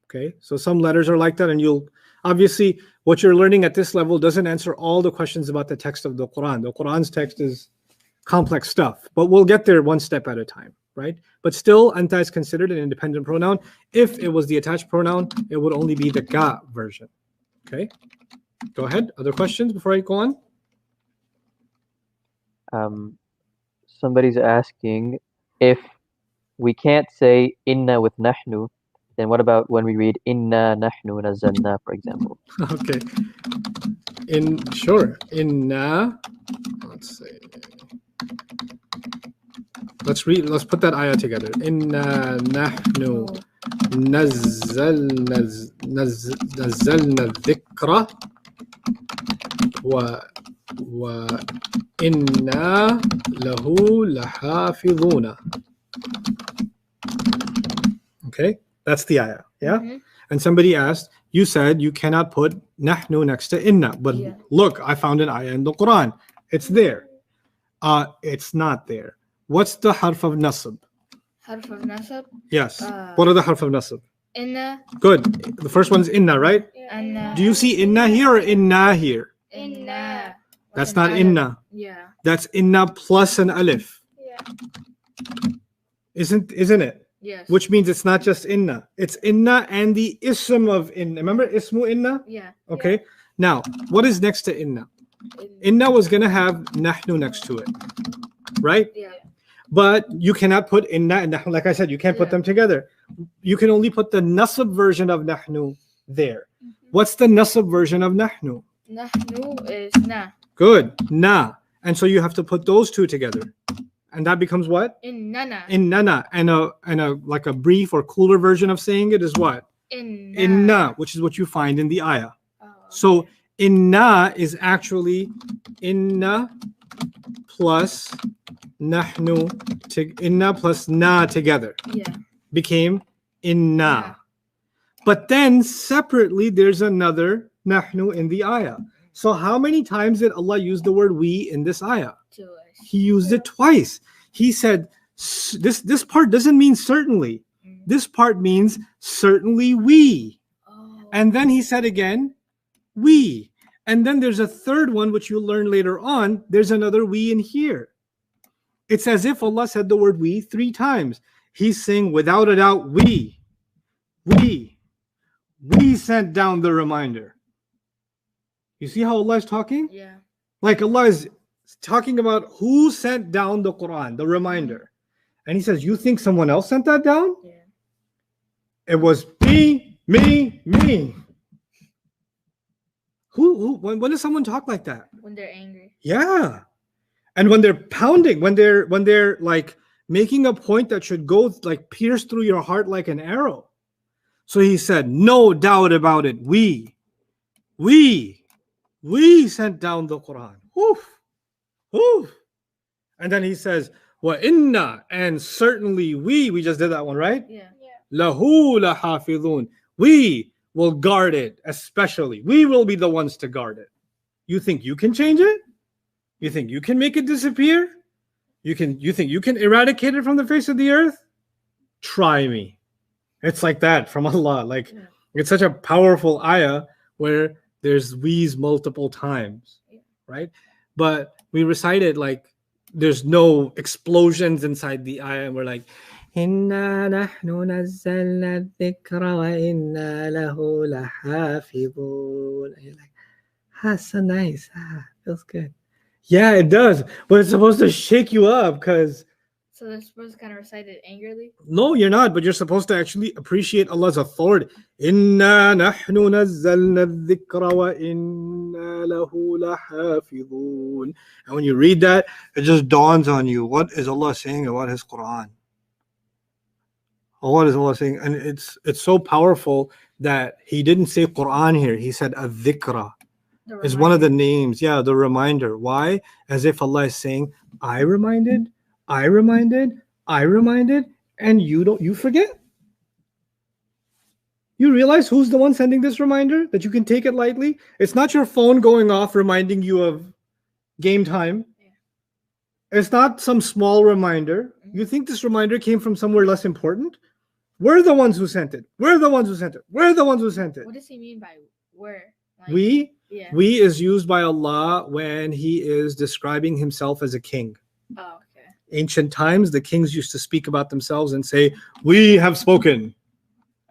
Okay. So some letters are like that. And you'll obviously, what you're learning at this level doesn't answer all the questions about the text of the Quran. The Quran's text is complex stuff, but we'll get there one step at a time. Right? But still, anta is considered an independent pronoun. If it was the attached pronoun, it would only be the ka version. Okay? Go ahead. Other questions before I go on? Somebody's asking if we can't say inna with nahnu, then what about when we read inna nahnu nazzalna, for example? Okay. Sure. Inna. Let's see. Let's put that ayah together. Inna nahnu nazzalna dhikra wa inna lahu lahafidhuna. Okay, that's the ayah. Yeah. And somebody asked, you said you cannot put nahnu next to inna, but look, I found an ayah in the Quran. It's there. It's not there. What's the harf of nasab? Harf of nasab? Yes. What are the harf of nasab? Inna. Good. The first one's inna, right? Anna. Do you see inna here or inna here? Inna. That's not inna. Yeah. That's inna plus an alif. Isn't it? Yes. Which means it's not just inna. It's inna and the ism of inna. Remember ismu inna? Yeah. Okay. Now, what is next to inna? Inna was going to have nahnu next to it. Right? Yeah. But you cannot put inna and nahnu. Like I said, you can't put them together. You can only put the nasab version of nahnu there. What's the nasab version of nahnu? Nahnu is na. Good. Na. And so you have to put those two together. And that becomes what? Innana. Innana. And a like a brief or cooler version of saying it is what? Inna. Inna, which is what you find in the ayah. Oh, So inna is actually inna plus nahnu, inna plus na together yeah. became inna. But then separately, there's another nahnu in the ayah. So how many times did Allah use the word we in this ayah? Twice. He used it twice. He said, this part doesn't mean certainly. This part means certainly we. Oh. And then he said again, we. And then there's a third one, which you'll learn later on. There's another we in here. It's as if Allah said the word we 3 times. He's saying, without a doubt, we sent down the reminder. You see how Allah is talking? Yeah. Like Allah is talking about who sent down the Quran, the reminder. And he says, you think someone else sent that down? Yeah. It was me. When does someone talk like that? When they're angry. Yeah. And when they're pounding, when they're like making a point that should go like pierce through your heart like an arrow. So he said, no doubt about it. We sent down the Quran. Oof. And then he says, wa inna, and certainly we just did that one, right? Yeah. Lahu lahafidhun. We will guard it, especially. We will be the ones to guard it. You think you can change it? You think you can make it disappear? You think you can eradicate it from the face of the earth? Try me. It's like that from Allah. Like it's such a powerful ayah where there's we's multiple times, right? But we recite it like there's no explosions inside the ayah, and we're like, Inna nahnu nazzalna dhikra wa inna lahu lahafidhun. And you're like, so nice. Feels good. Yeah, it does. But it's supposed to shake you up because. So they're supposed to kind of recite it angrily? No, you're not. But you're supposed to actually appreciate Allah's authority. Inna nahnu nazzalna dhikra wa inna lahu lahafidhun. And when you read that, it just dawns on you. What is Allah saying about His Quran? What is Allah saying? And it's so powerful that He didn't say Quran here. He said a-dhikra. It's one of the names. Yeah, the reminder. Why? As if Allah is saying, I reminded, and you forget. You realize who's the one sending this reminder? That you can take it lightly? It's not your phone going off reminding you of game time. It's not some small reminder. You think this reminder came from somewhere less important? We're the ones who sent it. We're the ones who sent it. We're the ones who sent it. What does he mean by where? Like, We? Yeah. We is used by Allah when He is describing Himself as a king. Oh, okay. Ancient times, the kings used to speak about themselves and say, we have spoken.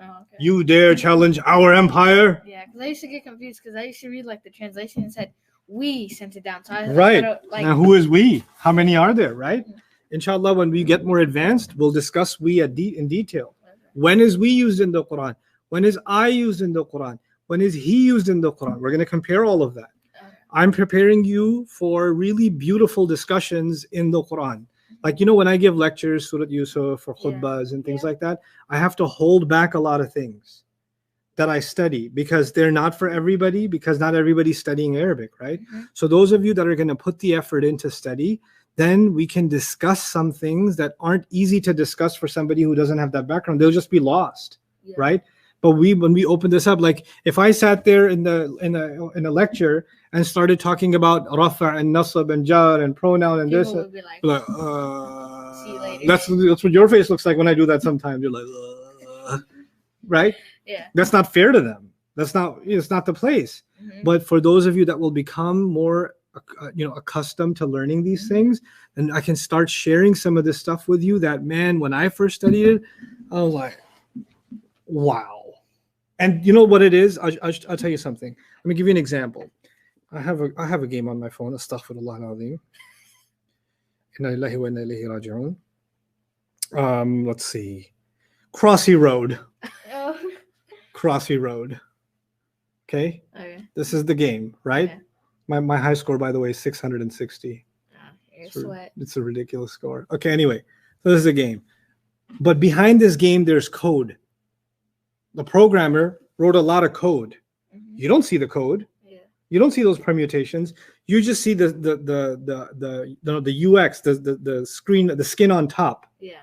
Oh, okay. You dare challenge our empire? Yeah, because I used to get confused because I used to read like the translation and said we sent it down. So I Right. thought, like, Now, who is we? How many are there, right? Inshallah, when we get more advanced, we'll discuss we in detail. When is we used in the Quran? When is I used in the Quran? When is he used in the Quran? We're going to compare all of that. I'm preparing you for really beautiful discussions in the Quran. Like, when I give lectures, Surat Yusuf, for khutbahs and things like that, I have to hold back a lot of things that I study because they're not for everybody, because not everybody's studying Arabic, right? So those of you that are going to put the effort into study, then we can discuss some things that aren't easy to discuss for somebody who doesn't have that background. They'll just be lost, right? But when we open this up, like if I sat there in a lecture and started talking about rafa' and nasab and jar and pronoun and people this, would be like, see you later. that's what your face looks like when I do that sometimes. You're like, right? Yeah. That's not fair to them. It's not the place. But for those of you that will become more accustomed to learning these things, and I can start sharing some of this stuff with you that, man, when I first studied it, I was like, wow. And you know what it is? I'll tell you something. Let me give you an example. I have a game on my phone. Astaghfirullah al-azim. Inna lillahi wa inna ilayhi raji'un. Let's see. Crossy Road. Oh. Crossy Road. Okay? This is the game, right? Yeah. My high score, by the way, is 660. It's a ridiculous score. Okay, anyway. So this is a game. But behind this game, there's code. The programmer wrote a lot of code. You don't see the code. You don't see those permutations. You just see the UX, the screen, the skin on top. Yeah.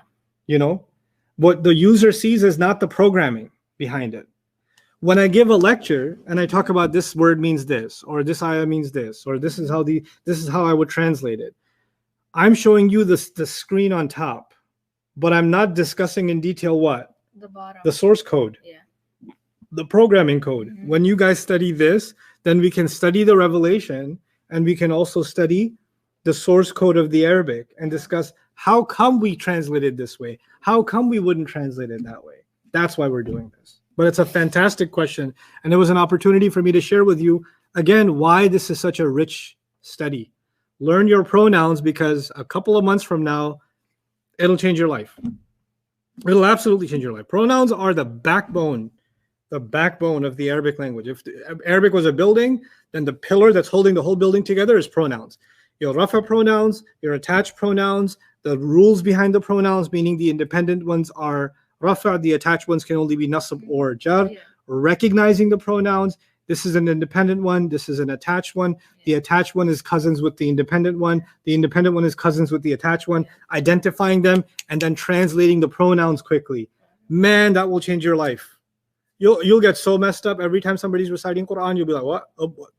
What the user sees is not the programming behind it. When I give a lecture and I talk about this word means this, or this ayah means this, or this is how I would translate it, I'm showing you the screen on top, but I'm not discussing in detail what? The bottom. The source code. Yeah. the programming code. Mhm. When you guys study this, then we can study the revelation, and we can also study the source code of the Arabic and discuss how come we translated this way? How come we wouldn't translate it that way? That's why we're doing this. But it's a fantastic question, and it was an opportunity for me to share with you again why this is such a rich study. Learn your pronouns, because a couple of months from now, it'll change your life. It'll absolutely change your life. Pronouns are the backbone of the Arabic language. If the Arabic was a building, then the pillar that's holding the whole building together is pronouns. Your rafa pronouns, your attached pronouns, the rules behind the pronouns, meaning the independent ones are rafa, the attached ones can only be nasab or jar. Yeah. Recognizing the pronouns, this is an independent one, this is an attached one. The attached one is cousins with the independent one. The independent one is cousins with the attached one. Identifying them and then translating the pronouns quickly. Man, that will change your life. You'll get so messed up every time somebody's reciting Quran. You'll be like, what? Oh, what?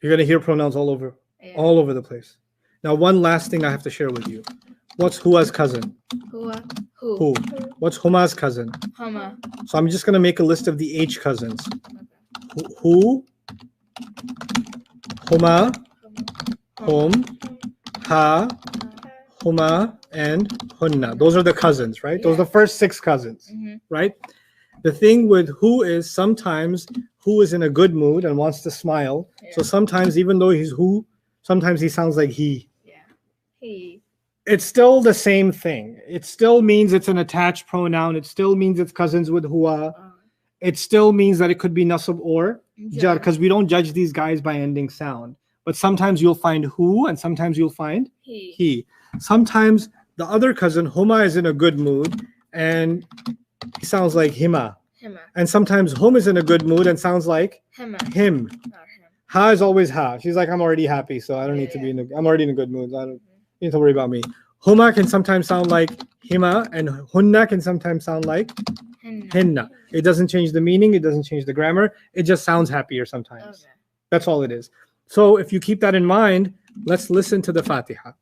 You're gonna hear pronouns all over the place. Now, one last thing I have to share with you. What's Hua's cousin? Who? Who? What's Huma's cousin? Hama. So I'm just gonna make a list of the H cousins. Who? Huma, Hum, Ha, Huma, and Hunna. Those are the cousins, right? Those are the first 6 cousins, Mhm. right? The thing with who is sometimes who is in a good mood and wants to smile. So Yeah. sometimes, even though he's who, sometimes he sounds like he. Yeah. He. It's still the same thing. It still means it's an attached pronoun. It still means it's cousins with hua. It still means that it could be nasab or jar, because we don't judge these guys by ending sound. But sometimes you'll find who, and sometimes you'll find he. Sometimes the other cousin, Huma, is in a good mood and he sounds like hima. Hima. And sometimes Hum is in a good mood and sounds like Hima. him. Not him. Ha is always ha. She's like, I'm already happy, so I don't need to be I'm already in a good mood. So I don't need to worry about me. Huma can sometimes sound like hima, and hunna can sometimes sound like hinna. It doesn't change the meaning, it doesn't change the grammar, it just sounds happier sometimes. Okay. That's all it is. So if you keep that in mind, let's listen to the Fatiha.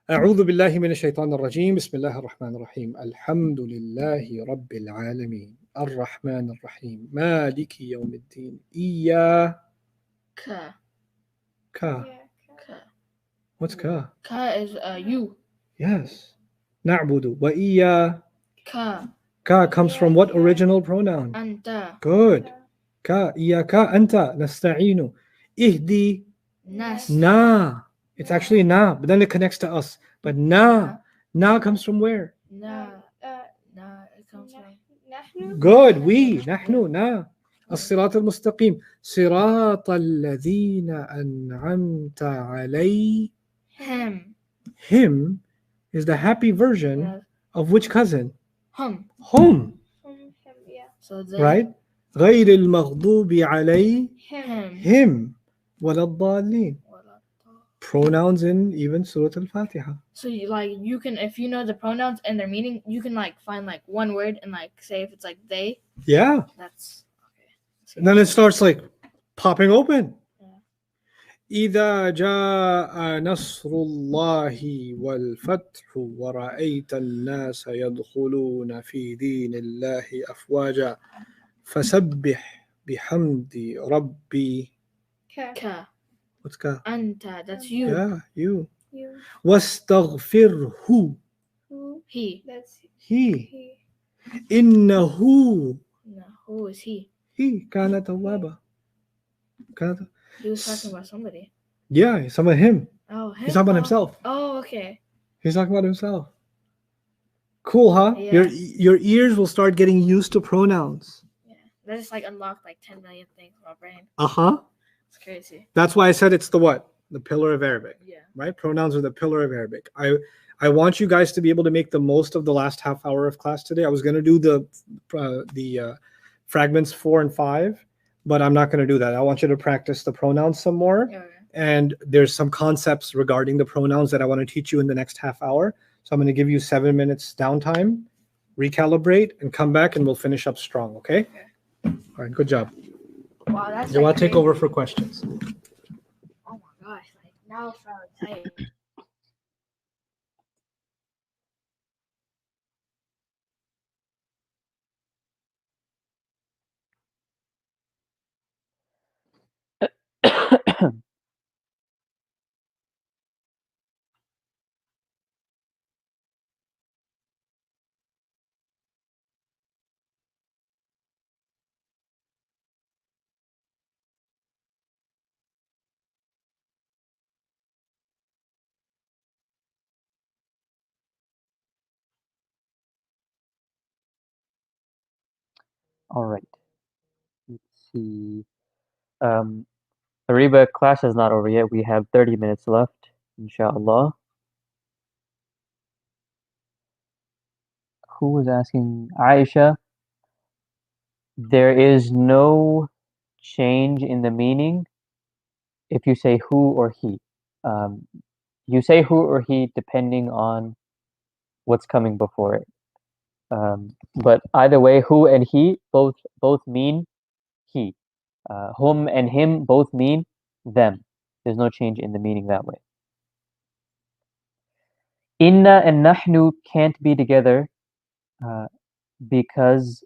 أعوذ بالله من الشيطان الرجيم بسم الله الرحمن الرحيم الحمد لله رب العالمين الرحمن الرحيم مالك يوم الدين إياك Ka. Ka. Ka. What's Ka? Ka is you. Yes. نعبد وإياك. Ka. Ka comes from what original pronoun? Anta. Good. Ka إياك أنت نستعين. إهدي. Nas. Na. It's actually na, but then it connects to us. But na. Na comes from where? Na. Na. It comes from. Good. We. نحن. Na. الصراط المستقيم. صراط الذين أنعمت عليهم. Him is the happy version of which cousin? Hum. Hum. So they. Right? غير المغضوب عليهم. Him. ولا الضالين. Pronouns in even Surah Al-Fatiha. So you can, if you know the pronouns and their meaning, you can find one word and say if it's they. Yeah. That's okay. And then it starts popping open. إذا جاء نصر الله والفتح ورأيت الناس يدخلون في دين الله أفواجا فسبح بحمد ربي. Ka. What's Ka? Anta. That's you. Yeah, you. واستغفره. He. He. إنه. No. Who is he? He كان توابا. He was talking about somebody. Yeah, he's talking about him. Oh, him? He's talking about himself. Oh, okay. He's talking about himself. Cool, huh? Yeah. Your ears will start getting used to pronouns. Yeah. That just unlocked 10 million things in my brain. Uh-huh. It's crazy. That's why I said it's the what? The pillar of Arabic. Yeah. Right? Pronouns are the pillar of Arabic. I want you guys to be able to make the most of the last half hour of class today. I was going to do the fragments 4 and 5, but I'm not going to do that. I want you to practice the pronouns some more. Okay. And there's some concepts regarding the pronouns that I want to teach you in the next half hour. So I'm going to give you 7 minutes downtime, recalibrate, and come back, and we'll finish up strong, okay? All right, good job. Wow, that's You want to take crazy. over for questions. Oh my gosh. Now it's really tight. All right. Let's see. Ariba, class is not over yet. We have 30 minutes left, inshallah. Who was asking? Aisha. There is no change in the meaning if you say who or he. You say who or he depending on what's coming before it. But either way, who and he both mean he. Hum and him both mean them. There's no change in the meaning that way. Inna and nahnu can't be together because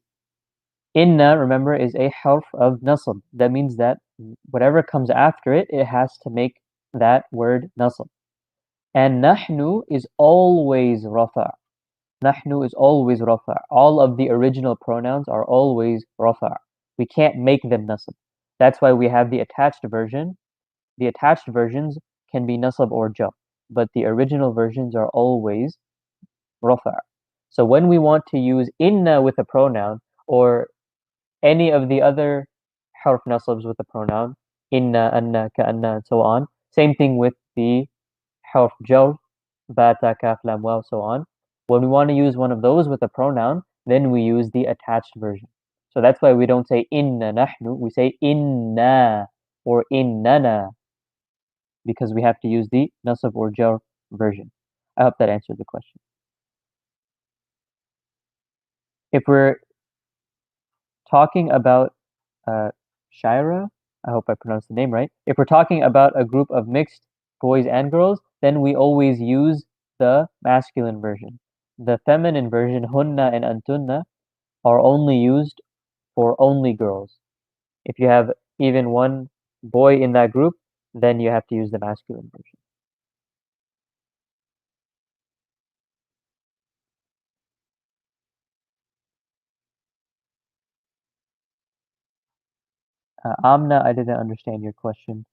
inna, remember, is a harf of nasab. That means that whatever comes after it, it has to make that word nasab. And nahnu is always rafa'. Nahnu is always rafa'. All of the original pronouns are always rafa'. We can't make them nasab. That's why we have the attached version. The attached versions can be nasab or jar, but the original versions are always rafa'. So when we want to use inna with a pronoun or any of the other harf nasabs with a pronoun, inna, anna, ka'anna, and so on, same thing with the harf jar, bata, kaf, lam, waw, so on. When we want to use one of those with a pronoun, then we use the attached version. So that's why we don't say inna nahnu, we say inna or innana, because we have to use the nasab or jar version. I hope that answered the question. If we're talking about Shaira, I hope I pronounced the name right. If we're talking about a group of mixed boys and girls, then we always use the masculine version. The feminine version, hunna and antunna, are only used for only girls. If you have even one boy in that group, then you have to use the masculine version. Amna, I didn't understand your question.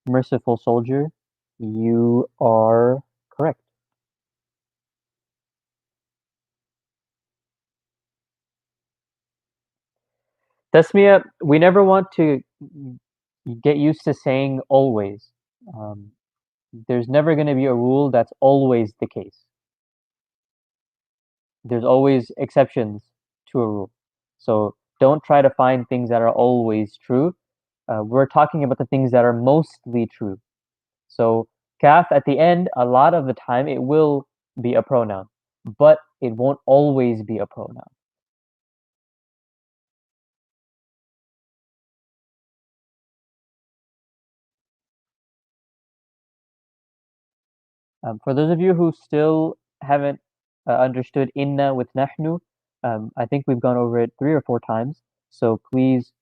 Merciful soldier, you are correct. Tasmiya, we never want to get used to saying always. There's never going to be a rule that's always the case. There's always exceptions to a rule. So don't try to find things that are always true. We're talking about the things that are mostly true. So kaf at the end, a lot of the time it will be a pronoun, but it won't always be a pronoun. For those of you who still haven't understood inna with nahnu, I think we've gone over it 3 or 4 times. So please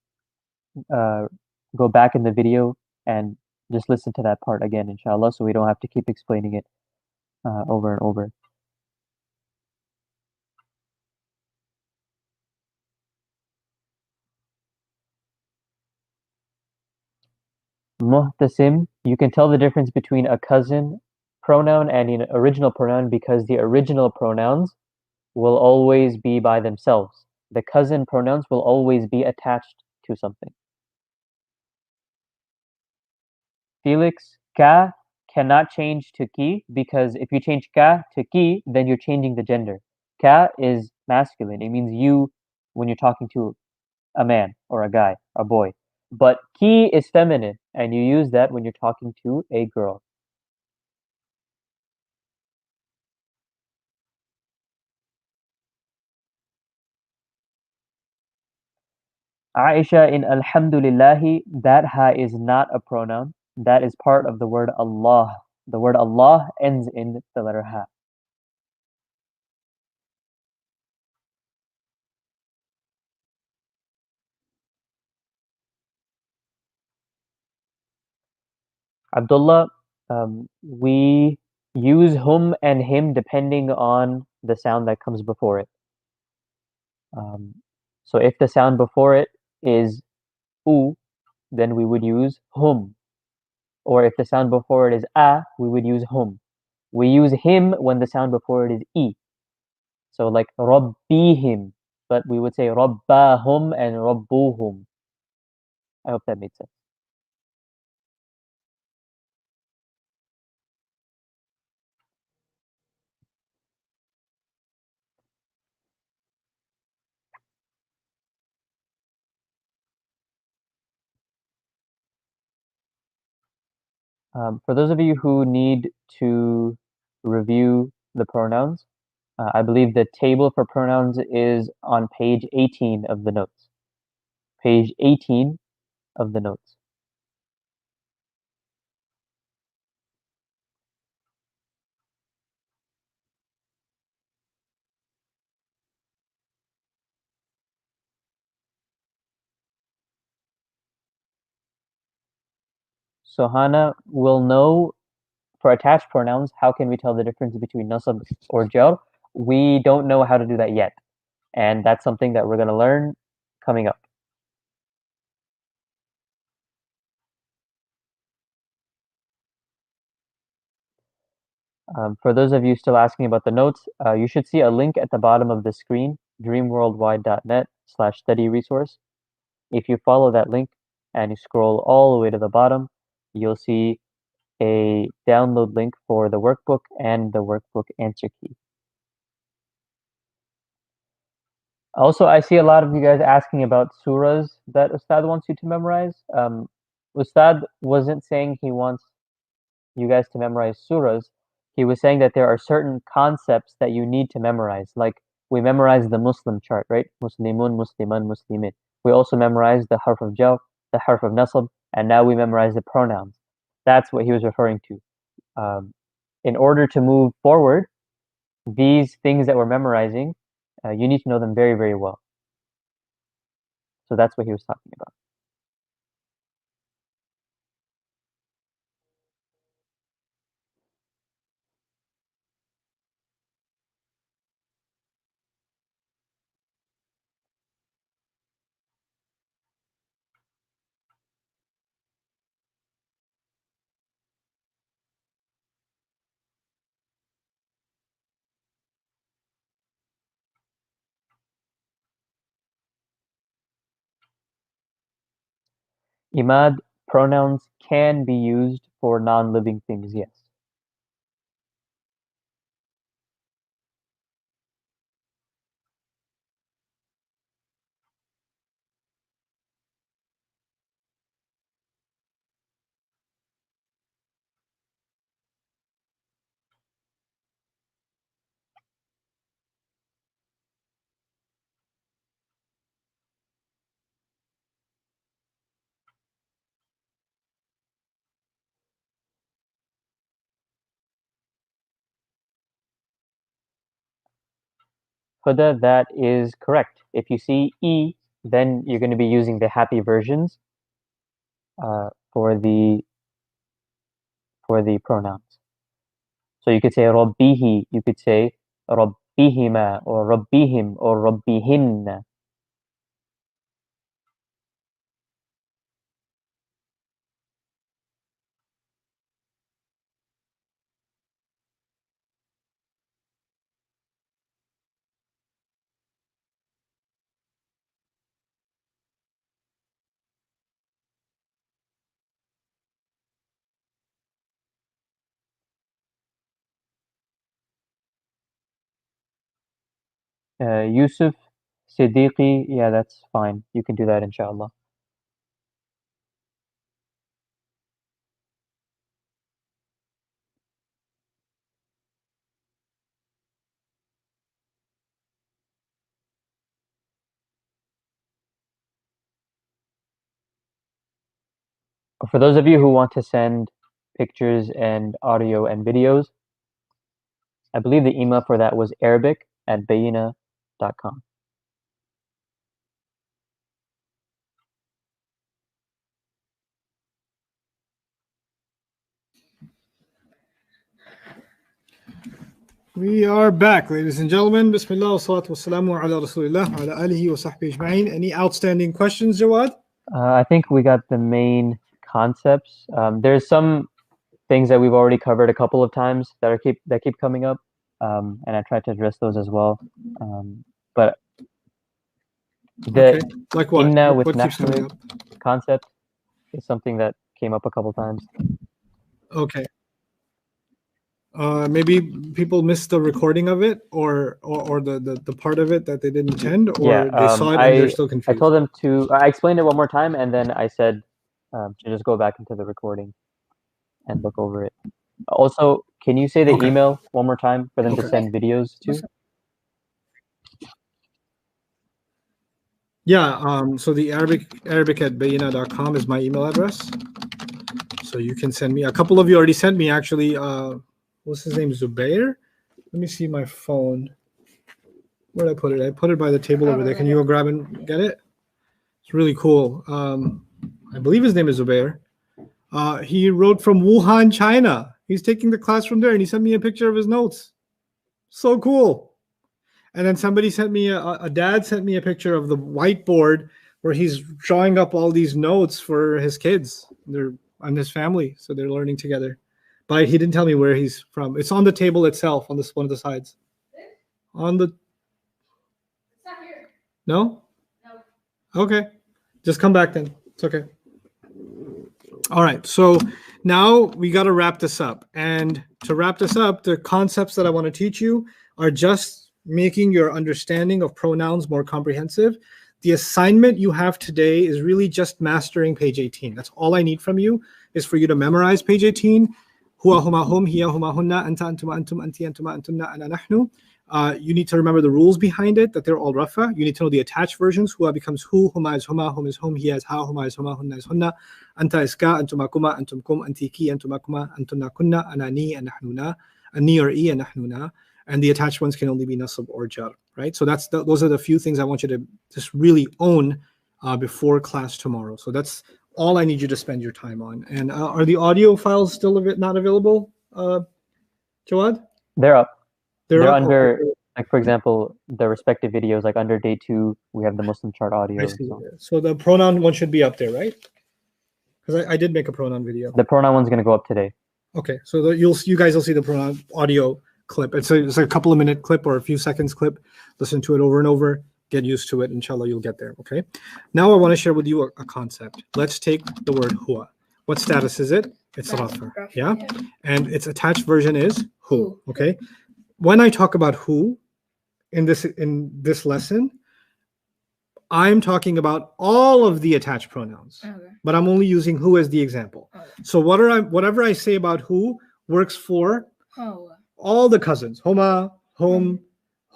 go back in the video and just listen to that part again, inshallah, so we don't have to keep explaining it over and over. Muhtasim, you can tell the difference between a cousin pronoun and an original pronoun because the original pronouns will always be by themselves. The cousin pronouns will always be attached to something. Felix, ka cannot change to ki because if you change ka to ki, then you're changing the gender. Ka is masculine. It means you when you're talking to a man or a guy, a boy. But ki is feminine, and you use that when you're talking to a girl. Aisha in Alhamdulillahi, that ha is not a pronoun. That is part of the word Allah. The word Allah ends in the letter ha. Abdullah, we use hum and him depending on the sound that comes before it. So if the sound before it is u, then we would use hum. Or if the sound before it is a, we would use hum. We use him when the sound before it is e. So like rabbihim, but we would say rabbahum and rabbuhum. I hope that made sense. For those of you who need to review the pronouns, I believe the table for pronouns is on page 18 of the notes. Page 18 of the notes. So Hana will know for attached pronouns, how can we tell the difference between nasab or jar? We don't know how to do that yet. And that's something that we're going to learn coming up. For those of you still asking about the notes, you should see a link at the bottom of the screen, dreamworldwide.net/study resource. If you follow that link and you scroll all the way to the bottom, you'll see a download link for the workbook and the workbook answer key. Also, I see a lot of you guys asking about surahs that Ustad wants you to memorize. Ustad wasn't saying he wants you guys to memorize surahs. He was saying that there are certain concepts that you need to memorize. Like we memorized the Muslim chart, right? Muslimun, Musliman, Muslimin. We also memorized the harf of jar, the harf of nasab, and now we memorize the pronouns. That's what he was referring to. In order to move forward, these things that we're memorizing, you need to know them very, very well. So that's what he was talking about. Imad, pronouns can be used for non-living things, yes. Huda, that is correct. If you see E, then you're going to be using the happy versions for the pronouns. So you could say rabbihi, you could say rabbihima, or rabbihim, or rabbihinna. Yusuf, Siddiqui, yeah, that's fine. You can do that, inshallah. For those of you who want to send pictures and audio and videos, I believe the email for that was arabic@bayina.com. We are back, ladies and gentlemen. Bismillah wa salatu wa salamu ala rasulillah wa ala alihi wa sahbihi ajma'in. Any outstanding questions, Jawad? I think we got the main concepts. There's some things that we've already covered a couple of times that keep coming up. and I tried to address those as well. But the Okay. Like what? inna with What keeps coming nahnu up? concept is something that came up a couple times. Okay. Maybe people missed the recording of it, or the part of it that they didn't attend, or Yeah, they saw it and they're still I confused. told them to. I explained it one more time, and then I said to just go back into the recording and look over it. Also, can you say the Okay. email one more time for them to Okay. send videos to? Yeah. So the Arabic@bayina.com is my email address. So you can send me. A couple of you already sent me actually. What's his name? Zubair. Let me see my phone. Where did I put it? I put it by the table over there. Can you go grab and get it? It's really cool. I believe his name is Zubair. He wrote from Wuhan, China. He's taking the class from there, and he sent me a picture of his notes. So cool. And then somebody sent me a dad sent me a picture of the whiteboard where he's drawing up all these notes for his kids. They're and his family, so they're learning together. But he didn't tell me where he's from. It's on the table itself, on this one of the sides. On the. It's not here. No? No. Okay. Just come back then. It's okay. All right. So now we got to wrap this up. And to wrap this up, the concepts that I want to teach you are just making your understanding of pronouns more comprehensive. The assignment you have today is really just mastering page 18. That's all I need from you is for you to memorize page 18. Huwa huma hum, hiya huma hunna, anta antuma antum, anti antuma antunna, ana nahnu. You need to remember the rules behind it, that they're all rafa. You need to know the attached versions. Huwa becomes hu, huma is huma, hum is hum, hiya is ha, huma is huma, hunna is hunna. Anta is ka, antuma kuma, antum kum, anti ki, antuma kuma, antunna kunna, ana ni, and nahnuna. Ani or i, and nahnuna. And the attached ones can only be nasab or jar, right? So those are the few things I want you to just really own before class tomorrow. So that's all I need you to spend your time on. And are the audio files still not available, Jawad? They're up. They're up? under, Okay. like for example, the respective videos. Like under day 2, we have the Muslim chart audio. I see. So the pronoun one should be up there, right? Because I did make a pronoun video. The pronoun one's gonna go up today. Okay, so you guys will see the pronoun audio clip. It's a couple of minute clip or a few seconds clip. Listen to it over and over. Get used to it. Inshallah, you'll get there. Okay. Now I want to share with you a concept. Let's take the word huwa. What status is it? It's rafa. Yeah. And its attached version is hu. Okay. When I talk about hu in this lesson, I'm talking about all of the attached pronouns, but I'm only using hu as the example. So whatever I say about hu works for all the cousins. Homa, hum,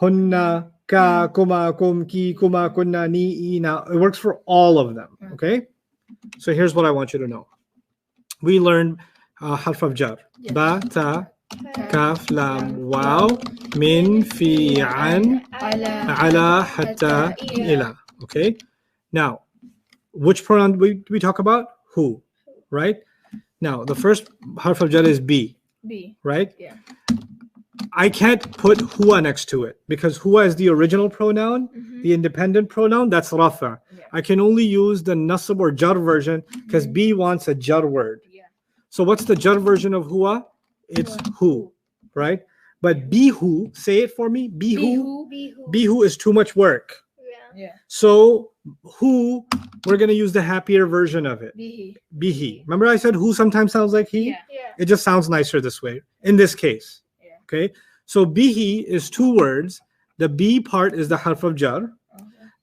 hunna, ka, kuma, kum, ki, kuma, kunna, ni, ina. It works for all of them. Okay. So here's what I want you to know. We learned harf of jar. Ba, ta, kaf, lam, waw, min, fi, an, ala, hatta, ila. Okay. Now, which pronoun do we talk about? Who, right? Now, the first harf of jar is B, right? Yeah. I can't put huwa next to it because huwa is the original pronoun, the independent pronoun, that's rafa. Yeah. I can only use the nasab or jar version because B wants a jar word. Yeah. So what's the jar version of huwa? It's hu, right? But bihu, say it for me. Bihu. Bihu is too much work. Yeah. So who, we're going to use the happier version of it. Bihi. Remember I said who sometimes sounds like he? Yeah. It just sounds nicer this way. In this case. Yeah. Okay. So bihi is 2 words. The B part is the harf of jar.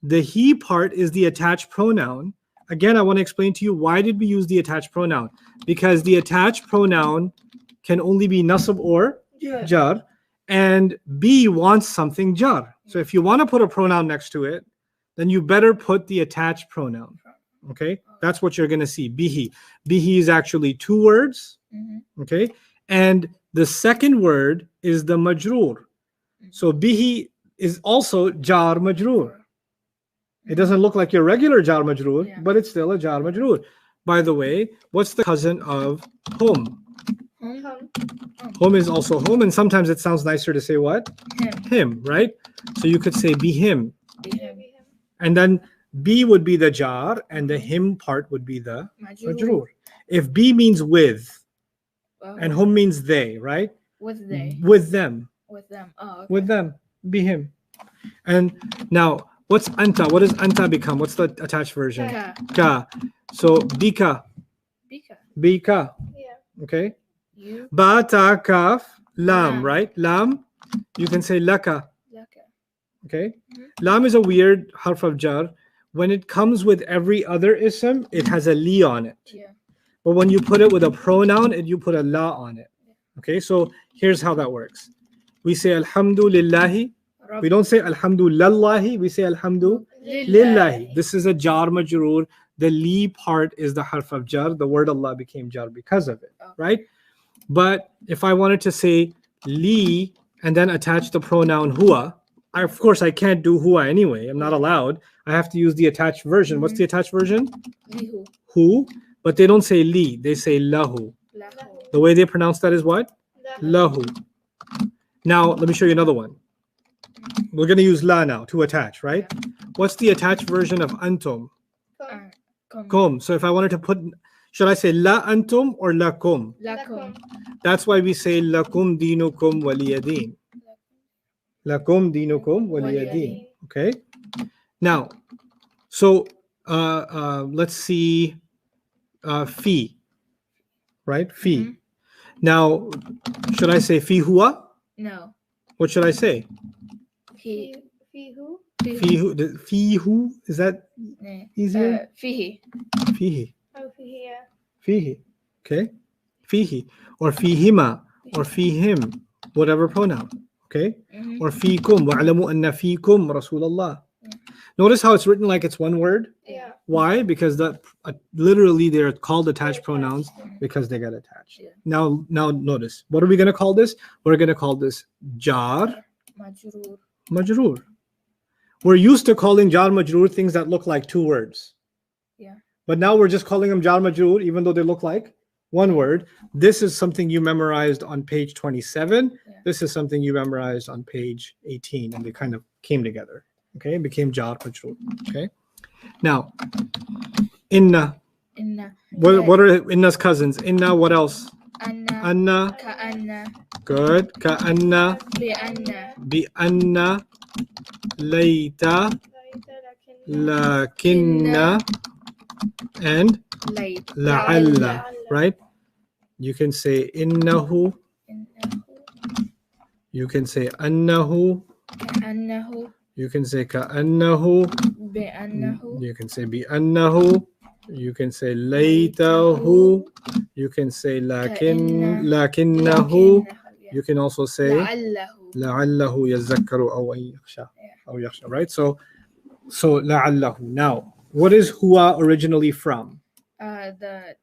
The he part is the attached pronoun. Again, I want to explain to you why did we use the attached pronoun? Because the attached pronoun can only be nasab or jar. And B wants something jar. So if you want to put a pronoun next to it, then you better put the attached pronoun. Okay, that's what you're going to see. Bihi. Bihi is actually 2 words. Okay, and the second word is the majroor. So bihi is also jar majroor. It doesn't look like your regular jar majroor, but it's still a jar majroor. By the way, what's the cousin of hum? Hum is also hum, and sometimes it sounds nicer to say what? Him, right? So you could say bihim. And then B would be the jar, and the him part would be the majroor. If B means with, and hum means they, right? With they. With them. With them. Oh, okay. With them. Be him. And now, what's anta? What does anta become? What's the attached version? Ka. Ka. So bika. Bika. Bika. Yeah. Okay. You. Ba, ta, kaf, lam, Lam. right? Lam. You can say laka. Laka. Okay. Mhm. Lam is a weird harf of jar. When it comes with every other ism, it has a li on it. Yeah. But when you put it with a pronoun, you put a la on it. Okay, so here's how that works. We say alhamdulillahi. We don't say alhamdulillahi. We say alhamdulillahi. This is a jar majroor. The li part is the harf of jar. The word Allah became jar because of it, right? But if I wanted to say li and then attach the pronoun huwa, of course I can't do huwa anyway. I'm not allowed. I have to use the attached version. What's the attached version? Lihu. Hu. But they don't say li. They say lahu. Lahu. The way they pronounce that is what? Lahu. Now, let me show you another one. We're going to use la now to attach, right? What's the attached version of antum? Kum. So if I wanted to put, should I say la antum or la kum? Lakum. That's why we say lakum dinukum waliyadin. Lakum dinukum waliyadin. Okay? Now, so let's see fi, right? Fi. Mhm. Now, should I say fi huwa? No. What should I say? He. Fihu. Fi hu? Fi hu? Is that Ne. easier? Fihi. Fihi. Oh, fihi. Yeah. Fihi. Okay? Fihi. Or fihima. Or fihim. Whatever pronoun. Okay? Mhm. Or fikum. Wa'alamu anna fikum Rasulallah. Notice how it's written like it's one word. Yeah. Why? Because literally they're called attached pronouns because they get attached. Yeah. Now notice. What are we going to call this? We're going to call this jar Majrur. majroor. We're used to calling jar majroor things that look like two words. Yeah. But now we're just calling them jar majroor even though they look like one word. This is something you memorized on page 27. Yeah. This is something you memorized on page 18 and they kind of came together. Okay? It became jar majroor. Okay? Now, inna. Inna. What are inna's cousins? Inna, what else? Anna. Anna. Ka'anna. Good. Ka'anna. Bi'anna. Bi'anna. Layta. Lakinna. And Layt. la'alla. Right? You can say innahu. Innahu. You can say annahu. Ka'annahu. You can say ka'annahu. Bi'annahu. You can say bi'annahu. You can say laytahu. You can say lakinnahu. Lakinnahu. You can also say La'allahu. la'allahu yazakkaru aw yakhsha. Aw yakhsha, right? So la'allahu. Now, what is huwa originally from? The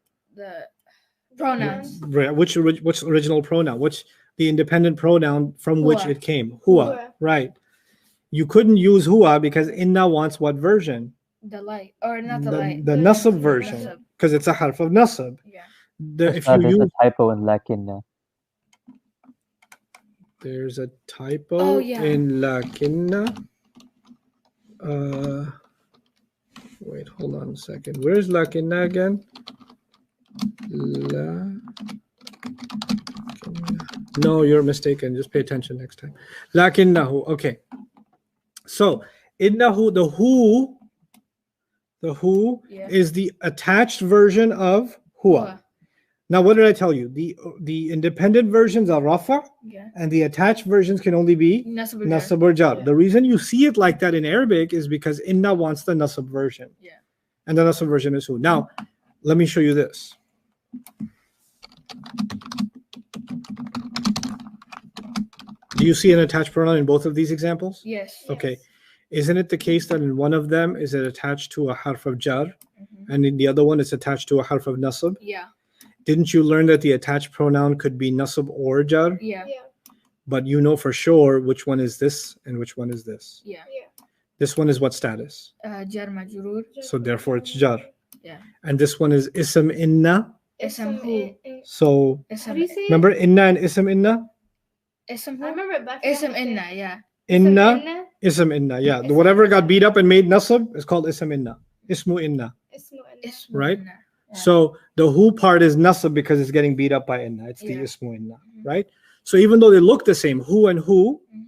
pronouns. Right, which original pronoun? Which the independent pronoun from which Huwa. it came? Huwa. Right. You couldn't use huwa because inna wants what version? The light. Or not the light. The nasab version. Nasab. Because it's a harf of nasab. Yeah. If There's you use, a typo in lakinna. there's a typo Oh, yeah. in lakinna. Wait, hold on a second. Where's lakinna again? No, you're mistaken. Just pay attention next time. Lakinnahu. Okay. So innahu, the who Yeah. is the attached version of huwa. Huwa. Now, what did I tell you? The independent versions are rafa, Yeah. and the attached versions can only be Nasab. nasab or jar. Yeah. The reason you see it like that in Arabic is because inna wants the nasab version. Yeah. And the nasab version is who. Now, let me show you this. Do you see an attached pronoun in both of these examples? Yes. Okay. Isn't it the case that in one of them is it attached to a harf of jar, Mhm. and in the other one it's attached to a harf of nasab? Yeah. Didn't you learn that the attached pronoun could be nasab or jar? Yeah. Yeah. But you know for sure which one is this and which one is this. Yeah. This one is what status? Jar majrur. So therefore it's jar. Yeah. And this one is ism inna. Ism who. So How Ism. do you say it? remember inna and ism inna? Ism I who. remember it, but I Ism forgot inna. Yeah. Inna, ism inna. Yeah. Ism Whatever got inna. beat up and made nasab is called ism inna. Ismu inna. Ismu inna. Ism Right? inna. Yeah. So the who part is nasab because it's getting beat up by inna. It's the Yeah. ismu inna, Mhm. right? So even though they look the same, hu and hu, Mhm.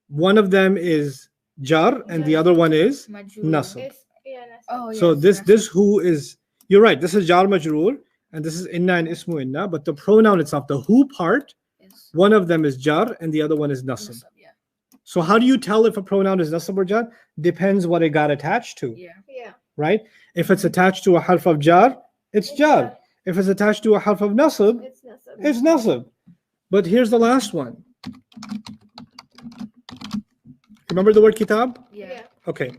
one of them is jar and the other one is Majrur. nasab. It's, yeah, nasab. Oh, So yes, this who is, you're right, this is jar majroor and this is inna and ismu inna, but the pronoun itself, the who part, Yes. one of them is jar and the other one is nasab. Nasab, yeah. So how do you tell if a pronoun is nasab or jar? Depends what it got attached to, Yeah. Yeah. right? If it's attached to a harf of jar, it's It's jar. jar. If it's attached to a harf of nasab, It's nasab. it's nasab. But here's the last one. Remember the word kitab? Yeah. Okay.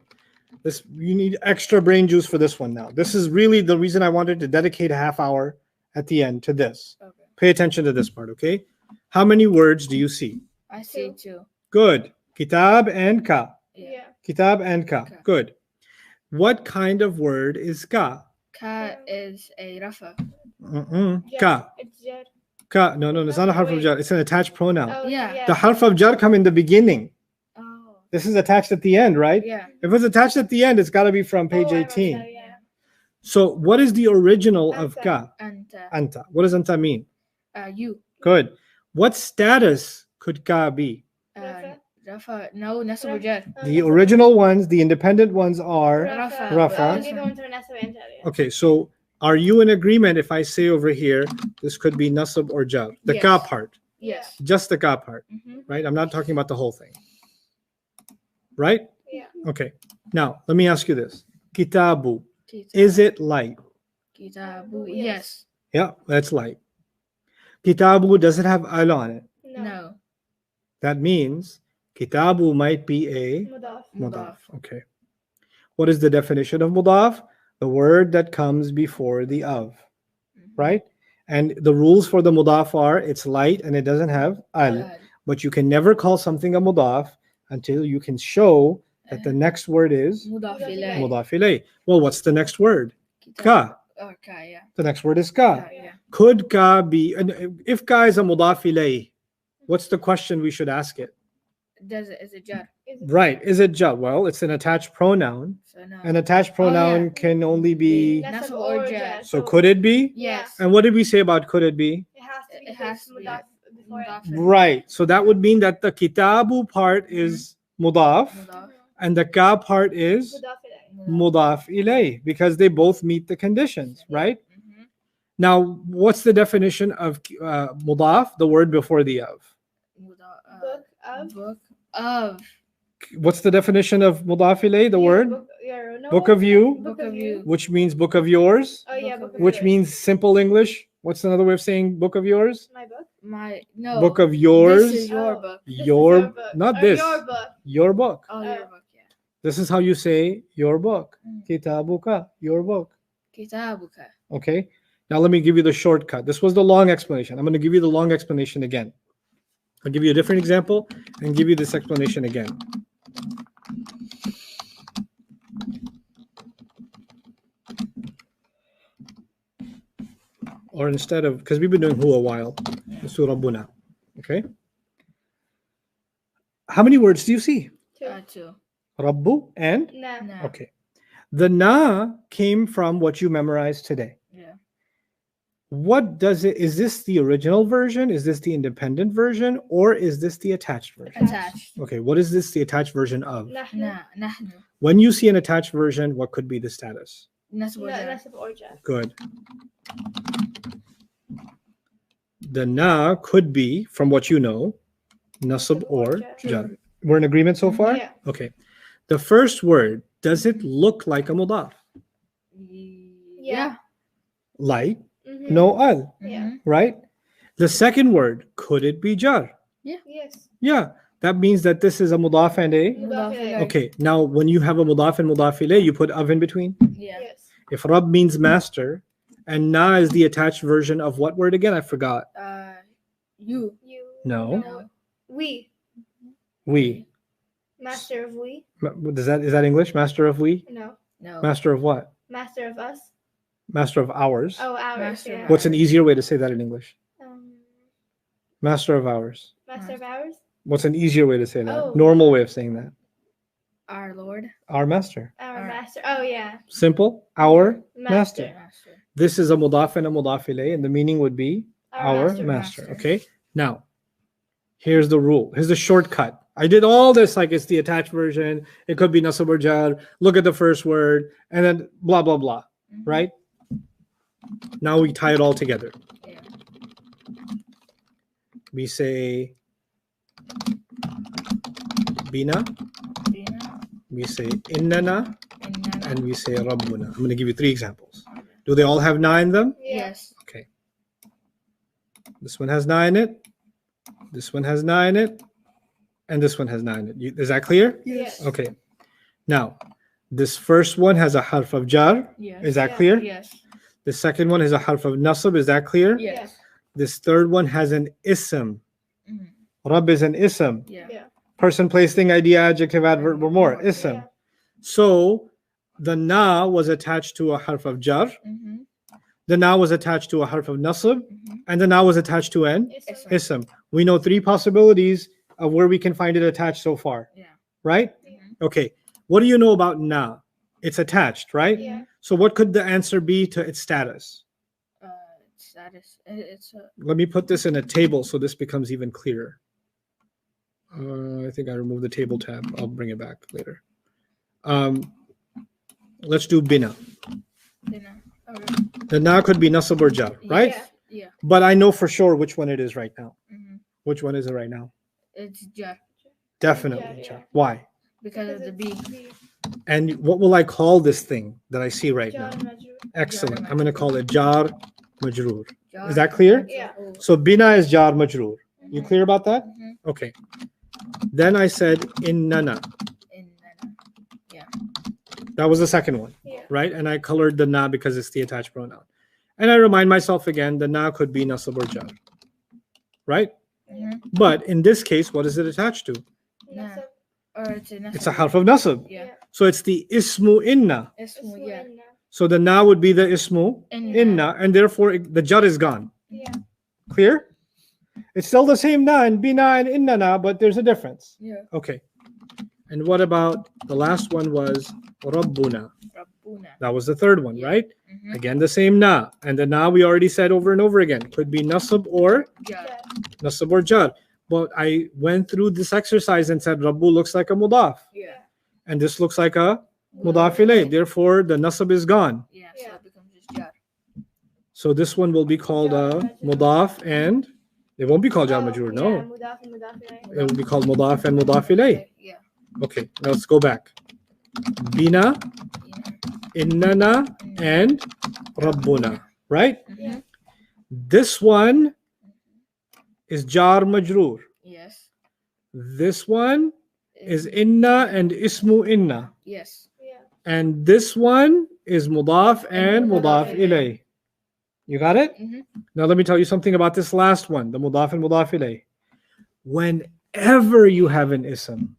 This, you need extra brain juice for this one now. This is really the reason I wanted to dedicate a half hour at the end to this. Okay. Pay attention to this part, okay? How many words do you see? I see two. Good. Kitab and ka. Yeah. Yeah. Kitab and ka. Ka. Good. What kind of word is ka? Ka is a rafa. Jar. Ka. It's jar. Ka. No, it's not a harf of Wait. jar. It's an attached pronoun. Oh, Yeah. The harf of jar come in the beginning. Oh. This is attached at the end, right? Yeah. If it's attached at the end, it's got to be from page Oh, I 18. remember, yeah. So what is the original of Anta. ka? And Anta. What does anta mean? you. Good. What status could ka be? Rafa. Rafa. No, nasab or jar. Oh, The nasab. original ones, the independent ones are. Rafa. Rafa. Oh, the other ones are nasab and jar. Yeah. Okay, so are you in agreement if I say over here, this could be nasab or jar? The ka Yes. part. Yes. Just the ka part, Mm-hmm. right? I'm not talking about the whole thing. Right? Yeah. Okay. Now, let me ask you this. Kitabu. Is it light? Kitabu. Yes. Yes. Yeah, that's light. Kitabu, does it have al on it? No. That means kitabu might be a Mudaf. mudaf. Okay. What is the definition of mudaf? The word that comes before the of, Mhm. right? And the rules for the mudaf are it's light and it doesn't have al. But you can never call something a mudaf until you can show that the next word is Mudaf Mudaf ilayh. mudaf ilayh. Well, what's the next word? Kitab- Ka. Oh, ka, yeah. The next word is ka. Ka, yeah. Could ka be, and if ka is a mudaf ilayh, what's the question we should ask it? Is it jar? Is it- Right. Is it jar? Well, it's an attached pronoun. So no. An attached pronoun yeah. can only be. Nasab Nasab or or jar. jar. So could it be? Yes. And what did we say about could it be? It has to be. It has to be. Mudaf before it. Mudaf. Right. So that would mean that the kitabu part is mudaf Mudaf. and the ka part is Mudaf ilayh. mudaf ilayh because they both meet the conditions, right? Mhm. Now, what's the definition of mudaf? The word before the of. Mudaf. Book of. Book of. What's the definition of mudaf ilayh? The Yeah, word Book, yeah, no, book of you, Book of you. which means book of yours, Oh yeah, Book book of which yours. means simple English. What's another way of saying book of yours? My book. My no. Book of yours. This is your Oh. book. This is Your- book. not Or this. Your book. Your book. Oh, your book. Yeah. This is how you say your book. Mm. Kitabuka, your book. Kitabuka. Okay. Now let me give you the shortcut. This was the long explanation. I'm going to give you the long explanation again. I'll give you a different example and give you this explanation again. Or instead of, because we've been doing who a while, let's do Rabbuna. Okay. How many words do you see? Two. Rabbu and? Nah. No. Okay. The na came from what you memorized today. Yeah. What does it, is this the original version? Is this the independent version? Or is this the attached version? Attached. Okay, what is this the attached version of? Nahnu. Na. Nahnu. When you see an attached version, what could be the status? Nasab or jar. Nasab or jar. Good. The na could be, from what you know, nasab or jar. We're in agreement so far? Yeah. Okay. The first word, does it look like a mudaf? Yeah. Like, Mhm. no al, Yeah. Mhm. right? The second word, could it be jar? Yes. Yeah, that means that this is a mudaf and a. Mudaf ilayh. Okay, now when you have a mudaf and mudaf ilayh, you put of in between. Yeah. Yes. If Rabb means master, and na is the attached version of what word again? I forgot. You. You. No. No. We. We. Master of we. Is that English? Master of we? No. No. Master of what? Master of us. Master of ours. Oh, ours. Master of Yeah. What's an easier way to say that in English? Um, Master of ours. master of ours. What's an easier way to say that? Oh. Normal way of saying that. Our Lord. Our master. Our Alright. master. Oh yeah. Simple. Our Master. master. Master. This is a mudaf and a mudaf ilayh, and the meaning would be our master. master. Okay. Now, Here's the rule. Here's the shortcut. I did all this like it's the attached version. It could be nasab or jar. Look at the first word and then blah, blah, blah. Right? Now we tie it all together. Yeah. We say bina, Bina, we say innana, innana. and we say rabbuna. I'm going to give you 3 examples. Do they all have na in them? Yes. Okay. This one has na in it. This one has na in it. And this one has na in it. Is that clear? Yes. Okay. Now, this first one has a harf of jar. Yes. Is that Yeah. clear? Yes. The second one has a harf of nasab. Is that clear? Yes. This third one has an ism. Mhm. Rabb is an ism. Yeah. Yeah. Person, place, thing, idea, adjective, adverb, or more. Ism. Yeah. So the na was attached to a harf of jar. Mhm. The na was attached to a harf of nasab. Mhm. And the na was attached to an Ism. ism. We know 3 possibilities of where we can find it attached so far. Yeah. Right? Mhm. Okay. What do you know about na? It's attached, right? Yeah. So what could the answer be to its status? Status. It's a. Let me put this in a table so this becomes even clearer. I think I removed the table tab. I'll bring it back later. Let's do bina. Bina. Okay. The na could be nasab or jar, right? Yes. Yeah. But I know for sure which one it is right now. Mhm. Which one is it right now? It's jar Definitely Yeah, jar. yeah. Why? because of the B. And what will I call this thing that I see right Jar now? majrur. Excellent. I'm going to call it jar majroor. Jar Is that clear? Yeah. So bina is jar majroor. You clear about that? Mhm. Okay. Then I said innana. That was the second one, Yeah. right? And I colored the na because it's the attached pronoun. And I remind myself again, the na could be nasab or jar, right? Mhm. But in this case, what is it attached to? Yeah. Nasab. Or it's a. It's a harf of nasab. Yeah. So it's the ismu inna. Ismu. Ismu Yeah. inna. So the na would be the ismu inna, and therefore the jar is gone. Yeah. Clear? It's still the same na and bina and inna na, but there's a difference. Yeah. Okay. And what about the last one was rabbuna? Rabbuna. That was the third one, Yeah. right? Mhm. Again, the same na. And the na we already said over and over again. Could be nasab or Jar. Jar. nasab or jar. But I went through this exercise and said rabbu looks like a mudaf. Yeah. And this looks like a mudaf ilayh. Therefore, the nasab is gone. Yeah. So Yeah. it becomes just jar. So this one will be called Jar mudaf and it won't be called jar Oh, majroor. yeah, No. mudaf and mudaf ilayh. It will be called mudaf and mudaf ilayh. Yeah. Okay, now let's go back. Bina, Yeah. innana, and rabbuna. Right? Mhm. This one is jar majroor. Yes. This one is inna and ismu inna. Yes. Yeah. And this one is mudaf and mudaf ilayh. You got it? Mhm. Now let me tell you something about this last one, the mudaf and mudaf ilayh. Whenever you have an ism,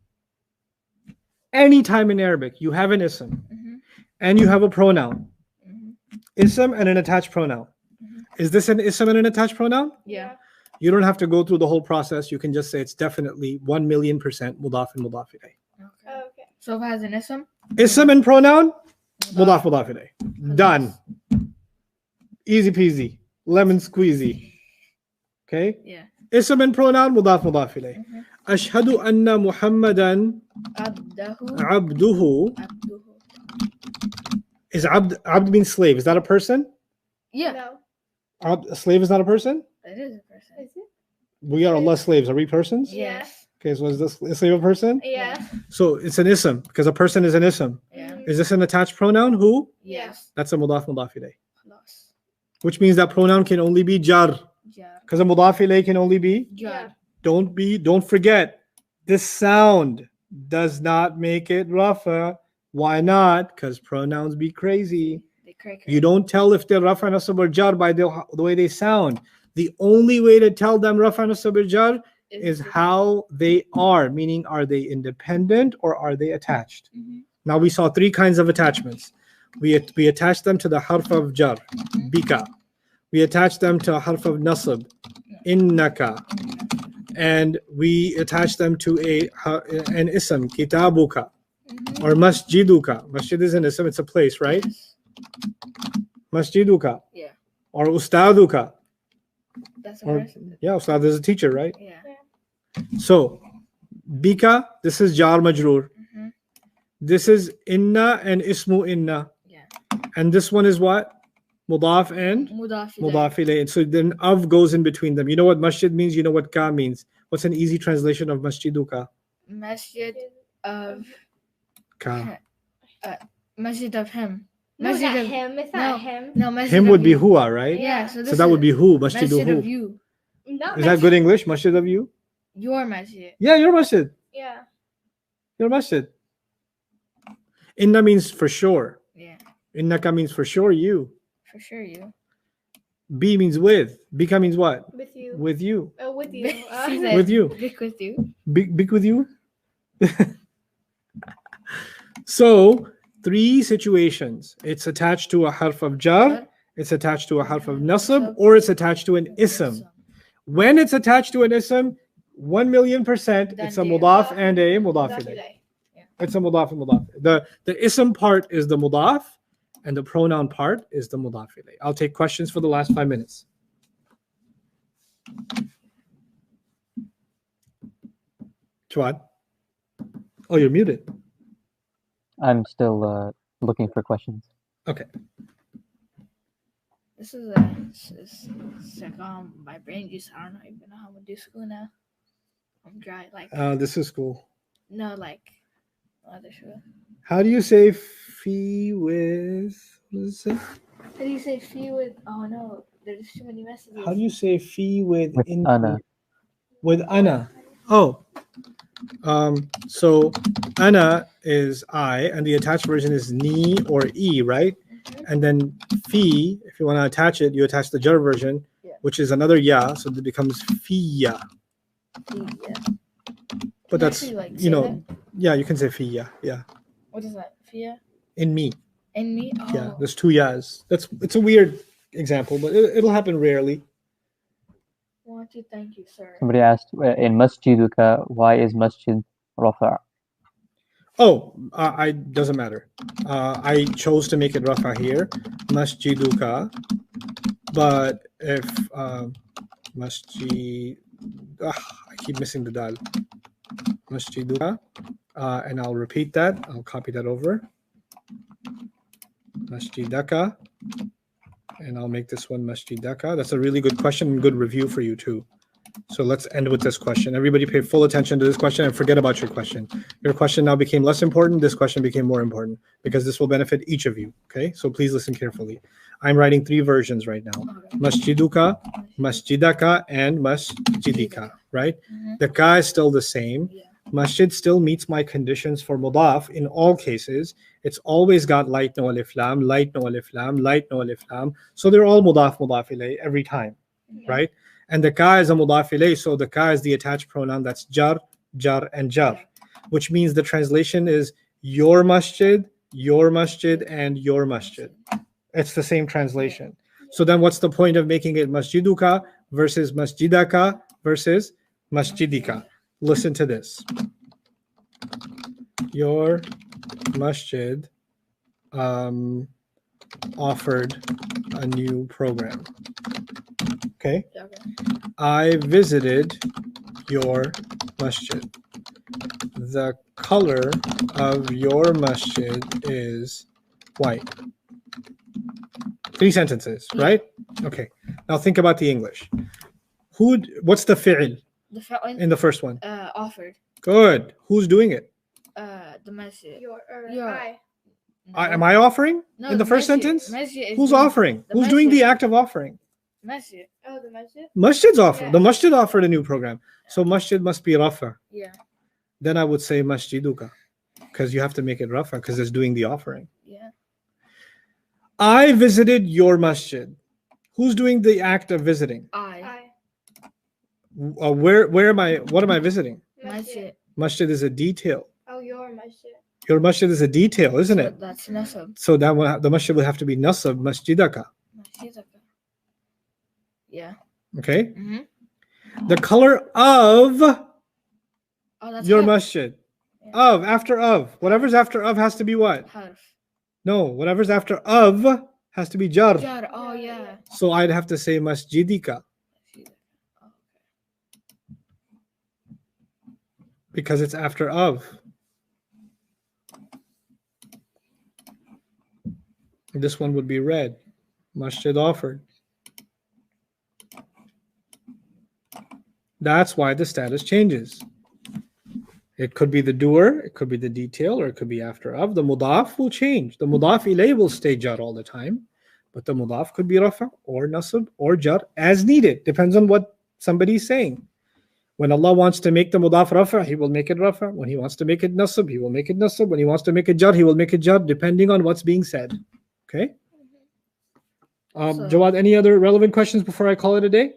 anytime in Arabic you have an ism Mhm. and you have a pronoun, Mhm. ism and an attached pronoun. Mhm. Is this an ism and an attached pronoun? Yeah. You don't have to go through the whole process. You can just say it's definitely 1,000,000% mudaf and mudaf ilayh. Okay. Oh, okay. So if it has an ism. Ism and pronoun, mudaf mudaf ilayh. Done. Easy peasy, lemon squeezy. Okay? Yeah. Ism and pronoun, mudaf mudaf ilayh. Mhm. Ashhadu anna Muhammadan Abdahu. abduhu. Abduhu. Is abd means slave? Is that a person? Yeah. No. A slave is not a person? It is a person. Is it? We are Allah's slaves. Are we persons? Yes. Okay, so is this a slave a person? Yeah. So it's an ism because a person is an ism. Yeah. Is this an attached pronoun? Who? Yes. That's a mudaf mudaf ilayh. Plus. Which means that pronoun can only be jar Jar. because a mudaf ilayh can only be. Jar. Don't forget, this sound does not make it rafa. Why not? Because pronouns be crazy. They crack. You don't tell if they're rafa, nasab, or jar by the way they sound. The only way to tell them rafa, nasab, or jar is how they are, meaning are they independent or are they attached? Mhm. Now we saw 3 kinds of attachments. We attach them to the harf of jar, bika. We attach them to a harf of nasab, innaka. And we attach them to an ism, kitabuka, Mhm. or masjiduka. Masjid is an ism, it's a place, right? Yes. Masjiduka, Yeah. or ustaduka. That's a Or, person. yeah, ustad is a teacher, right? Yeah. So bika, this is jar majroor. Mhm. This is inna and ismu inna. Yeah. And this one is what? Mudaf and Mudaf mudaf ilayh. So then of goes in between them. You know what masjid means? You know what ka means? What's an easy translation of masjiduka? Masjid of Ka. Masjid of him. No, Masjid not of him. It's no. not him. No, masjid Him of would be you. huwa, right? Yeah, so this So that would be who? Masjidu masjid of who? you. Not Is that good English? Masjid of you? Your masjid. Yeah, your masjid. Yeah. Your masjid. Inna means for sure. Yeah, Innaka means for sure you. for sure you. B means with. Bika means what? With you. With you. Oh, with you. She said, With you. Big with you. Big with you. So 3 situations. It's attached to a harf of jar, it's attached to a harf of nasab, or it's attached to an ism. When it's attached to an ism, 1,000,000%, it's a mudaf and a mudaf ilayh. It's a mudaf and mudaf. The ism part is the mudaf, and the pronoun part is the mudaf ilayh. I'll take questions for the last 5 minutes. Chwad? Oh, you're muted. I'm still looking for questions. Okay. This is it's like my brain just I don't know even know how to do school now. I'm dry like This is cool. no like other school. How do you say fee with? What does it say? How do you say fee with? Oh no, there's too many messages. How do you say fee with Ana. With ana? Oh, so ana is I, and the attached version is ni or e, right? And then fee, if you want to attach it, you attach the jar version, Yeah. which is another ya, so it becomes fiya. Fee, yeah. But that's Actually, like, you say know, that. yeah, you can say fiya, yeah, What is that? Fia in me, and me. Oh, yeah. There's 2 yas. It's a weird example, but it'll happen rarely. want to thank you, sir. Somebody asked in Masjiduka, why is Masjid Rafa? Oh, I doesn't matter. I chose to make it rafa here, masjiduka. But if masjid, I keep missing the dal. Masjiduka, and I'll repeat that. I'll copy that over. Masjidaka, and I'll make this one masjidaka. That's a really good question and good review for you too. So let's end with this question. Everybody pay full attention to this question and forget about your question. Your question now became less important. This question became more important because this will benefit each of you. Okay, so please listen carefully. I'm writing 3 versions right now. Masjiduka, masjidaka, and masjidika, right? Mhm. The ka is still the same. Yeah. Masjid still meets my conditions for mudaf in all cases. It's always got light no alif lam, light no alif lam, light no alif lam. So they're all mudaf ilayh every time, right? And the ka is a mudaf ilayh, so the ka is the attached pronoun that's jar, jar, and jar, which means the translation is your masjid, and your masjid. It's the same translation. So then what's the point of making it masjiduka versus masjidaka versus masjidika? Listen to this. Your masjid offered a new program. Okay. Okay. I visited your masjid. The color of your masjid is white. 3 sentences, right? Okay. Now think about the English. What's the fi'l The fa'il in the first one? offered. Good. Who's doing it? The masjid. Your Your- I. Am I offering No, in the first masjid. sentence? Masjid is Who's doing- offering? the Who's doing the masjid. act of offering? Masjid. Oh, the masjid. Masjid's offer. Yeah. The masjid offered a new program. So masjid must be rafa. Yeah. Then I would say masjiduka because you have to make it rafa because it's doing the offering. Yeah. I visited your masjid. Who's doing the act of visiting? I. Where am I? What am I visiting? Masjid. Masjid is a detail. Oh, your masjid. Your masjid is a detail, isn't So it? that's nasab. So that one, the masjid will have to be nasab, masjidaka. Masjidaka. Yeah. Okay. Mm-hmm. The color of Oh, that's your harf. masjid. Yeah. Of, after of. Whatever's after of has to be what? Harf. No, whatever's after of has to be jar. Jar. Oh yeah. So I'd have to say masjidika. Masjidaka. Oh, because it's after of. This one would be red. Masjid offered. That's why the status changes. It could be the doer, it could be the detail, or it could be after of. The mudaf will change. The mudaf ilay will stay jar all the time, but the mudaf could be rafa or nasab or jar as needed. Depends on what somebody's saying. When Allah wants to make the mudaf rafa, He will make it rafa. When He wants to make it nasab, He will make it nasab. When He wants to make it jar, He will make it jar, depending on what's being said. Okay? Jawad, any other relevant questions before I call it a day?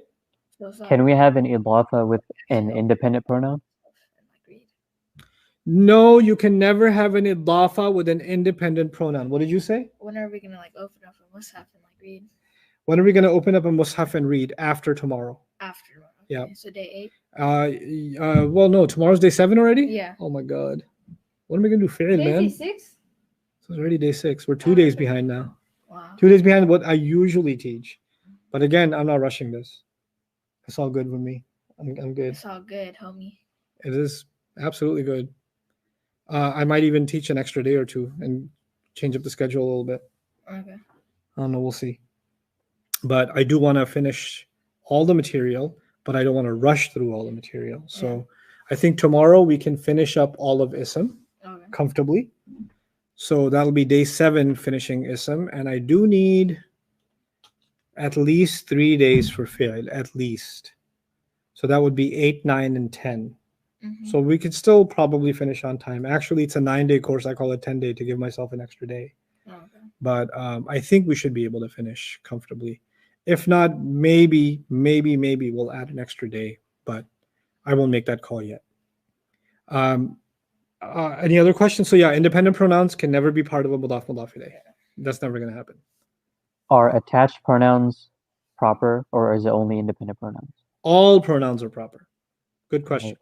Can we have an idafa with an independent pronoun? No, you can never have an idafa with an independent pronoun. What did you say? When are we gonna like open up a mushaf and like read? When are we going to open up a mushaf and read? After tomorrow. After. Okay. Yeah. So day 8. Well, no, tomorrow's day 7 already? Yeah. Oh my God. What am I going to do? Fi'il, Day man. 6? So it's already day 6. We're 2 days behind now. 8. Wow. 2 days behind what I usually teach. But again, I'm not rushing this. It's all good with me. I'm good. It's all good, homie. It is absolutely good. I might even teach an extra day or two and change up the schedule a little bit. Okay. I don't know. We'll see. But I do want to finish all the material, but I don't want to rush through all the material. So I think tomorrow we can finish up all of Ism Okay. comfortably. So that'll be day 7 finishing Ism. And I do need at least 3 days for Fi'il, at least. So that would be 8, 9, and 10. Mhm. So we could still probably finish on time. Actually, it's a 9-day course. I call it 10-day to give myself an extra day. Okay. But I think we should be able to finish comfortably. If not, maybe we'll add an extra day. But I won't make that call yet. Any other questions? So yeah, independent pronouns can never be part of a mudaf mudaf ilayh. That's never going to happen. Are attached pronouns proper, or is it only independent pronouns? All pronouns are proper. Good question.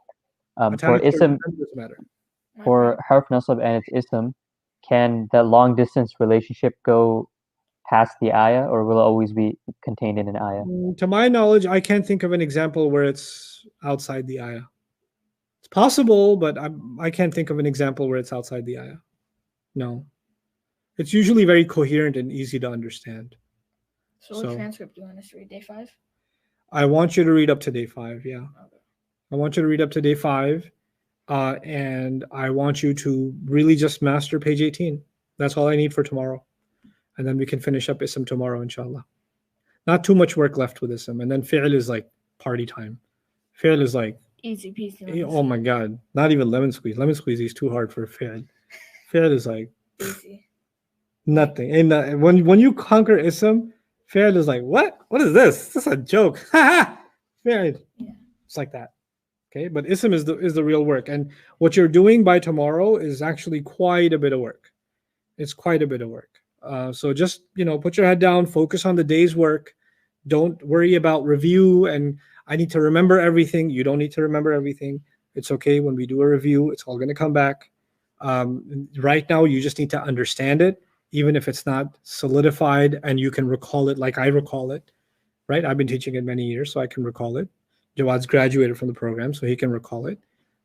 For Attached or ism, independent doesn't matter. for harf nasab and its ism, can that long distance relationship go past the ayah, or will it always be contained in an ayah? To my knowledge, I can't think of an example where it's outside the ayah. It's possible, but I can't think of an example where it's outside the ayah. No. It's usually very coherent and easy to understand. So what transcript do you want us to read? Day 5? I want you to read up to day 5, yeah. Okay. I want you to read up to day 5, and I want you to really just master page 18. That's all I need for tomorrow. And then we can finish up Ism tomorrow, inshallah. Not too much work left with Ism. And then Fi'il is like party time. Fi'il is like, Easy peasy. oh my God, not even lemon squeeze. Lemon squeeze is too hard for Fi'il. Fi'il is like Easy. nothing. And when you conquer Ism, Fi'il is like, what? What is this? This is a joke. Fi'il. Yeah. It's like that. Okay, but Ism is the real work. And what you're doing by tomorrow is actually quite a bit of work. It's quite a bit of work. So just, put your head down, focus on the day's work. Don't worry about review and I need to remember everything. You don't need to remember everything. It's okay. When we do a review, it's all going to come back. Right now, you just need to understand it, even if it's not solidified and you can recall it like I recall it, right? I've been teaching it many years, so I can recall it. Jawad's graduated from the program, so he can recall it.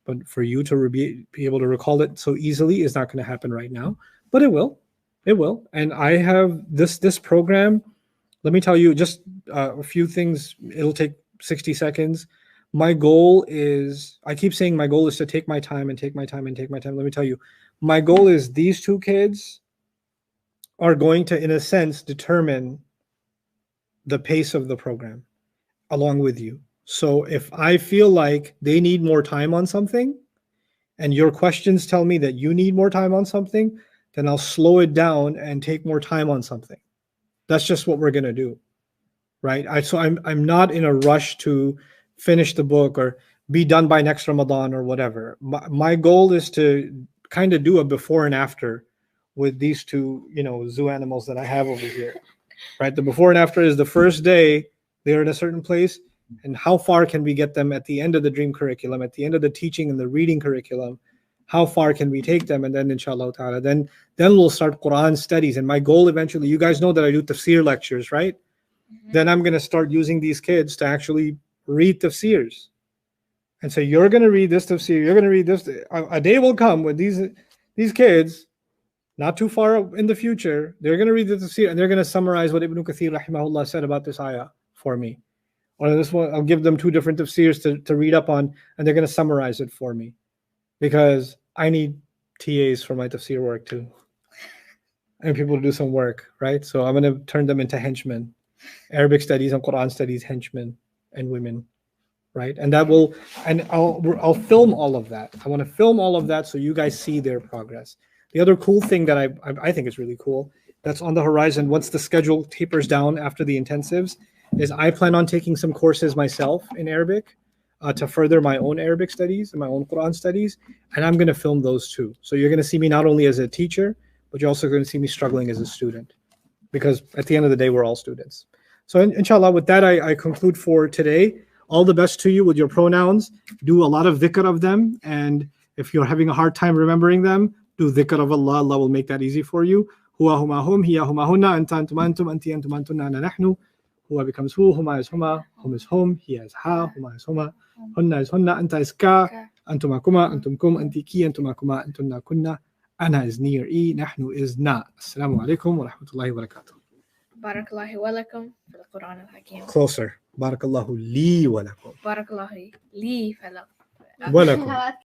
But for you to be able to recall it so easily is not going to happen right now, but it will. It will. And I have this program. Let me tell you just a few things. It'll take 60 seconds. My goal is, I keep saying my goal is to take my time and take my time and take my time. Let me tell you, my goal is these 2 kids are going to, in a sense, determine the pace of the program along with you. So if I feel like they need more time on something and your questions tell me that you need more time on something, then I'll slow it down and take more time on something. That's just what we're going to do, right? So I'm not in a rush to finish the book or be done by next Ramadan or whatever. My goal is to kind of do a before and after with these 2, zoo animals that I have over here, right? The before and after is the first day they're in a certain place, and how far can we get them at the end of the dream curriculum, at the end of the teaching and the reading curriculum? How far can we take them? And then inshallah ta'ala, then we'll start Quran studies. And my goal eventually, you guys know that I do tafsir lectures, right? Mm-hmm. Then I'm going to start using these kids to actually read tafsirs. and say, you're going to read this tafsir, you're going to read this. A day will come when these kids, not too far in the future, they're going to read the tafsir and they're going to summarize what Ibn Kathir rahimahullah said about this ayah for me. Or this one, I'll give them 2 different tafsirs to read up on, and they're going to summarize it for me. Because I need TAs for my tafsir work too. And people to do some work, right? So I'm going to turn them into henchmen. Arabic studies and Quran studies henchmen and women, right? And that will, and I'll film all of that. I want to film all of that so you guys see their progress. The other cool thing that I think is really cool that's on the horizon once the schedule tapers down after the intensives is I plan on taking some courses myself in Arabic to further my own Arabic studies and my own Quran studies, and I'm going to film those too. So you're going to see me not only as a teacher, but you're also going to see me struggling as a student, because at the end of the day, we're all students. So inshallah, with that, I conclude for today. All the best to you with your pronouns. Do a lot of dhikr of them, and if you're having a hard time remembering them, do dhikr of Allah. Allah will make that easy for you. Huwa huma hum, hiya huma hunna, anta antum antum, anti antum antunna, ana nahnu. Huwa becomes hu, huma is huma, hum is hum, hiya is ha, huma is huma, hunna is hunna, anta is ka, antuma kuma, antum kum, anti ki, antuma kuma, antunna kunna, ana is ni or e, nahnu is na. Assalamu alaikum wa rahmatullahi wa barakatuh. Barakallahu wa lakum for the Quran al-Hakim. Closer. Barakallahu li wa lakum. Barakallahu li fa lakum. Wa lakum.